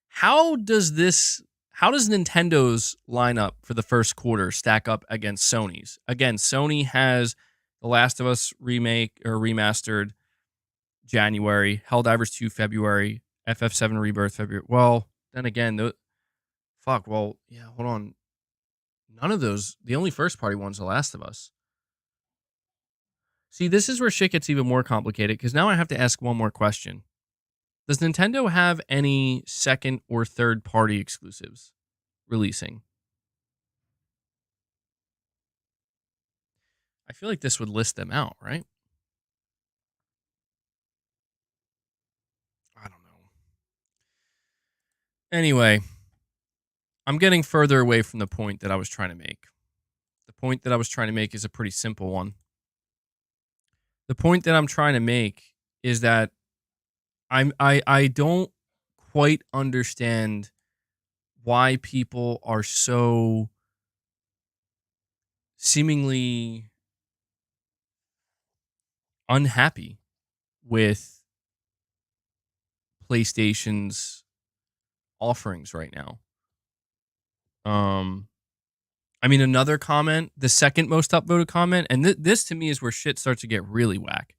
how does Nintendo's lineup for the first quarter stack up against Sony's? Again, Sony has The Last of Us remake or remastered January, Helldivers 2 February, FF7 Rebirth February. Well, then again, hold on. None of those, the only first party one's The Last of Us. See, this is where shit gets even more complicated because now I have to ask one more question. Does Nintendo have any second or third party exclusives releasing? I feel like this would list them out, right? I don't know. Anyway, I'm getting further away from the point that I was trying to make. The point that I was trying to make is a pretty simple one. The point that I'm trying to make is that I don't quite understand why people are so seemingly unhappy with PlayStation's offerings right now. Um, I mean, another comment, the second most upvoted comment, and this to me is where shit starts to get really whack.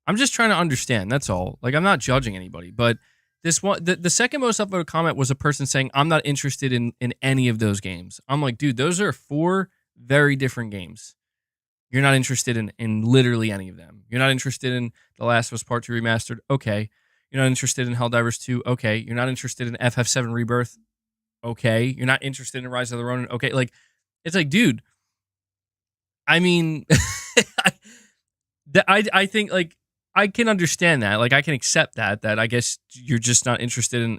I'm just trying to understand. That's all. Like, I'm not judging anybody, but this one, the second most upvoted comment was a person saying, "I'm not interested in any of those games." I'm like, dude, those are 4 very different games. You're not interested in literally any of them. You're not interested in The Last of Us Part 2 Remastered. Okay. You're not interested in Helldivers 2. Okay. You're not interested in FF7 Rebirth. Okay. You're not interested in Rise of the Ronin. Okay. Like, it's like, dude, I mean, I think, like, I can understand that. Like, I can accept that I guess you're just not interested in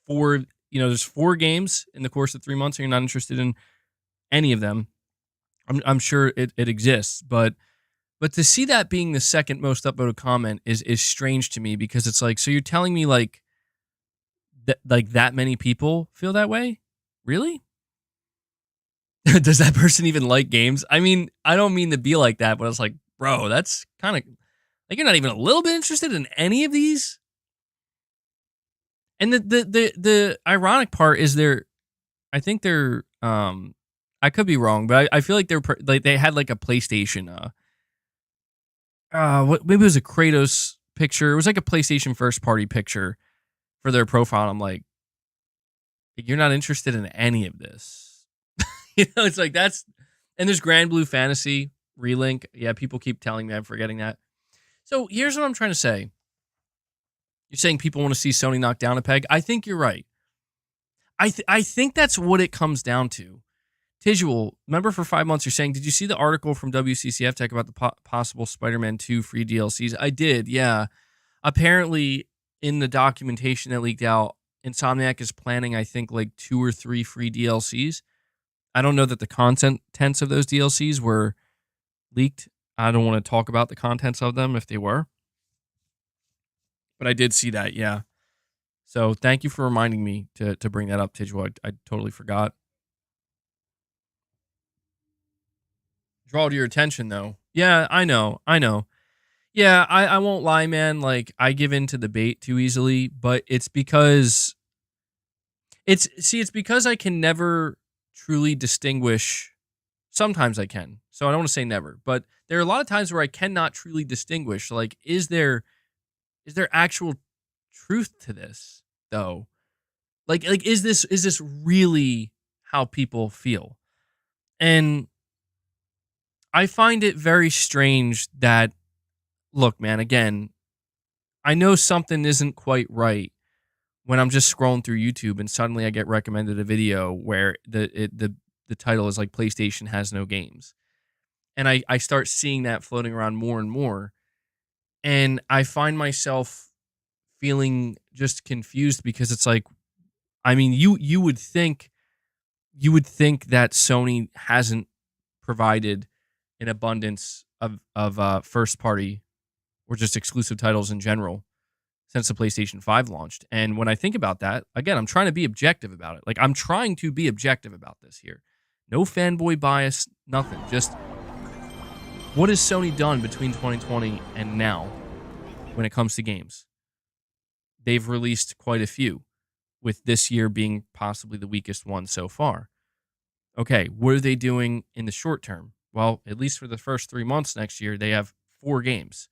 4, there's 4 games in the course of 3 months and you're not interested in any of them. I'm sure it exists, but to see that being the second most upvoted comment is strange to me, because it's like, so you're telling me like that many people feel that way? Really? Does that person even like games? I mean, I don't mean to be like that, but it's like, bro, that's kind of like, you're not even a little bit interested in any of these. And the ironic part is I think they're I could be wrong, but I feel like they had like a PlayStation maybe it was a Kratos picture. It was like a PlayStation first party picture for their profile. And I'm like, you're not interested in any of this. It's like, and there's Grand Blue Fantasy Relink. Yeah, people keep telling me I'm forgetting that. So here's what I'm trying to say. You're saying people want to see Sony knock down a peg. I think you're right. I think that's what it comes down to. Tijual, remember for 5 months you're saying, did you see the article from WCCF Tech about the possible Spider-Man 2 free DLCs? I did, yeah. Apparently, in the documentation that leaked out, Insomniac is planning, I think, like 2 or 3 free DLCs. I don't know that the contents of those DLCs were leaked. I don't want to talk about the contents of them if they were. But I did see that, yeah. So thank you for reminding me to bring that up, Tijual. I totally forgot. Draw to your attention, though. Yeah, I know. Yeah, I won't lie, man. Like, I give in to the bait too easily, but it's because it's because I can never truly distinguish. Sometimes I can. So I don't want to say never, but there are a lot of times where I cannot truly distinguish. Like, is there actual truth to this, though? Like is this really how people feel? And I find it very strange that, look, man, again, I know something isn't quite right when I'm just scrolling through YouTube and suddenly I get recommended a video where the title is like PlayStation has no games. And I start seeing that floating around more and more. And I find myself feeling just confused, because it's like, I mean, you would think that Sony hasn't provided an abundance of first party or just exclusive titles in general since the PlayStation 5 launched. And when I think about that, again, I'm trying to be objective about it. Like, I'm trying to be objective about this here. No fanboy bias, nothing. Just, what has Sony done between 2020 and now when it comes to games? They've released quite a few, with this year being possibly the weakest one so far. Okay, what are they doing in the short term? Well, at least for the first 3 months next year, they have 4 games.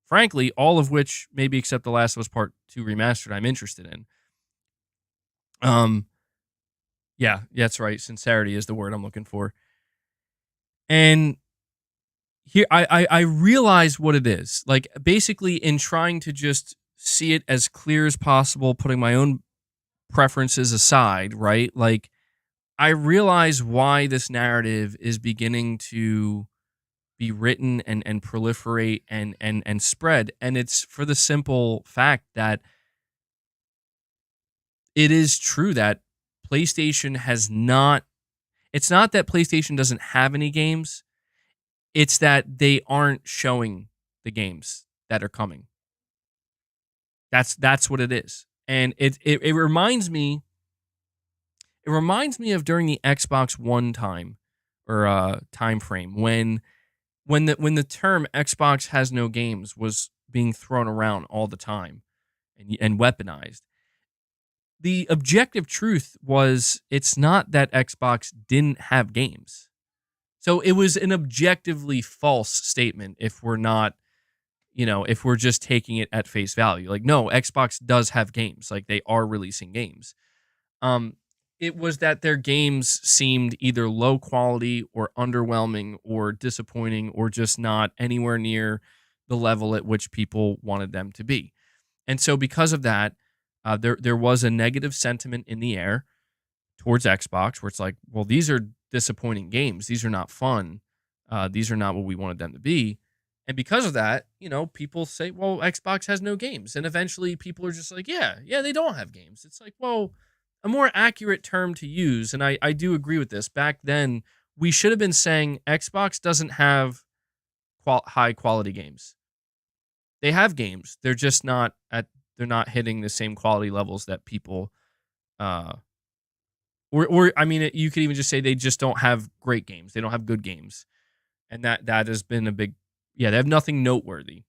Frankly, all of which, maybe except The Last of Us Part 2 Remastered, I'm interested in. Yeah, that's right. Sincerity is the word I'm looking for. And here, I realize what it is. Like, basically, in trying to just see it as clear as possible, putting my own preferences aside, right? Like, I realize why this narrative is beginning to be written and proliferate and spread. And it's for the simple fact that it is true that PlayStation has not, it's not that PlayStation doesn't have any games, it's that they aren't showing the games that are coming. That's what it is. And it reminds me of during the Xbox One time or time frame when the term Xbox has no games was being thrown around all the time and weaponized. The objective truth was it's not that Xbox didn't have games. So it was an objectively false statement if we're not, if we're just taking it at face value. Like, no, Xbox does have games. Like, they are releasing games. Um, it was that their games seemed either low quality or underwhelming or disappointing or just not anywhere near the level at which people wanted them to be. And so because of that, there was a negative sentiment in the air towards Xbox where it's like, well, these are disappointing games. These are not fun. These are not what we wanted them to be. And because of that, people say, well, Xbox has no games. And eventually people are just like, yeah, they don't have games. It's like, well, a more accurate term to use, and I do agree with this, back then, we should have been saying Xbox doesn't have high quality games. They have games. They're just they're not hitting the same quality levels that people, or I mean, you could even just say they just don't have great games. They don't have good games. And that has been a big, they have nothing noteworthy.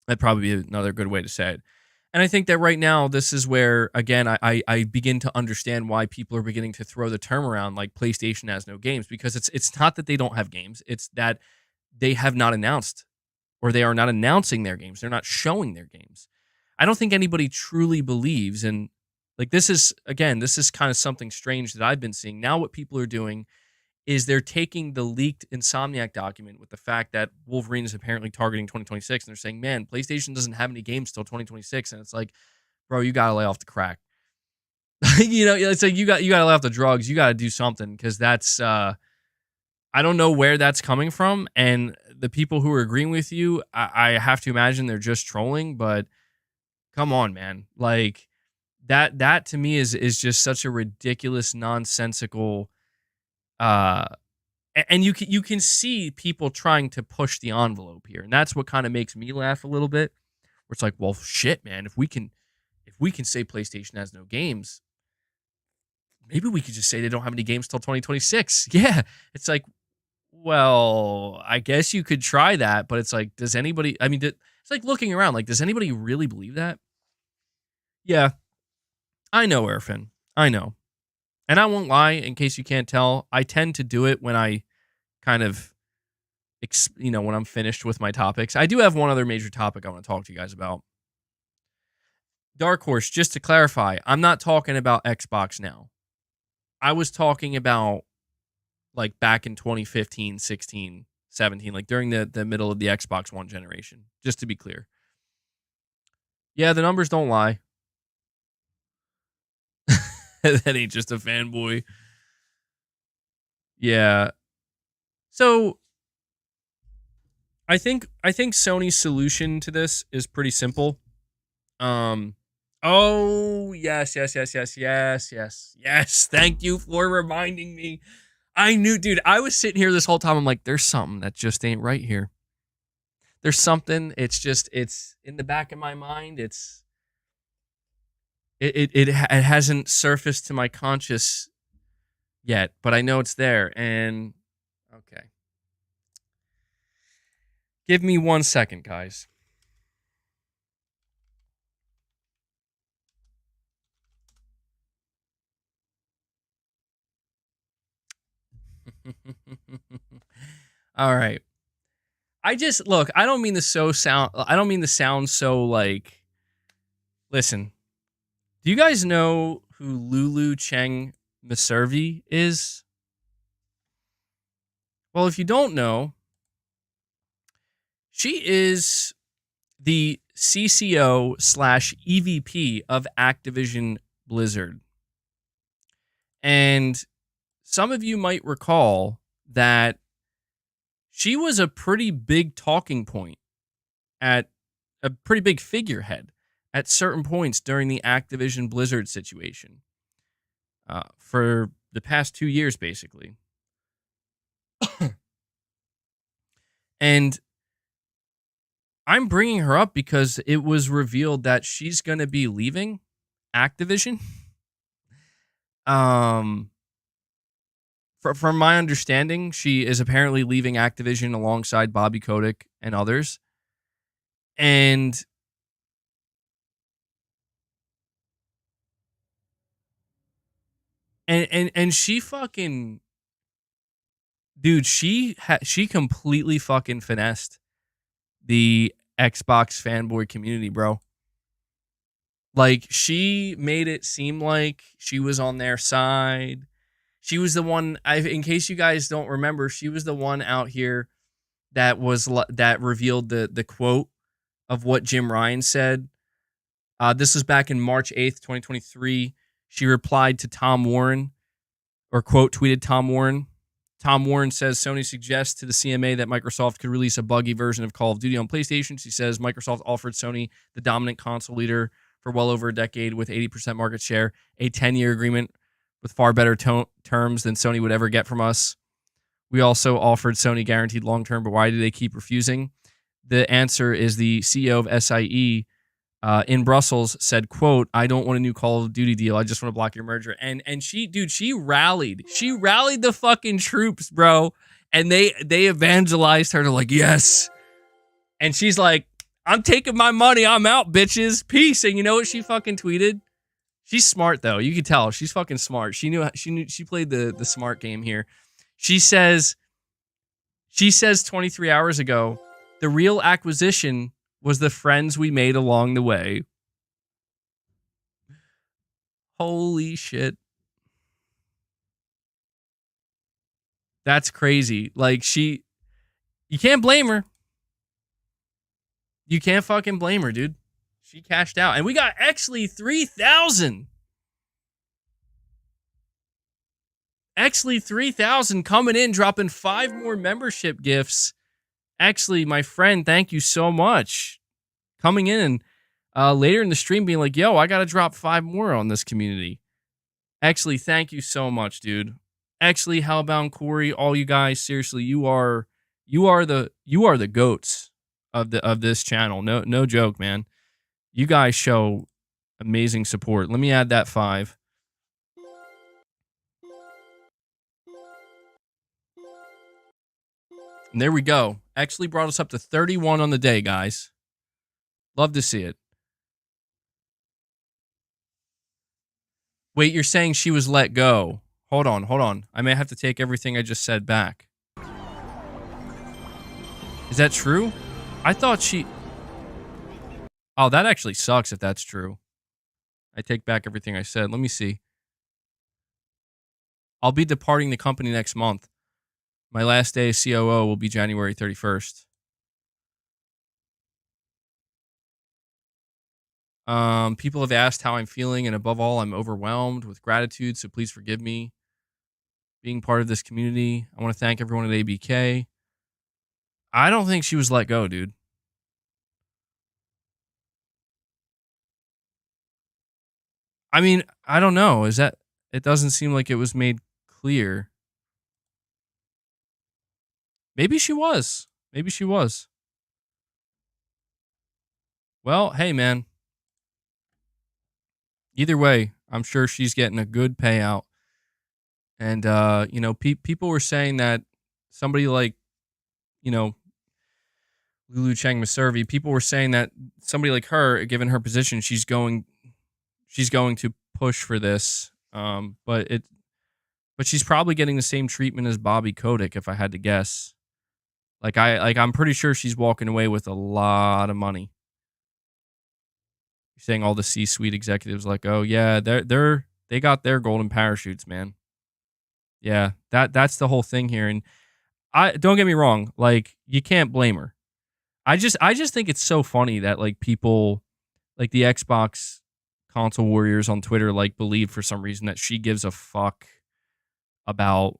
That'd probably be another good way to say it. And I think that right now, this is where, again, I begin to understand why people are beginning to throw the term around like PlayStation has no games, because it's not that they don't have games. It's that they have not announced, or they are not announcing their games. They're not showing their games. I don't think anybody truly believes. And like, this is kind of something strange that I've been seeing. Now what people are doing is they're taking the leaked Insomniac document with the fact that Wolverine is apparently targeting 2026, and they're saying, man, PlayStation doesn't have any games till 2026. And it's like, bro, you got to lay off the crack. It's like you got to lay off the drugs. You got to do something, because that's, I don't know where that's coming from. And the people who are agreeing with you, I have to imagine they're just trolling, but come on, man. Like, that to me is just such a ridiculous, nonsensical, and you can see people trying to push the envelope here, and that's what kind of makes me laugh a little bit. Where it's like, well, shit, man, if we can say PlayStation has no games, maybe we could just say they don't have any games till 2026. Yeah, it's like, well, I guess you could try that, but it's like, does anybody? I mean, it's like looking around. Like, does anybody really believe that? Yeah, I know, Erfin. I know. And I won't lie, in case you can't tell, I tend to do it when I kind of, when I'm finished with my topics. I do have one other major topic I want to talk to you guys about. Dark Horse, just to clarify, I'm not talking about Xbox now. I was talking about, like, back in 2015, 16, 17, like during the middle of the Xbox One generation, just to be clear. Yeah, the numbers don't lie. That ain't just a fanboy. Yeah. So I think Sony's solution to this is pretty simple. Oh, yes. Thank you for reminding me. I knew, dude, I was sitting here this whole time. I'm like, there's something that just ain't right here. There's something. It's in the back of my mind. It hasn't surfaced to my conscious yet, but I know it's there. And okay. Give me 1 second, guys. All right. I don't mean to sound so like, listen, do you guys know who Lulu Cheng Meservey is? Well, if you don't know, she is the CCO / EVP of Activision Blizzard. And some of you might recall that she was a pretty big talking point, at a pretty big figurehead at certain points during the Activision Blizzard situation for the past 2 years, basically. And I'm bringing her up because it was revealed that she's going to be leaving Activision. From my understanding, she is apparently leaving Activision alongside Bobby Kotick and others. And she fucking, dude, she completely fucking finessed the Xbox fanboy community, bro. Like, she made it seem like she was on their side. She was the one, in case you guys don't remember, she was the one out here that revealed the quote of what Jim Ryan said. This was back in March 8th, 2023. She replied to Tom Warren, or quote tweeted Tom Warren. Tom Warren says Sony suggests to the CMA that Microsoft could release a buggy version of Call of Duty on PlayStation. She says Microsoft offered Sony, the dominant console leader for well over a decade with 80% market share, a 10-year agreement with far better terms than Sony would ever get from us. We also offered Sony guaranteed long-term, but why do they keep refusing? The answer is the CEO of SIE in Brussels said, quote, I don't want a new Call of Duty deal. I just want to block your merger. And she rallied. She rallied the fucking troops, bro. And they evangelized her to like, yes. And she's like, I'm taking my money. I'm out, bitches. Peace. And you know what she fucking tweeted? She's smart, though. You can tell. She's fucking smart. She played the smart game here. She says 23 hours ago, the real acquisition was the friends we made along the way. Holy shit. That's crazy. Like, you can't blame her. You can't fucking blame her, dude. She cashed out. And we got actually 3,000. Actually 3,000 coming in, dropping 5 more membership gifts. Actually, my friend, thank you so much. Coming in later in the stream being like, yo, I got to drop 5 more on this community. Actually, thank you so much, dude. Actually, Hellbound, Corey, all you guys, seriously, you are the GOATs of this channel. No joke, man. You guys show amazing support. Let me add that 5. And there we go. Actually brought us up to 31 on the day, guys. Love to see it. Wait, you're saying she was let go. Hold on. I may have to take everything I just said back. Is that true? I thought she... Oh, that actually sucks if that's true. I take back everything I said. Let me see. I'll be departing the company next month. My last day as COO will be January 31st. People have asked how I'm feeling, and above all, I'm overwhelmed with gratitude, so please forgive me. Being part of this community, I want to thank everyone at ABK. I don't think she was let go, dude. I mean, I don't know. It doesn't seem like it was made clear. Maybe she was. Well, hey, man. Either way, I'm sure she's getting a good payout. And, people were saying that somebody like, Lulu Chang Maservi, people were saying that somebody like her, given her position, she's going to push for this. But she's probably getting the same treatment as Bobby Kotick, if I had to guess. I'm pretty sure she's walking away with a lot of money. You're saying all the C-suite executives like, oh yeah, they got their golden parachutes, man. Yeah, that's the whole thing here. And I don't get me wrong, like, you can't blame her. I just think it's so funny that like people like the Xbox console warriors on Twitter like believe for some reason that she gives a fuck about,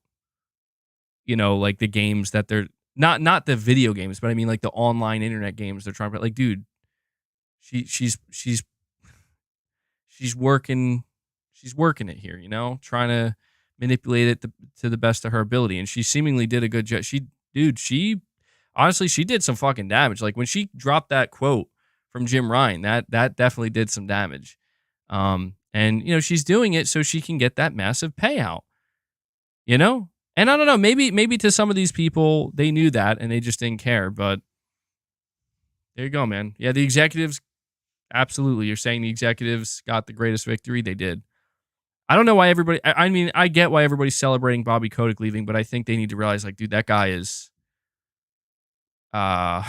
like the games that they're not the video games, but I mean like the online internet games they're trying to, like, dude, she's working it here, trying to manipulate it to the best of her ability, and she seemingly did a good job. honestly, she did some fucking damage. Like when she dropped that quote from Jim Ryan, that definitely did some damage. And you know, she's doing it so she can get that massive payout. You know? And I don't know, maybe to some of these people, they knew that and they just didn't care, but there you go, man. Yeah, the executives, absolutely. You're saying the executives got the greatest victory? They did. I don't know why everybody, I mean, I get why everybody's celebrating Bobby Kotick leaving, but I think they need to realize, like, dude, that guy is, uh,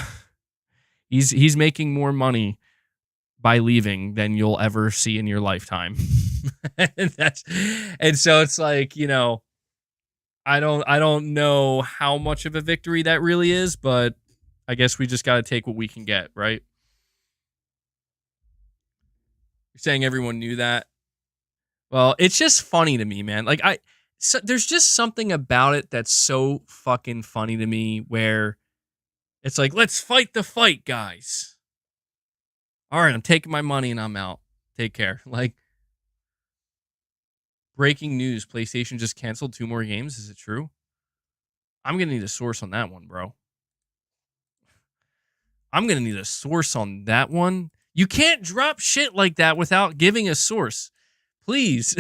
he's making more money by leaving than you'll ever see in your lifetime. And so it's like, you know, I don't know how much of a victory that really is, but I guess we just got to take what we can get, right? You're saying everyone knew that. Well, it's just funny to me, man. Like there's just something about it that's so fucking funny to me where it's like, let's fight the fight, guys. All right, I'm taking my money and I'm out. Take care. Like, breaking news, PlayStation just canceled 2 more games. Is it true? I'm going to need a source on that one, bro. I'm going to need a source on that one. You can't drop shit like that without giving a source. Please.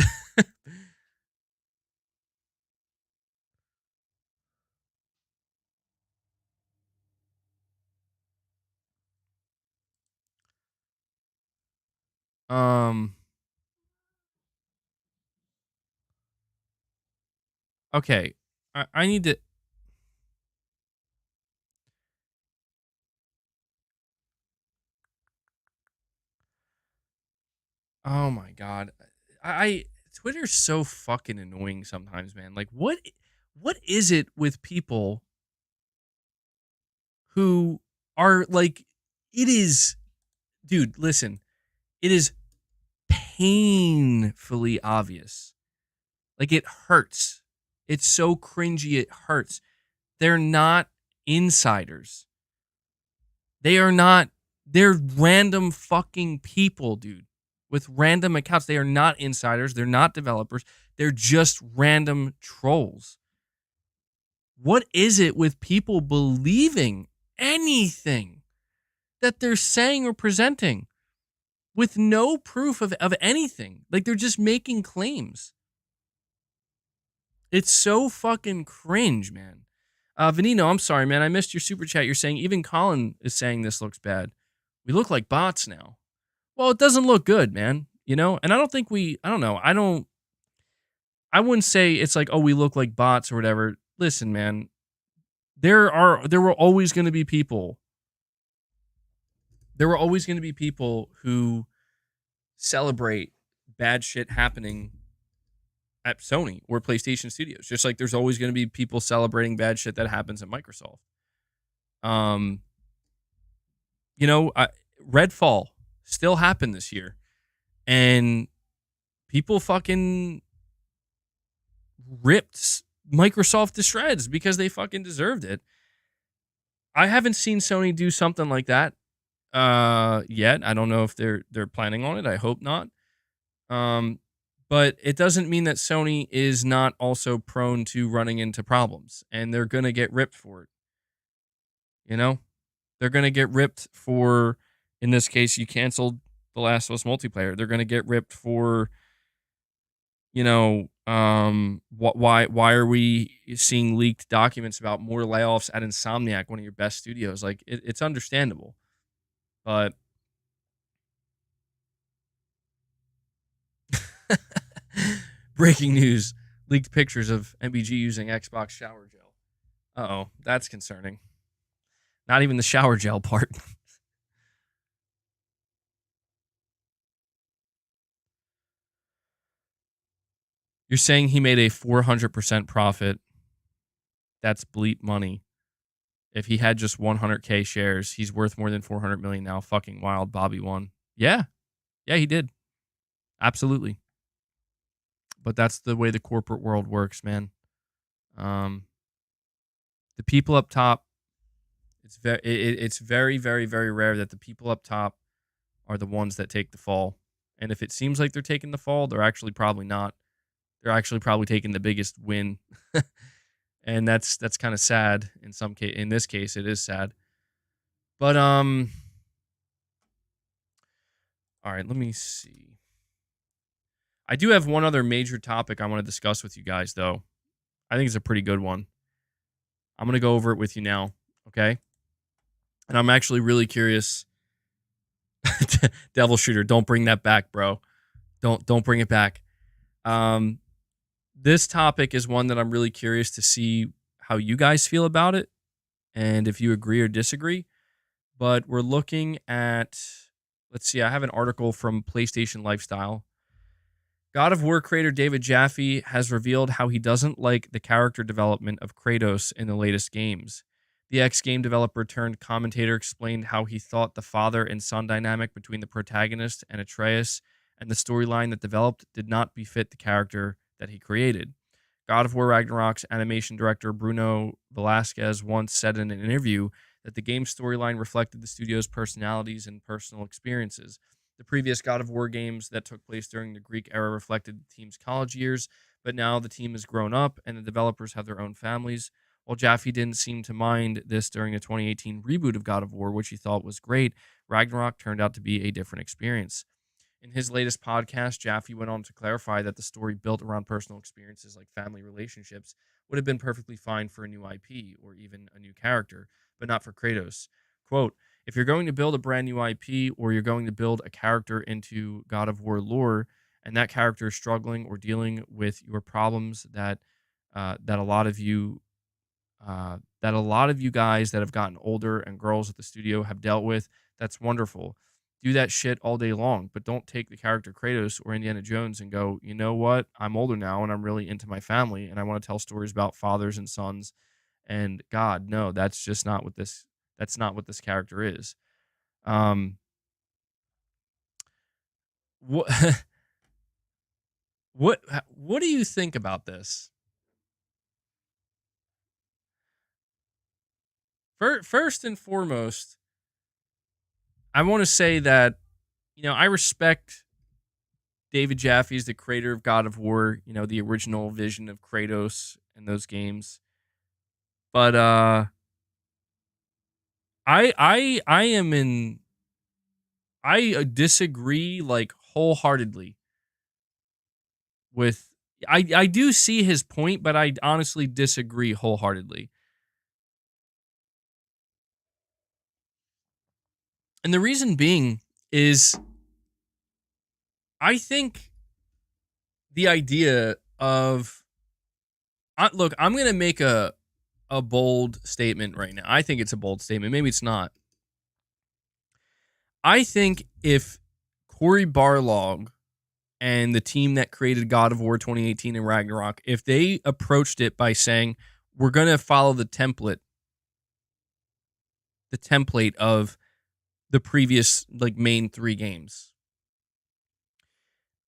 um okay. I need to. Oh my god. I Twitter's so fucking annoying sometimes, man. Like what is it with people who are like, it is, dude, listen. It is painfully obvious. Like, it hurts. It's so cringy it hurts. They're not insiders. They are not, they're random fucking people, dude, with random accounts. They are not insiders. They're not developers. They're just random trolls. What is it with people believing anything that they're saying or presenting with no proof of anything? Like, they're just making claims. It's so fucking cringe, man. Venino, I'm sorry, man. I missed your super chat. You're saying even Colin is saying this looks bad. We look like bots now. Well, it doesn't look good, man. You know? And I don't think I don't know. I wouldn't say it's like, oh, we look like bots or whatever. Listen, man. There were always going to be people. There were always going to be people who celebrate bad shit happening at Sony or PlayStation Studios. Just like there's always going to be people celebrating bad shit that happens at Microsoft. You know, Redfall still happened this year, and people fucking ripped Microsoft to shreds because they fucking deserved it. I haven't seen Sony do something like that yet. I don't know if they're planning on it. I hope not. But it doesn't mean that Sony is not also prone to running into problems, and they're going to get ripped for it. You know? They're going to get ripped for, in this case, you canceled The Last of Us multiplayer. They're going to get ripped for, you know, why are we seeing leaked documents about more layoffs at Insomniac, one of your best studios? Like, it's understandable. But breaking news, leaked pictures of MBG using Xbox shower gel. Uh-oh, that's concerning. Not even the shower gel part. You're saying he made a 400% profit. That's bleep money. If he had just 100K shares, he's worth more than 400 million now. Fucking wild. Bobby won. Yeah. Yeah, he did. Absolutely. But that's the way the corporate world works, man. The people up top, it's very, very, very rare that the people up top are the ones that take the fall. And if it seems like they're taking the fall, they're actually probably not. They're actually probably taking the biggest win and that's kind of sad in some case. In this case, it is sad. But all right, let me see. I do have one other major topic I want to discuss with you guys, though. I think it's a pretty good one. I'm gonna go over it with you now, okay? And I'm actually really curious. Devil Shooter, don't bring that back, bro. Don't bring it back. Um, this topic is one that I'm really curious to see how you guys feel about it and if you agree or disagree. But we're looking at, let's see, I have an article from PlayStation Lifestyle. God of War creator David Jaffe has revealed how he doesn't like the character development of Kratos in the latest games. The ex-game developer turned commentator explained how he thought the father and son dynamic between the protagonist and Atreus and the storyline that developed did not befit the character that he created. God of War Ragnarok's animation director Bruno Velasquez once said in an interview that the game's storyline reflected the studio's personalities and personal experiences. The previous God of War games that took place during the Greek era reflected the team's college years, but now the team has grown up and the developers have their own families. While Jaffe didn't seem to mind this during the 2018 reboot of God of War, which he thought was great, Ragnarok turned out to be a different experience. In his latest podcast, Jaffe went on to clarify that the story built around personal experiences like family relationships would have been perfectly fine for a new IP or even a new character, but not for Kratos. Quote, if you're going to build a brand new IP or you're going to build a character into God of War lore, and that character is struggling or dealing with your problems that a lot of you that a lot of you guys that have gotten older and girls at the studio have dealt with, that's wonderful. Do that shit all day long, but don't take the character Kratos or Indiana Jones and go, you know what? I'm older now and I'm really into my family and I want to tell stories about fathers and sons and God. No, that's just not what this. That's not what this character is. Um, what what do you think about this? First and foremost, I want to say that I respect David Jaffe is the creator of God of War, the original vision of Kratos in those games. But I am in I disagree like wholeheartedly with I do see his point, but I honestly disagree wholeheartedly. And the reason being is I think the idea of look, I'm going to make a bold statement right now. I think it's a bold statement. Maybe it's not. I think if Cory Barlog and the team that created God of War 2018 and Ragnarok, if they approached it by saying, we're going to follow the template of the previous like main 3 games,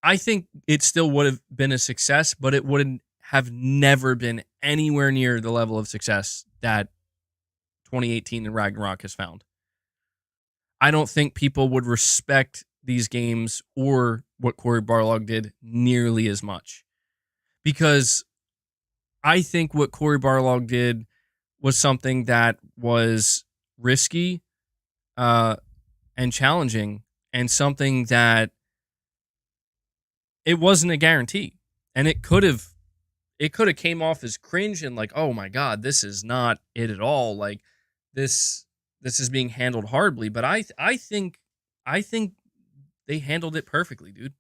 I think it still would have been a success, but it wouldn't have never been anywhere near the level of success that 2018 and Ragnarok has found. I don't think people would respect these games or what Cory Barlog did nearly as much. Because I think what Cory Barlog did was something that was risky and challenging and something that it wasn't a guarantee. And it could have came off as cringe and like, oh my God, this is not it at all. Like this is being handled horribly. But I think they handled it perfectly, dude.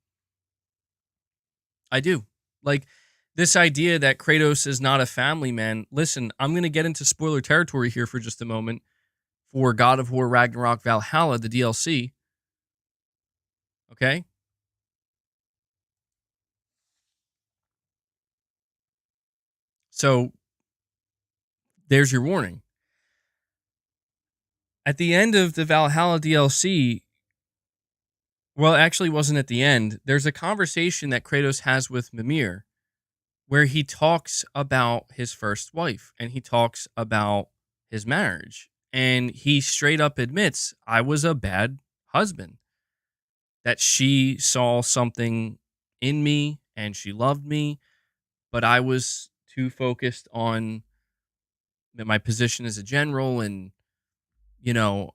I do. Like this idea that Kratos is not a family man. Listen, I'm gonna get into spoiler territory here for just a moment for God of War Ragnarok Valhalla, the DLC. Okay? So there's your warning. At the end of the Valhalla DLC, well, it actually wasn't at the end. There's a conversation that Kratos has with Mimir where he talks about his first wife and he talks about his marriage. And he straight up admits, I was a bad husband. That she saw something in me and she loved me, but I was too focused on my position as a general, and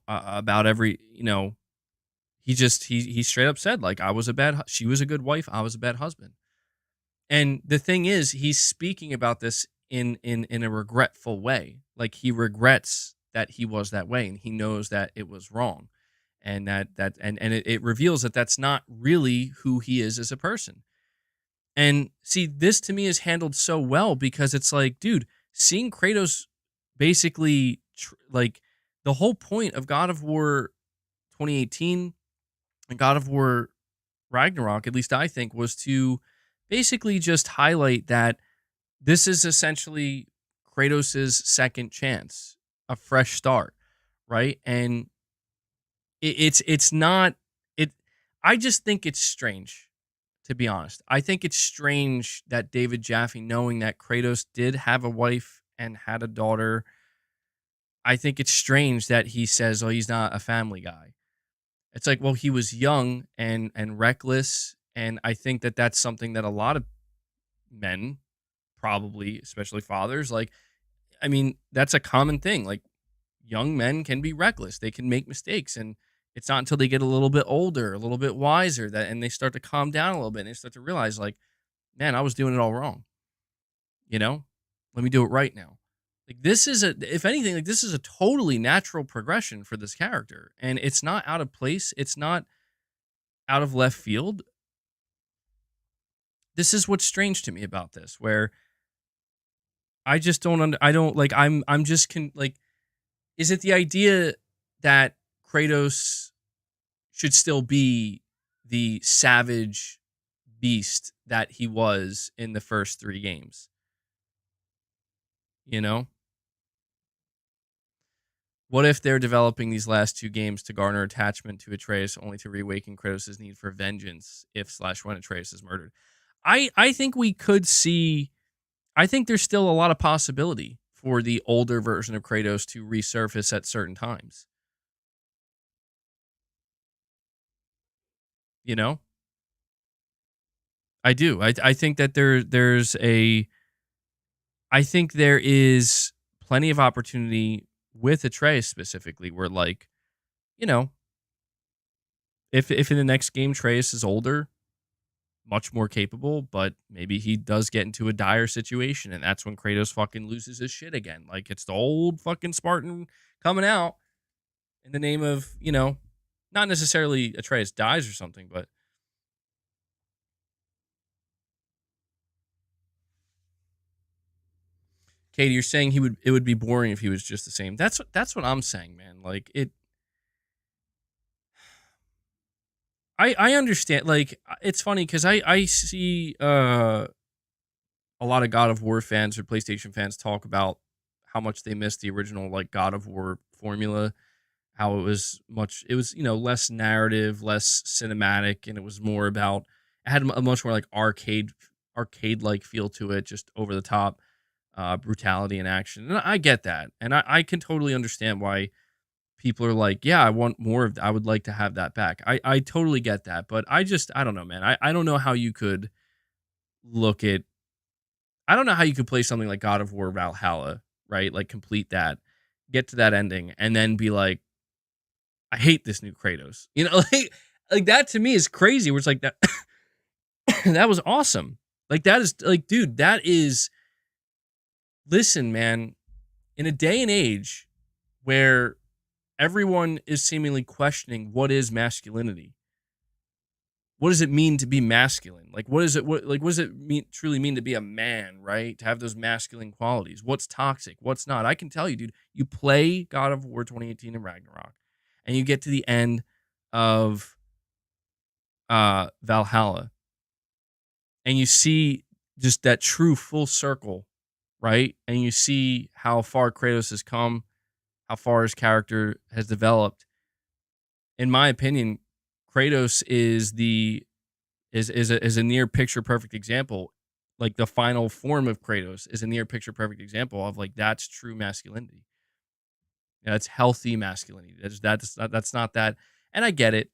about every, he straight up said, like, she was a good wife, I was a bad husband. And the thing is, he's speaking about this in a regretful way. Like, he regrets that he was that way, and he knows that it was wrong, and it reveals that that's not really who he is as a person. And see, this to me is handled so well, because it's like, dude, seeing Kratos basically like, the whole point of God of War 2018 and God of War Ragnarok, at least I think, was to basically just highlight that this is essentially Kratos's second chance, a fresh start, right? And it's not it. I just think it's strange, to be honest. I think it's strange that David Jaffe, knowing that Kratos did have a wife and had a daughter, I think it's strange that he says, "Oh, he's not a family guy." It's like, well, he was young and reckless, and I think that that's something that a lot of men, probably, especially fathers, like, I mean, that's a common thing. Like, young men can be reckless. They can make mistakes, and it's not until they get a little bit older, a little bit wiser, that and they start to calm down a little bit, and they start to realize, like, man, I was doing it all wrong. You know, let me do it right now. Like, this is if anything, like, this is a totally natural progression for this character, and it's not out of place. It's not out of left field. This is what's strange to me about this, where I just don't I don't like I'm just like, is it the idea that Kratos should still be the savage beast that he was in the first 3 games, you know? What if they're developing these last 2 games to garner attachment to Atreus, only to reawaken Kratos' need for vengeance if/when Atreus is murdered? I think we could see. I think there's still a lot of possibility for the older version of Kratos to resurface at certain times. You know, I do. I think that I think there is plenty of opportunity with Atreus specifically, where, like, you know, if in the next game Atreus is older, much more capable, but maybe he does get into a dire situation, and that's when Kratos fucking loses his shit again. Like, it's the old fucking Spartan coming out in the name of, not necessarily Atreus dies or something, but Katie, you're saying it would be boring if he was just the same. That's what I'm saying, man. Like, I understand. Like, it's funny because I see a lot of God of War fans or PlayStation fans talk about how much they miss the original, like, God of War formula, how it was, less narrative, less cinematic, and it was more about, it had a much more, like, arcade like feel to it, just over the top brutality and action. And I get that, and I can totally understand why people are like, yeah, I want more of that. I would like to have that back. I totally get that, but I don't know, man. I don't know how you could look at I don't know how you could play something like God of War Valhalla, right? Like, complete that, get to that ending, and then be like, I hate this new Kratos. Like that to me is crazy. Where it's like that that was awesome. Like, that is like, dude, that is, listen, man, in a day and age where everyone is seemingly questioning what is masculinity. What does it mean to be masculine? Like, what does it truly mean to be a man, right? To have those masculine qualities. What's toxic? What's not? I can tell you, dude, you play God of War 2018 and Ragnarok, and you get to the end of Valhalla, and you see just that true full circle, right? And you see how far Kratos has come, how far his character has developed. In my opinion, Kratos is a near picture perfect example. Like, the final form of Kratos is a near picture perfect example of, like, that's true masculinity. Yeah, that's healthy masculinity. That's not that. And I get it.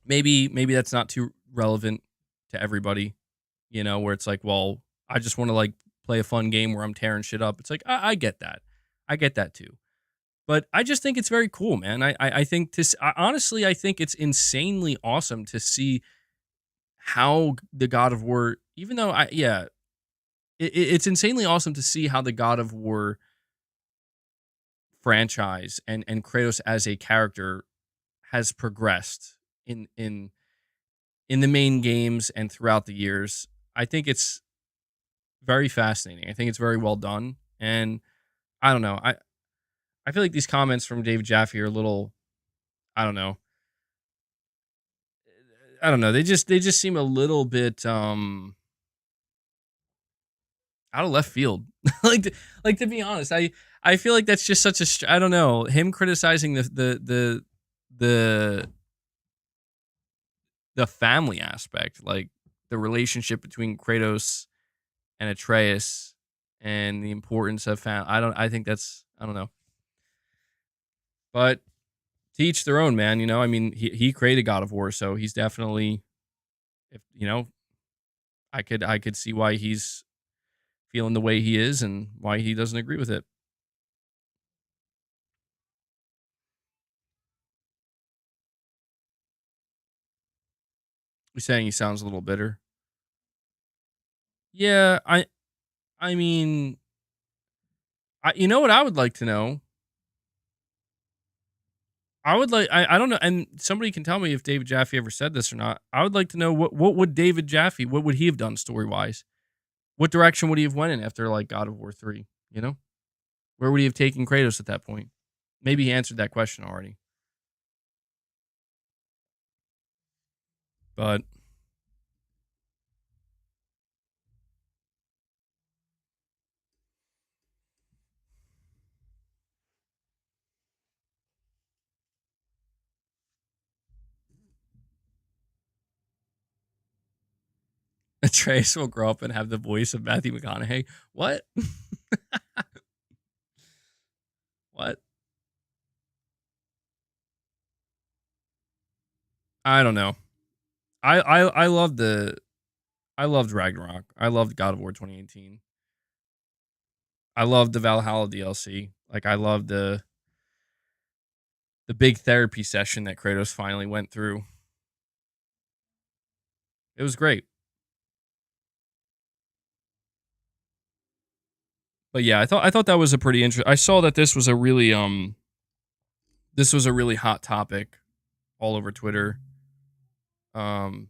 Maybe that's not too relevant to everybody. Where it's like, well, I just want to, like, play a fun game where I'm tearing shit up. It's like, I get that. I get that too. But I just think it's very cool, man. I think honestly, I think it's insanely awesome to see how the God of War, even though it's insanely awesome to see how the God of War franchise and Kratos as a character has progressed in the main games and throughout the years. I think it's very fascinating. I think it's very well done, and I don't know. I feel like these comments from Dave Jaffe are a little. I don't know. I don't know. They just seem a little bit out of left field. like to be honest, I feel like that's just such a I don't know, him criticizing the the family aspect, like the relationship between Kratos and Atreus and the importance of family. I think that's I don't know. But to each their own, man, I mean, he created God of War, so he's definitely if I could see why he's feeling the way he is and why he doesn't agree with it. You're saying he sounds a little bitter. Yeah, I mean, you know what I would like to know? I don't know, and somebody can tell me if David Jaffe ever said this or not. I would like to know what would David Jaffe, what would he have done story wise? What direction would he have went in after like God of War 3? You know? Where would he have taken Kratos at that point? Maybe he answered that question already. But Atreus will grow up and have the voice of Matthew McConaughey. What? What? I don't know. I love I loved Ragnarok. I loved God of War 2018. I loved the Valhalla DLC. Like I loved the big therapy session that Kratos finally went through. It was great. But yeah, I thought that was a pretty interesting. I saw that this was a really hot topic all over Twitter. Um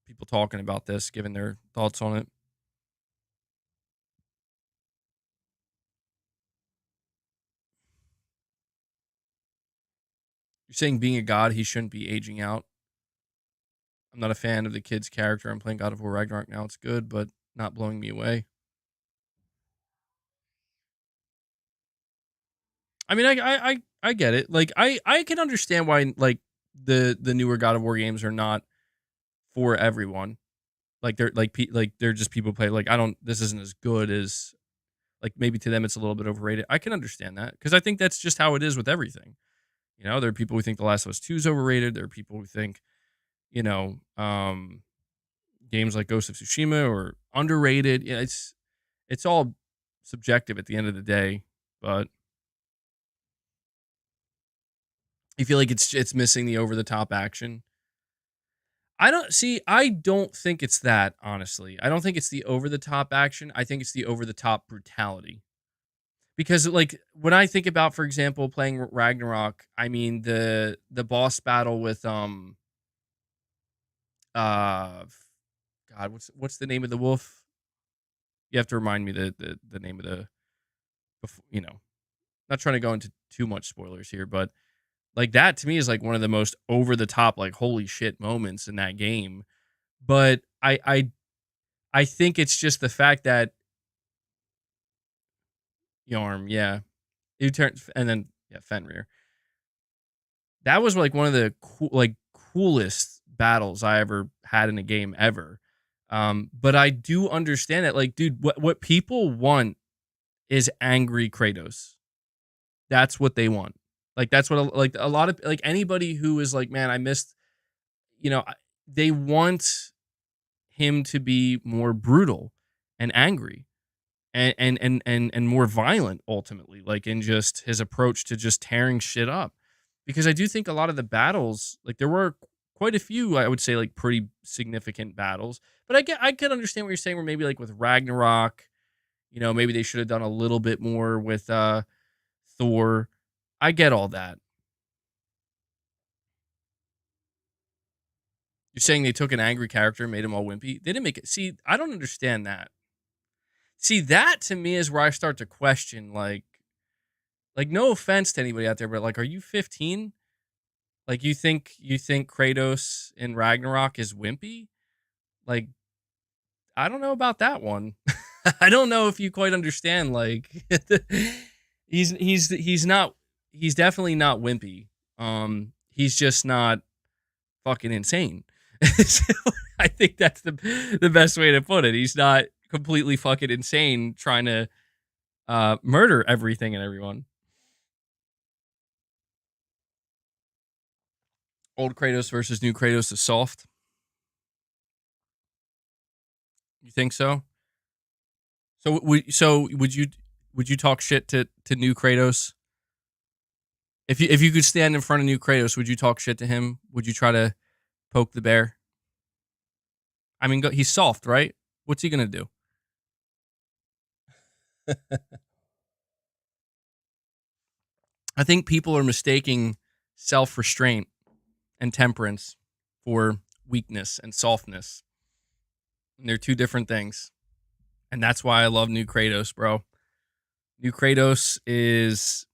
People talking about this, giving their thoughts on it. You're saying being a god, he shouldn't be aging out. I'm not a fan of the kid's character. I'm playing God of War Ragnarok now. It's good, but not blowing me away. I mean, I get it. Like, I can understand why like the newer God of War games are not for everyone. Like they're like they're just people play. Like I don't. This isn't as good as like maybe to them it's a little bit overrated. I can understand that because I think that's just how it is with everything. There are people who think The Last of Us 2 is overrated. There are people who think you know games like Ghost of Tsushima or underrated. Yeah, it's all subjective at the end of the day. But you feel like it's missing the over the top action. I don't think it's that, honestly. I don't think it's the over the top action. I think it's the over the top brutality. Because like when I think about, for example, playing Ragnarok, I mean the boss battle with uh God, what's the name of the wolf? You have to remind me the name of not trying to go into too much spoilers here, but like that to me is like one of the most over the top, like holy shit moments in that game. But I think it's just the fact that Yarm, yeah, you turn and then yeah, Fenrir. That was like one of the coolest battles I ever had in a game ever. But I do understand that, like, dude, what people want is angry Kratos. That's what they want. Like that's what like a lot of like anybody who is like, man, I missed. They want him to be more brutal and angry. and more violent ultimately, like in just his approach to just tearing shit up. Because I do think a lot of the battles, like there were quite a few, I would say, like pretty significant battles. But I could understand what you're saying, where maybe like with Ragnarok, maybe they should have done a little bit more with Thor. I get all that. You're saying they took an angry character and made him all wimpy. They didn't make it. See, I don't understand that. See, that to me is where I start to question, like no offense to anybody out there, but like, are you 15? Like you think Kratos in Ragnarok is wimpy? Like, I don't know about that one. I don't know if you quite understand. Like, he's not. He's definitely not wimpy. He's just not fucking insane. I think that's the best way to put it. He's not completely fucking insane trying to murder everything and everyone. Old Kratos versus new Kratos is soft. You think so? So would you talk shit to new Kratos? If you could stand in front of new Kratos, would you talk shit to him? Would you try to poke the bear? I mean, he's soft, right? What's he gonna do? I think people are mistaking self-restraint and temperance for weakness and softness. And they're two different things. And that's why I love new Kratos, bro. New Kratos is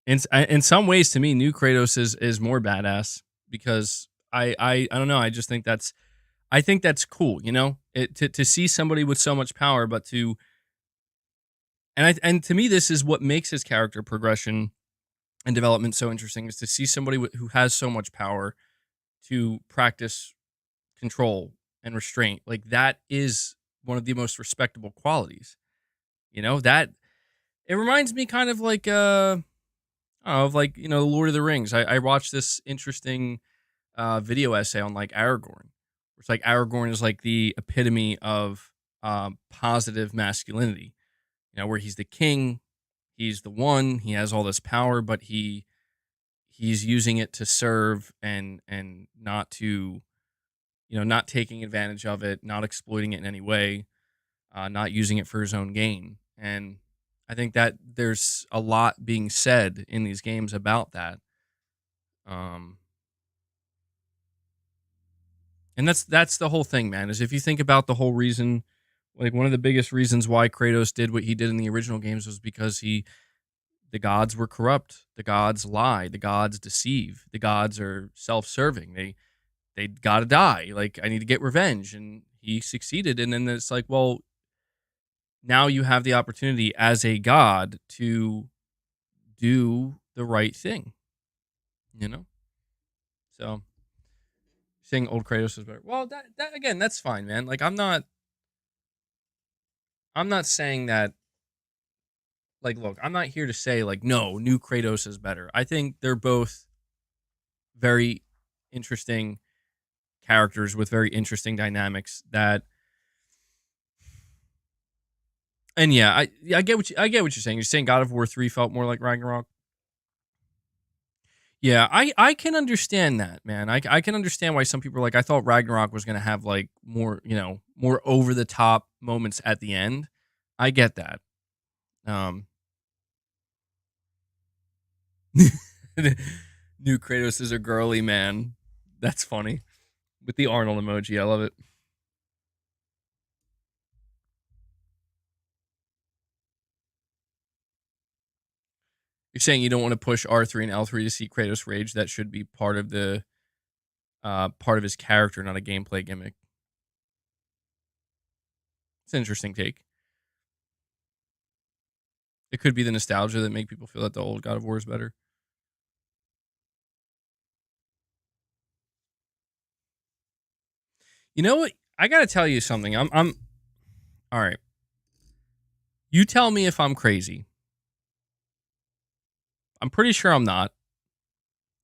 in some ways, to me, new Kratos is more badass, because I don't know, I just think that's cool, to see somebody with so much power, but and to me, this is what makes his character progression and development so interesting, is to see somebody who has so much power to practice control and restraint. Like, that is one of the most respectable qualities. That it reminds me kind of like of, like, the Lord of the Rings. I watched this interesting video essay on, like, Aragorn. It's like Aragorn is like the epitome of positive masculinity. Where he's the king, he's the one, he has all this power, but he's using it to serve, and not to, not taking advantage of it, not exploiting it in any way, not using it for his own gain. And I think that there's a lot being said in these games about that. Um, and that's the whole thing, man. Is if you think about the whole reason, like one of the biggest reasons why Kratos did what he did in the original games was because the gods were corrupt, the gods lie, the gods deceive, the gods are self-serving. They gotta die. Like, I need to get revenge, and he succeeded. And then it's like, well, now you have the opportunity as a god to do the right thing, you know? So saying old Kratos is better. Well, that again, that's fine, man. Like, I'm not saying that, like, look, I'm not here to say, like, no, new Kratos is better. I think they're both very interesting characters with very interesting dynamics that, and yeah, I get what you're saying. You're saying God of War 3 felt more like Ragnarok. Yeah, I can understand that, man. I can understand why some people are like, I thought Ragnarok was gonna have, like, more, more over the top moments at the end. I get that. Um New Kratos is a girly man. That's funny. With the Arnold emoji. I love it. You're saying you don't want to push R3 and L3 to see Kratos rage. That should be part of his character, not a gameplay gimmick. It's an interesting take. It could be the nostalgia that make people feel that the old God of War is better. You know what? I gotta tell you something. I'm all right. You tell me if I'm crazy. I'm pretty sure I'm not.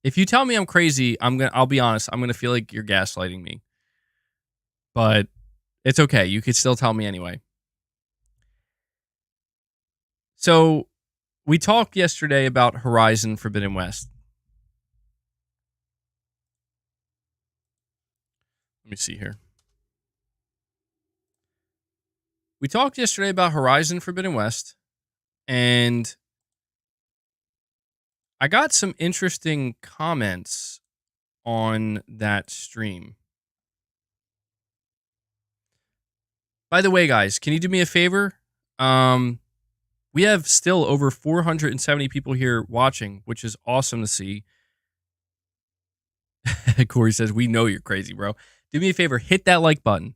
If you tell me I'm crazy, I'll be honest, I'm gonna feel like you're gaslighting me. But It's okay. You could still tell me anyway. So we talked yesterday about Horizon Forbidden West. Let me see here. We talked yesterday about Horizon Forbidden West, and I got some interesting comments on that stream. By the way, guys, can you do me a favor? We have still over 470 people here watching, which is awesome to see. Corey says, we know you're crazy, bro. Do me a favor, hit that like button.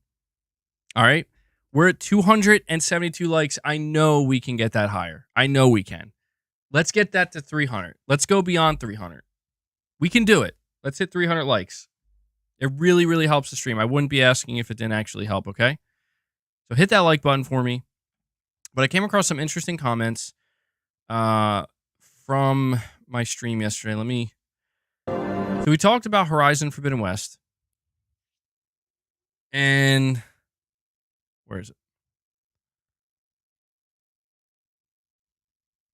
All right? We're at 272 likes. I know we can get that higher. I know we can. Let's get that to 300. Let's go beyond 300. We can do it. Let's hit 300 likes. It really, really helps the stream. I wouldn't be asking if it didn't actually help, okay? So hit that like button for me. But I came across some interesting comments from my stream yesterday. So we talked about Horizon Forbidden West. And where is it?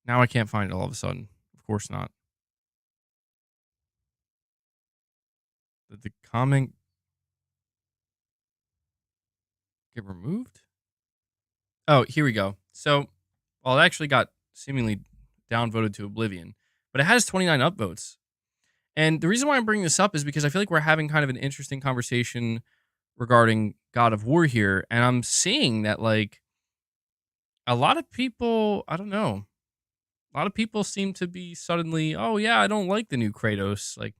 Now I can't find it all of a sudden. Of course not. Did the comment get removed? Oh, here we go. So, well, it actually got seemingly downvoted to oblivion, but it has 29 upvotes. And the reason why I'm bringing this up is because I feel like we're having kind of an interesting conversation regarding God of War here. And I'm seeing that, like, a lot of people, I don't know, a lot of people seem to be suddenly, oh, yeah, I don't like the new Kratos. Like,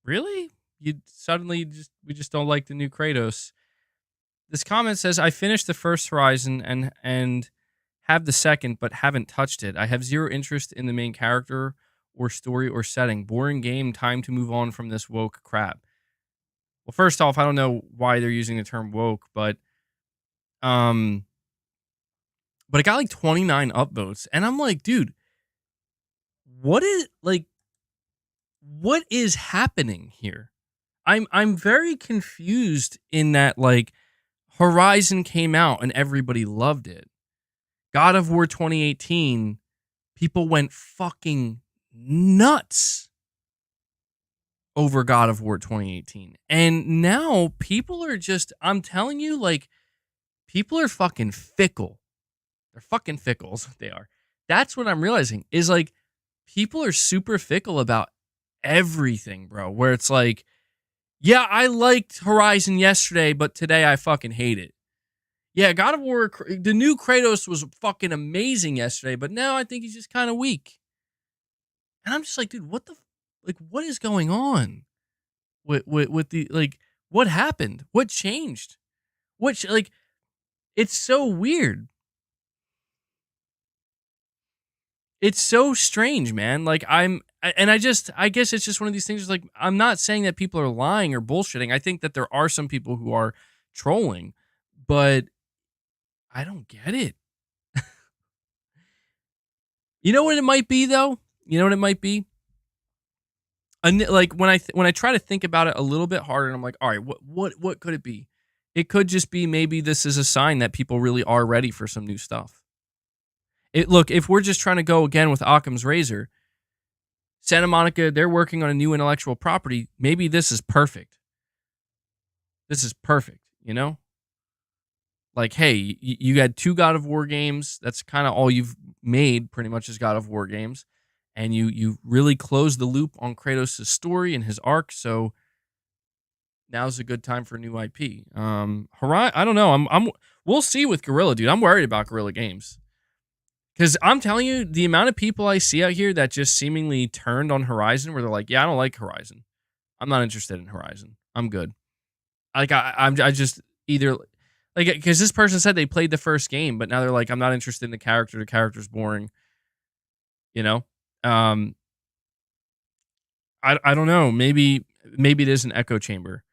really? You suddenly we just don't like the new Kratos. This comment says, I finished the first Horizon and have the second, but haven't touched it. I have zero interest in the main character or story or setting. Boring game, time to move on from this woke crap. Well, first off, I don't know why they're using the term woke, but it got like 29 upvotes. And I'm like, dude, what is happening here? I'm very confused in that, like, Horizon came out and everybody loved it. God of War 2018, people went fucking nuts over God of War 2018. And now people are just, I'm telling you, like, people are fucking fickle. They're fucking fickle is what they are. That's what I'm realizing is, like, people are super fickle about everything, bro. Where it's like, yeah, I liked Horizon yesterday, but today I fucking hate it. Yeah, God of War, the new Kratos was fucking amazing yesterday, but now I think he's just kind of weak. And I'm just like, dude, what is going on with the, like, what happened? What changed? Like, it's so weird. It's so strange, man. Like, I guess it's just one of these things. Like, I'm not saying that people are lying or bullshitting. I think that there are some people who are trolling, but I don't get it. You know what it might be, though? You know what it might be? Like, when I try to think about it a little bit harder, and I'm like, all right, what could it be? It could just be maybe this is a sign that people really are ready for some new stuff. Look, if we're just trying to go again with Occam's razor, Santa Monica, they're working on a new intellectual property. Maybe this is perfect. This is perfect, you know? Like, hey, you had 2 God of War games. That's kind of all you've made, pretty much, is God of War games. And you really closed the loop on Kratos' story and his arc, so now's a good time for a new IP. I don't know. We'll see with Guerrilla, dude. I'm worried about Guerrilla Games. Because I'm telling you, the amount of people I see out here that just seemingly turned on Horizon, where they're like, yeah, I don't like Horizon. I'm not interested in Horizon. I'm good. Like, I just either, like, because this person said they played the first game, but now they're like, I'm not interested in the character. The character's boring. You know? I don't know. Maybe it is an echo chamber.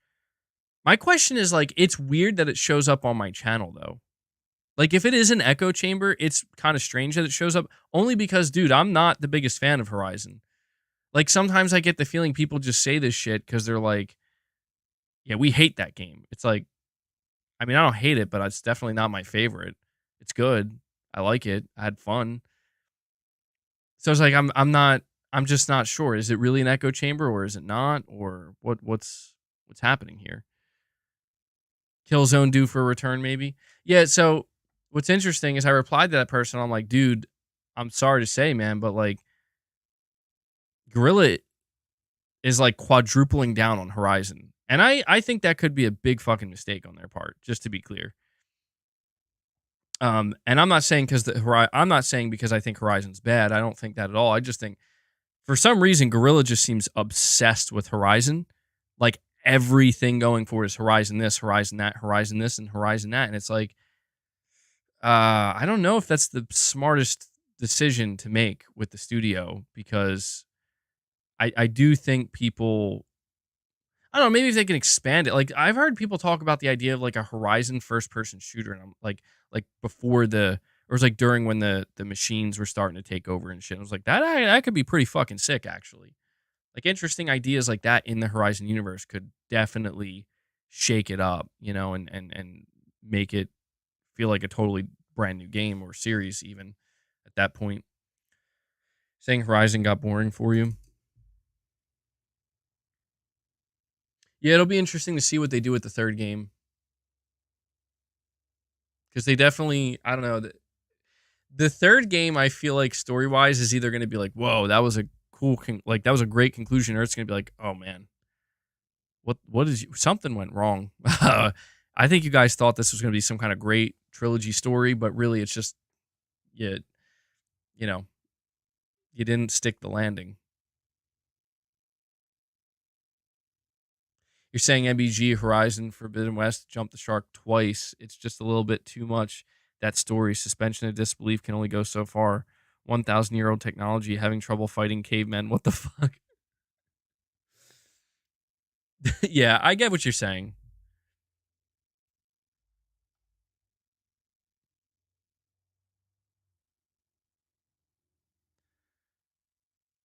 My question is, like, it's weird that it shows up on my channel, though. Like, if it is an echo chamber, it's kind of strange that it shows up, only because, dude, I'm not the biggest fan of Horizon. Like, sometimes I get the feeling people just say this shit because they're like, yeah, we hate that game. It's like, I mean, I don't hate it, but it's definitely not my favorite. It's good. I like it. I had fun. So it's like I'm just not sure. Is it really an echo chamber or is it not? Or what's happening here? Killzone due for a return, maybe? Yeah, so what's interesting is I replied to that person. I'm like, dude, I'm sorry to say, man, but like Gorilla is like quadrupling down on Horizon. And I think that could be a big fucking mistake on their part, just to be clear. And I'm not saying I'm not saying because I think Horizon's bad. I don't think that at all. I just think for some reason Gorilla just seems obsessed with Horizon. Like everything going forward is Horizon this, Horizon that, Horizon this, and Horizon that. And it's like, I don't know if that's the smartest decision to make with the studio because I do think people I don't know, maybe if they can expand it. Like I've heard people talk about the idea of like a Horizon first person shooter and I'm like before or it was like during when the machines were starting to take over and shit. I was like that could be pretty fucking sick actually. Like interesting ideas like that in the Horizon universe could definitely shake it up, and make it feel like a totally brand new game or series even at that point. Saying Horizon got boring for you. Yeah, it'll be interesting to see what they do with the third game. Because they definitely, I don't know. The third game, I feel like story wise, is either going to be like, whoa, that was a cool, that was a great conclusion, or it's going to be like, oh man, something went wrong. I think you guys thought this was going to be some kind of great trilogy story, but really it's just, you, you know, you didn't stick the landing. You're saying MBG, Horizon, Forbidden West jumped the shark twice. It's just a little bit too much. That story, suspension of disbelief, can only go so far. 1,000-year-old technology having trouble fighting cavemen. What the fuck? Yeah, I get what you're saying.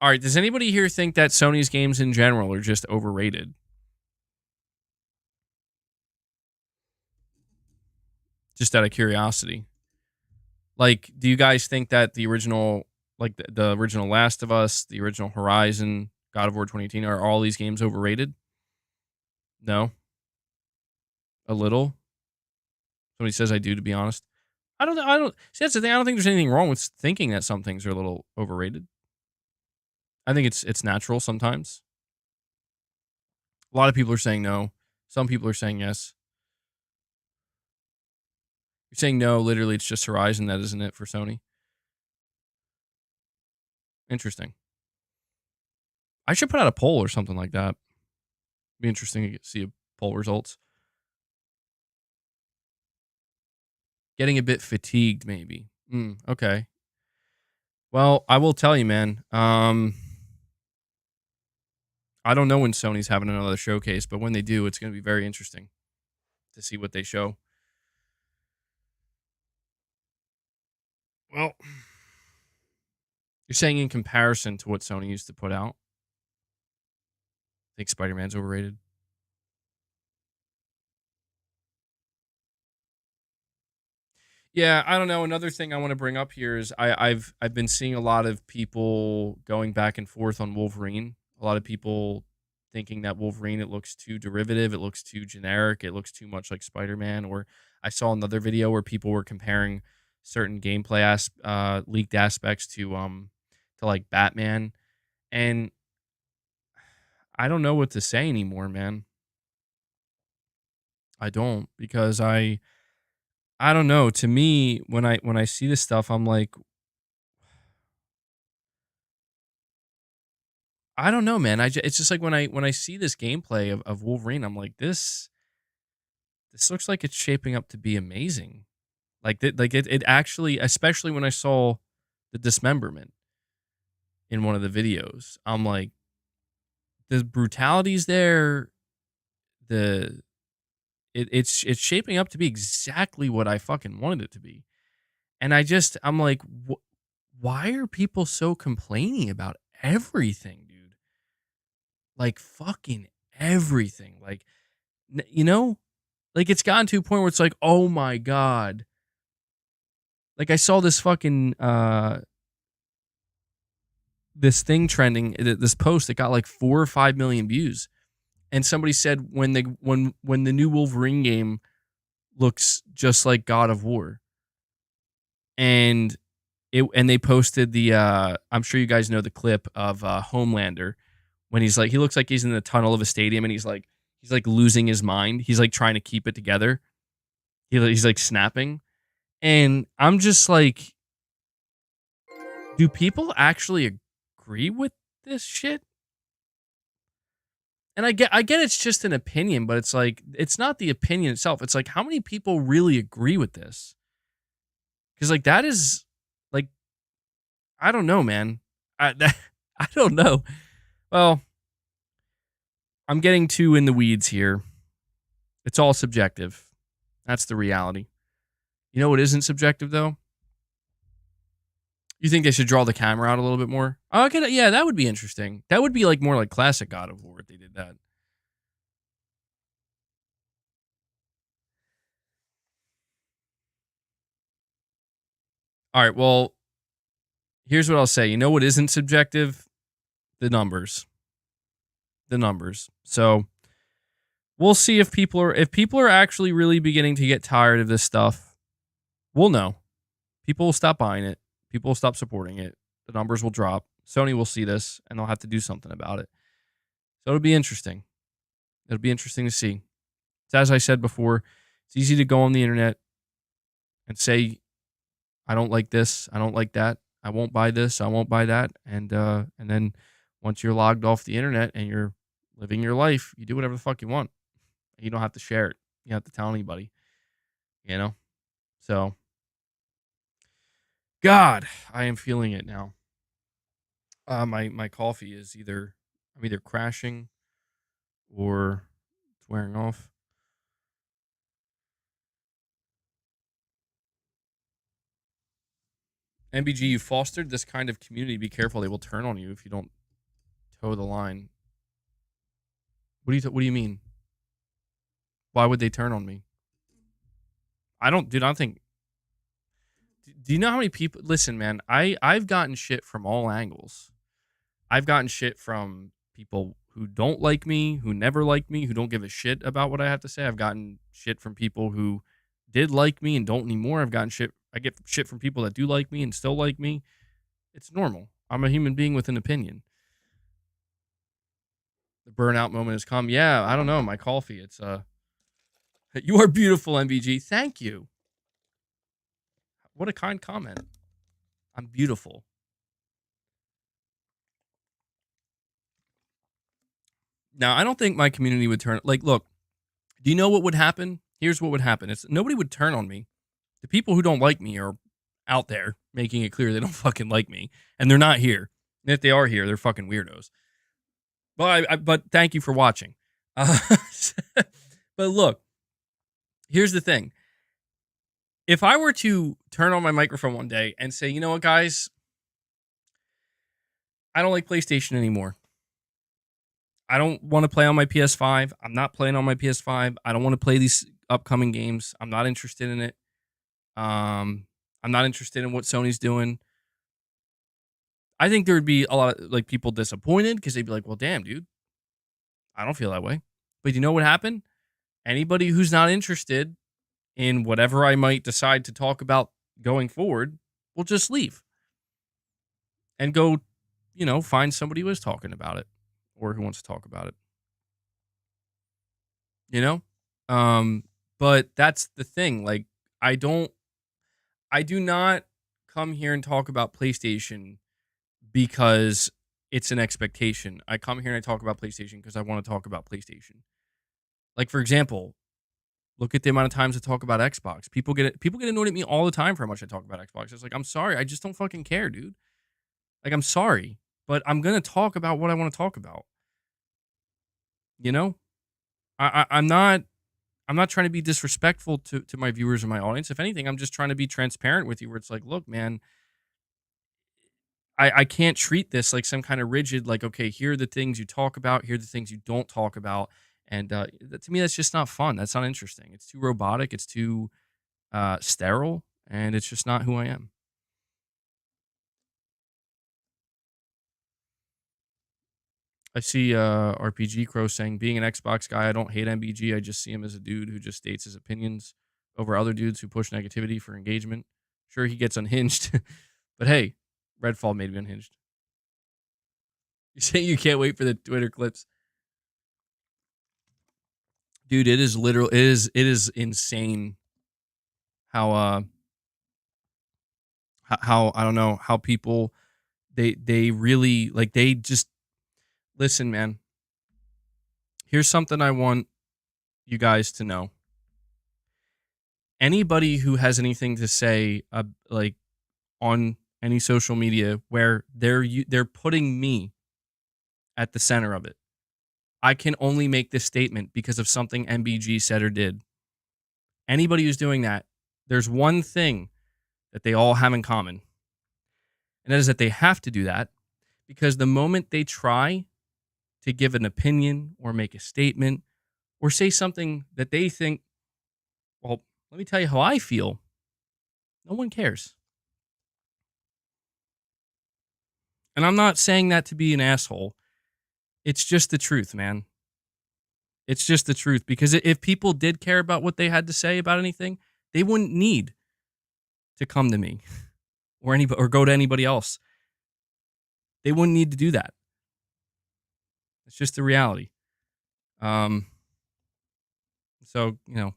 All right, does anybody here think that Sony's games in general are just overrated? Just out of curiosity. Like, do you guys think that the original, like the original Last of Us, the original Horizon, God of War 2018, are all these games overrated? No? A little? Somebody says I do, to be honest. I don't see that's the thing. I don't think there's anything wrong with thinking that some things are a little overrated. I think it's natural sometimes. A lot of people are saying no. Some people are saying yes. You're saying no, literally it's just Horizon, that isn't it for Sony. Interesting. I should put out a poll or something like that. Be interesting to see poll results. Getting a bit fatigued, maybe. Okay. Well, I will tell you, man. I don't know when Sony's having another showcase, but when they do, it's going to be very interesting to see what they show. Well, you're saying in comparison to what Sony used to put out, I think Spider-Man's overrated. Yeah, I don't know. Another thing I want to bring up here is I've been seeing a lot of people going back and forth on Wolverine. A lot of people thinking that Wolverine, it looks too derivative, it looks too generic, it looks too much like Spider-Man. Or I saw another video where people were comparing certain gameplay leaked aspects to like Batman, and I don't know what to say anymore, man. I don't because I don't know. To me, when I see this stuff, I'm like, I don't know, man. It's just like when I see this gameplay of Wolverine, I'm like, this looks like it's shaping up to be amazing. It actually, especially when I saw the dismemberment in one of the videos, I'm like, the brutality's there. The it's shaping up to be exactly what I fucking wanted it to be. And I'm like, why are people so complaining about everything, dude? Like fucking everything. Like, you know, Like, it's gotten to a point where it's like, oh my God. Like, I saw this fucking, this thing trending, this post that got like 4 or 5 million views. And somebody said when the new Wolverine game looks just like God of War. And they posted the I'm sure you guys know the clip of Homelander when he's like, he looks like he's in the tunnel of a stadium and he's like losing his mind. He's like trying to keep it together. He's like snapping. And I'm just like, do people actually agree with this shit? And I get it's just an opinion, but it's like, it's not the opinion itself. It's like, how many people really agree with this? Because like, that is like, I don't know, man. I don't know. Well, I'm getting too in the weeds here. It's all subjective. That's the reality. You know what isn't subjective though? You think they should draw the camera out a little bit more? Okay, yeah, that would be interesting. That would be like more like classic God of War if they did that. All right, well, here's what I'll say. You know what isn't subjective? The numbers. The numbers. So we'll see if people are actually really beginning to get tired of this stuff. We'll know. People will stop buying it. People will stop supporting it. The numbers will drop. Sony will see this and they'll have to do something about it. So it'll be interesting. It'll be interesting to see. So as I said before, it's easy to go on the internet and say, I don't like this, I don't like that, I won't buy this, I won't buy that, and then once you're logged off the internet and you're living your life, you do whatever the fuck you want. You don't have to share it. You don't have to tell anybody. You know? So God, I am feeling it now. My coffee is I'm either crashing or it's wearing off. MBG, you fostered this kind of community. Be careful; they will turn on you if you don't toe the line. What do you mean? Why would they turn on me? I don't, dude. I don't think. Do you know how many people? Listen, man. I've gotten shit from all angles. I've gotten shit from people who don't like me, who never like me, who don't give a shit about what I have to say. I've gotten shit from people who did like me and don't anymore. I get shit from people that do like me and still like me. It's normal. I'm a human being with an opinion. The burnout moment has come. Yeah, I don't know. My coffee. It's you are beautiful, MBG. Thank you. What a kind comment. I'm beautiful. Now, I don't think my community would turn. Like, look, do you know what would happen? Here's what would happen. It's nobody would turn on me. The people who don't like me are out there making it clear they don't fucking like me, and they're not here. And if they are here, they're fucking weirdos. But thank you for watching. But look, here's the thing. If I were to turn on my microphone one day and say, you know what, guys, I don't like PlayStation anymore. I don't want to play on my PS5. I'm not playing on my PS5. I don't want to play these upcoming games. I'm not interested in it. I'm not interested in what Sony's doing. I think there would be a lot of like people disappointed because they'd be like, well, damn, dude, I don't feel that way. But you know what happened? Anybody who's not interested in whatever I might decide to talk about going forward will just leave and go, find somebody who is talking about it or who wants to talk about it, But that's the thing. Like, I do not come here and talk about PlayStation because it's an expectation. I come here and I talk about PlayStation because I want to talk about PlayStation. Like, for example, look at the amount of times I talk about Xbox. People get annoyed at me all the time for how much I talk about Xbox. It's like, I'm sorry. I just don't fucking care, dude. Like, I'm sorry. But I'm going to talk about what I want to talk about. I'm not trying to be disrespectful to my viewers or my audience. If anything, I'm just trying to be transparent with you where it's like, look, man, I can't treat this like some kind of rigid, like, okay, here are the things you talk about, here are the things you don't talk about. And to me, that's just not fun. That's not interesting. It's too robotic. It's too sterile, and it's just not who I am. I see RPG Crow saying, being an Xbox guy, I don't hate MBG. I just see him as a dude who just states his opinions over other dudes who push negativity for engagement. Sure, he gets unhinged, but hey, Redfall made me unhinged. You say you can't wait for the Twitter clips. Dude, it is literal. It is insane how I don't know how people they really like they just listen, man. Here's something I want you guys to know. Anybody who has anything to say like on any social media where they're putting me at the center of it, I can only make this statement because of something MBG said or did. Anybody who's doing that, there's one thing that they all have in common, and that is that they have to do that because the moment they try to give an opinion or make a statement or say something that they think, well, let me tell you how I feel, no one cares. And I'm not saying that to be an asshole. It's just the truth, man. It's just the truth. Because if people did care about what they had to say about anything, they wouldn't need to come to me or go to anybody else. They wouldn't need to do that. It's just the reality. So, you know,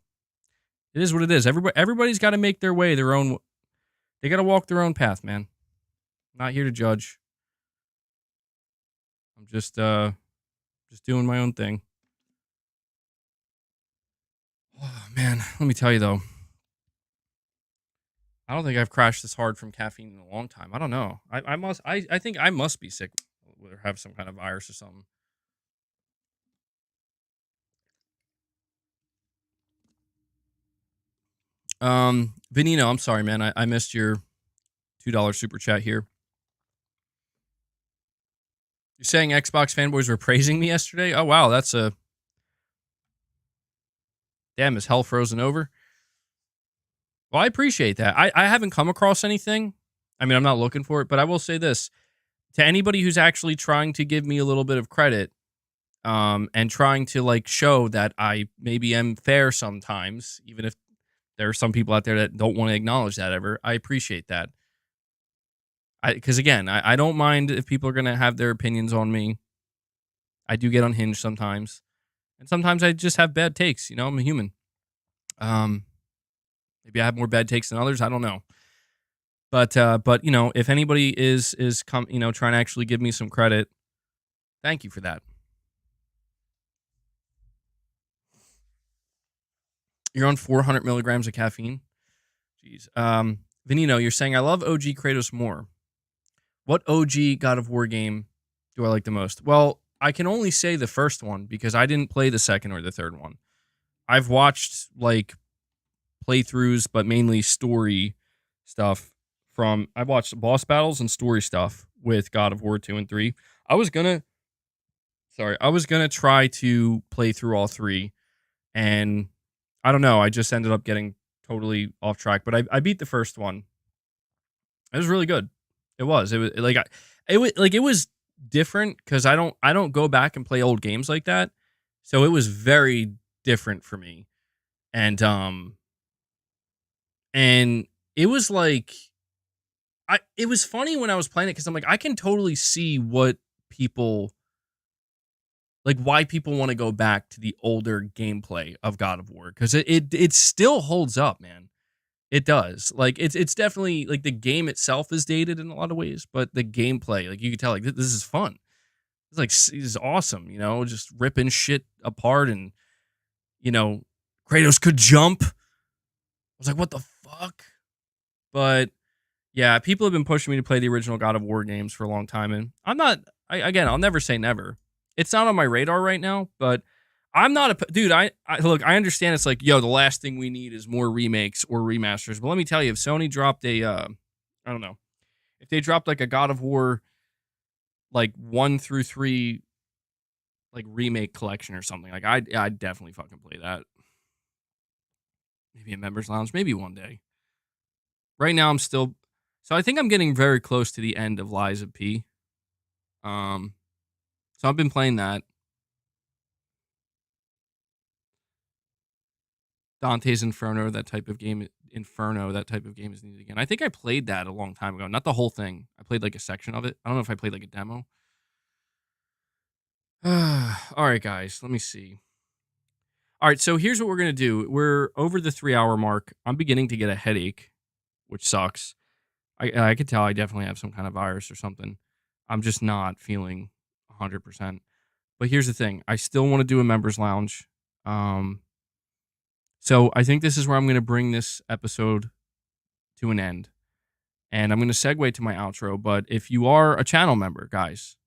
it is what it is. Everybody's got to make their way their own. They got to walk their own path, man. I'm not here to judge. I'm just doing my own thing. Oh, man, let me tell you though. I don't think I've crashed this hard from caffeine in a long time. I don't know. I think I must be sick or have some kind of virus or something. Venino, I'm sorry, man. I missed your $2 super chat here. You're saying Xbox fanboys were praising me yesterday? Oh, wow. That's a... Damn, is hell frozen over? Well, I appreciate that. I haven't come across anything. I mean, I'm not looking for it, but I will say this. To anybody who's actually trying to give me a little bit of credit, and trying to, like, show that I maybe am fair sometimes, even if there are some people out there that don't want to acknowledge that ever, I appreciate that. Because again, I don't mind if people are going to have their opinions on me. I do get unhinged sometimes. And sometimes I just have bad takes. You know, I'm a human. Maybe I have more bad takes than others. I don't know. But you know, if anybody is trying to actually give me some credit, thank you for that. You're on 400 milligrams of caffeine. Jeez. Venino, you're saying I love OG Kratos more. What OG God of War game do I like the most? Well, I can only say the first one because I didn't play the second or the third one. I've watched like playthroughs, but mainly story stuff I've watched boss battles and story stuff with God of War 2 and 3. I was gonna try to play through all three, and I don't know, I just ended up getting totally off track, but I beat the first one. It was really good. It was different because I don't go back and play old games like that. So it was very different for me. And it was like it was funny when I was playing it because I'm like, I can totally see what people like why people want to go back to the older gameplay of God of War because it still holds up, man. It does. Like it's definitely like the game itself is dated in a lot of ways, but the gameplay, like you can tell, like this is fun. It's like this is awesome, you know, just ripping shit apart, and you know, Kratos could jump. I was like, what the fuck? But yeah, people have been pushing me to play the original God of War games for a long time, and I'm not. I'll never say never. It's not on my radar right now, but I'm not a dude. I look. I understand it's like, yo, the last thing we need is more remakes or remasters. But let me tell you, if Sony dropped a, I don't know, if they dropped like a God of War, like 1 through 3 like remake collection or something. Like I'd definitely fucking play that. Maybe a members lounge, maybe one day. Right now I'm still, so I think I'm getting very close to the end of Lies of P. So I've been playing that. Dante's Inferno, that type of game is needed again. I think I played that a long time ago. Not the whole thing. I played like a section of it. I don't know if I played like a demo. All right, guys, let me see. All right, so here's what we're going to do. We're over the 3-hour mark. I'm beginning to get a headache, which sucks. I could tell I definitely have some kind of virus or something. I'm just not feeling 100%. But here's the thing. I still want to do a members lounge. So I think this is where I'm going to bring this episode to an end. And I'm going to segue to my outro. But if you are a channel member, guys,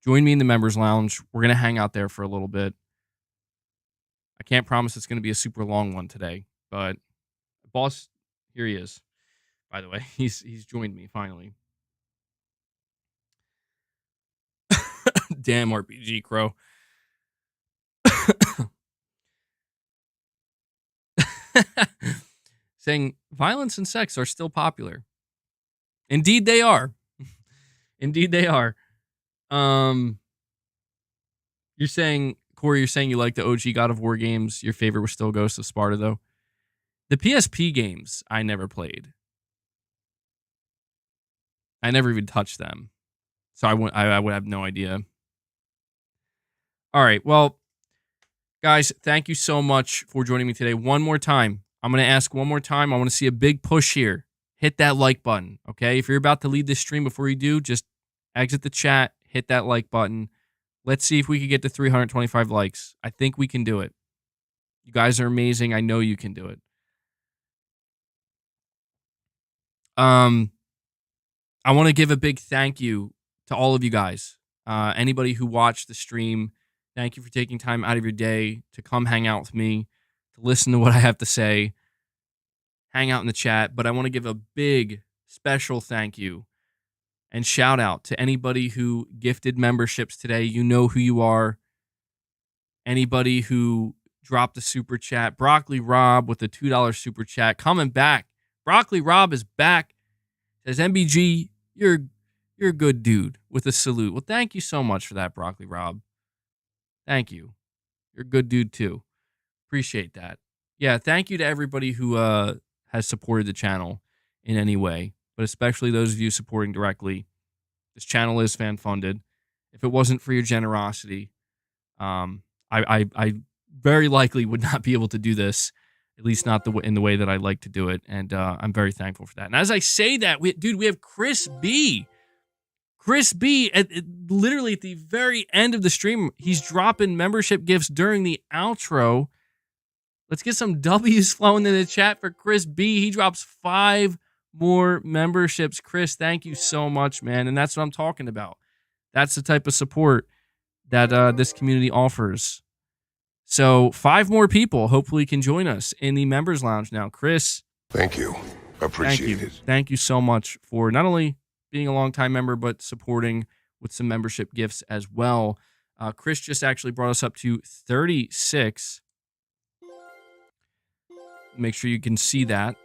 join me in the members lounge. We're going to hang out there for a little bit. I can't promise it's going to be a super long one today, but boss, here he is. By the way, he's joined me finally. Damn RPG Crow. Saying violence and sex are still popular. Indeed they are. Indeed they are. You're saying, Corey, you like the OG God of War games. Your favorite was still Ghost of Sparta, though. The PSP games, I never played. I never even touched them. So I would have no idea. All right, well, guys, thank you so much for joining me today. One more time. I'm going to ask one more time. I want to see a big push here. Hit that like button, okay? If you're about to leave this stream, before you do, just exit the chat, hit that like button. Let's see if we can get to 325 likes. I think we can do it. You guys are amazing. I know you can do it. I want to give a big thank you to all of you guys. Anybody who watched the stream, thank you for taking time out of your day to come hang out with me, to listen to what I have to say, hang out in the chat. But I want to give a big, special thank you and shout out to anybody who gifted memberships today. You know who you are. Anybody who dropped a super chat. Broccoli Rob with a $2 super chat. Coming back. Broccoli Rob is back. Says, MBG, you're a good dude, with a salute. Well, thank you so much for that, Broccoli Rob. Thank you. You're a good dude, too. Appreciate that. Yeah, thank you to everybody who has supported the channel in any way, but especially those of you supporting directly. This channel is fan-funded. If it wasn't for your generosity, I very likely would not be able to do this, at least not in the way that I like to do it, and I'm very thankful for that. And as I say that, we have Chris B. Chris B, literally at the very end of the stream, he's dropping membership gifts during the outro. Let's get some W's flowing in the chat for Chris B. He drops 5 more memberships. Chris, thank you so much, man. And that's what I'm talking about. That's the type of support that this community offers. So 5 more people hopefully can join us in the members lounge now. Chris. Thank you. Appreciate it. Thank you so much for not only being a longtime member, but supporting with some membership gifts as well. Chris just actually brought us up to 36. Make sure you can see that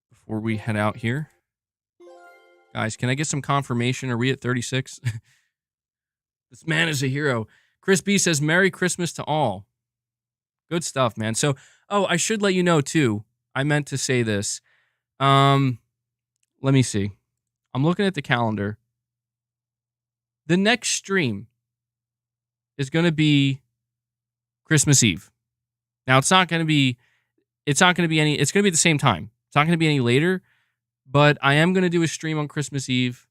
before we head out here. Guys, can I get some confirmation? Are we at 36? This man is a hero. Chris B says, Merry Christmas to all. Good stuff, man. So, I should let you know, too. I meant to say this. Let me see. I'm looking at the calendar. The next stream is going to be Christmas Eve. Now, it's going to be at the same time. It's not going to be any later, but I am going to do a stream on Christmas Eve.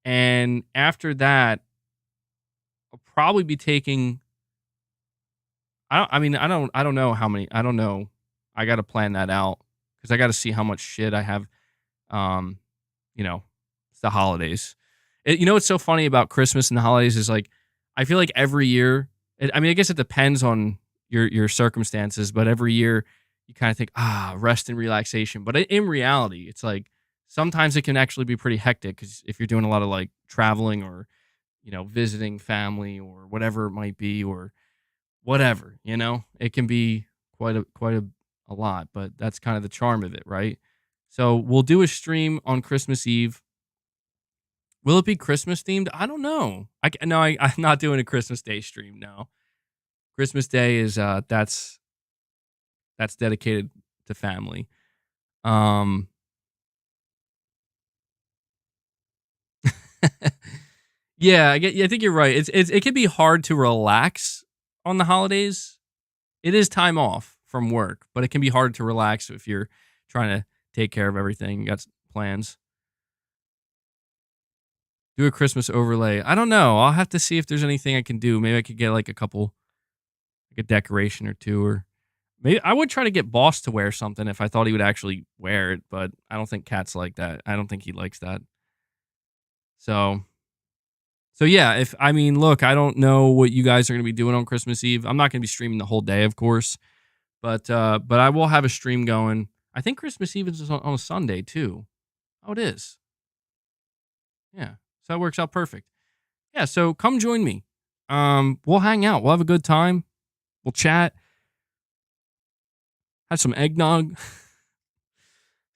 And after that, I'll probably be taking, I don't know how many, I don't know. I got to plan that out because I got to see how much shit I have. It's the holidays. What's so funny about Christmas and the holidays is like, I feel like every year, I guess it depends on your circumstances, but every year you kind of think, rest and relaxation. But in reality, it's like sometimes it can actually be pretty hectic because if you're doing a lot of like traveling or visiting family or whatever it might be, or whatever, it can be quite a lot, but that's kind of the charm of it, right? So we'll do a stream on Christmas Eve. Will it be Christmas themed? I don't know. I'm not doing a Christmas Day stream. No, Christmas Day is that's dedicated to family. Yeah, I think you're right. It can be hard to relax on the holidays. It is time off from work, but it can be hard to relax if you're trying to take care of everything. You got plans. Do a Christmas overlay. I don't know. I'll have to see if there's anything I can do. Maybe I could get like a decoration or two, or maybe I would try to get Boss to wear something if I thought he would actually wear it, but I don't think Cat's like that. I don't think he likes that. So yeah, look, I don't know what you guys are going to be doing on Christmas Eve. I'm not going to be streaming the whole day, of course, but I will have a stream going. I think Christmas Eve is on a Sunday too. Oh, it is. Yeah, so that works out perfect. Yeah, so come join me. We'll hang out. We'll have a good time. We'll chat. Have some eggnog.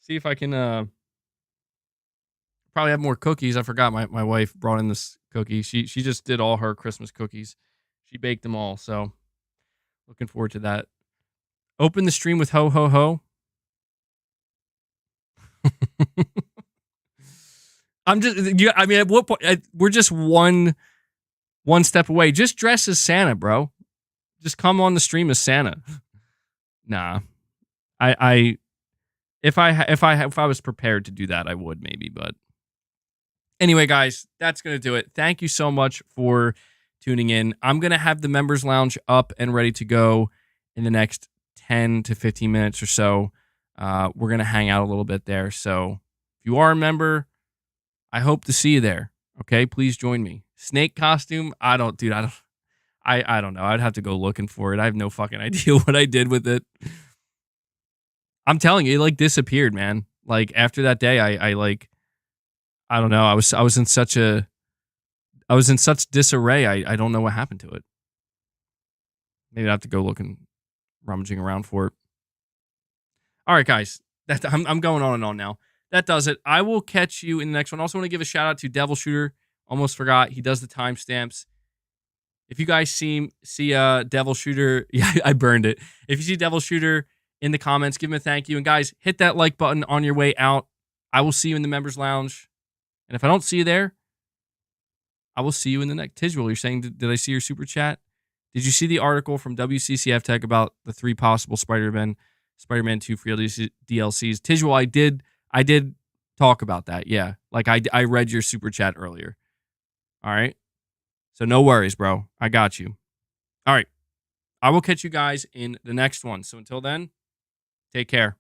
See if I can probably have more cookies. I forgot my wife brought in this cookie. She just did all her Christmas cookies. She baked them all, so looking forward to that. Open the stream with ho ho ho. At what point we're just one step away. Just dress as Santa, bro. Just come on the stream as Santa. Nah. If I was prepared to do that, I would maybe, but anyway, guys, that's going to do it. Thank you so much for tuning in. I'm going to have the members lounge up and ready to go in the next 10 to 15 minutes or so. We're going to hang out a little bit there. So if you are a member, I hope to see you there. Okay, please join me. Snake costume? I don't know. I'd have to go looking for it. I have no fucking idea what I did with it. I'm telling you, it like disappeared, man. Like after that day, I don't know. I was in such disarray. I don't know what happened to it. Maybe I have to go rummaging around for it. All right, guys. I'm going on and on now. That does it. I will catch you in the next one. Also want to give a shout out to Devil Shooter. Almost forgot. He does the timestamps. If you guys see Devil Shooter, yeah, I burned it. If you see Devil Shooter in the comments, give him a thank you. And guys, hit that like button on your way out. I will see you in the members lounge. And if I don't see you there, I will see you in the next. Tiswell, you're saying, did I see your super chat? Did you see the article from WCCF Tech about the 3 possible Spider-Man 2 free DLCs? Tiswell, I did talk about that. Yeah. Like I read your super chat earlier. All right. So no worries, bro. I got you. All right. I will catch you guys in the next one. So until then, take care.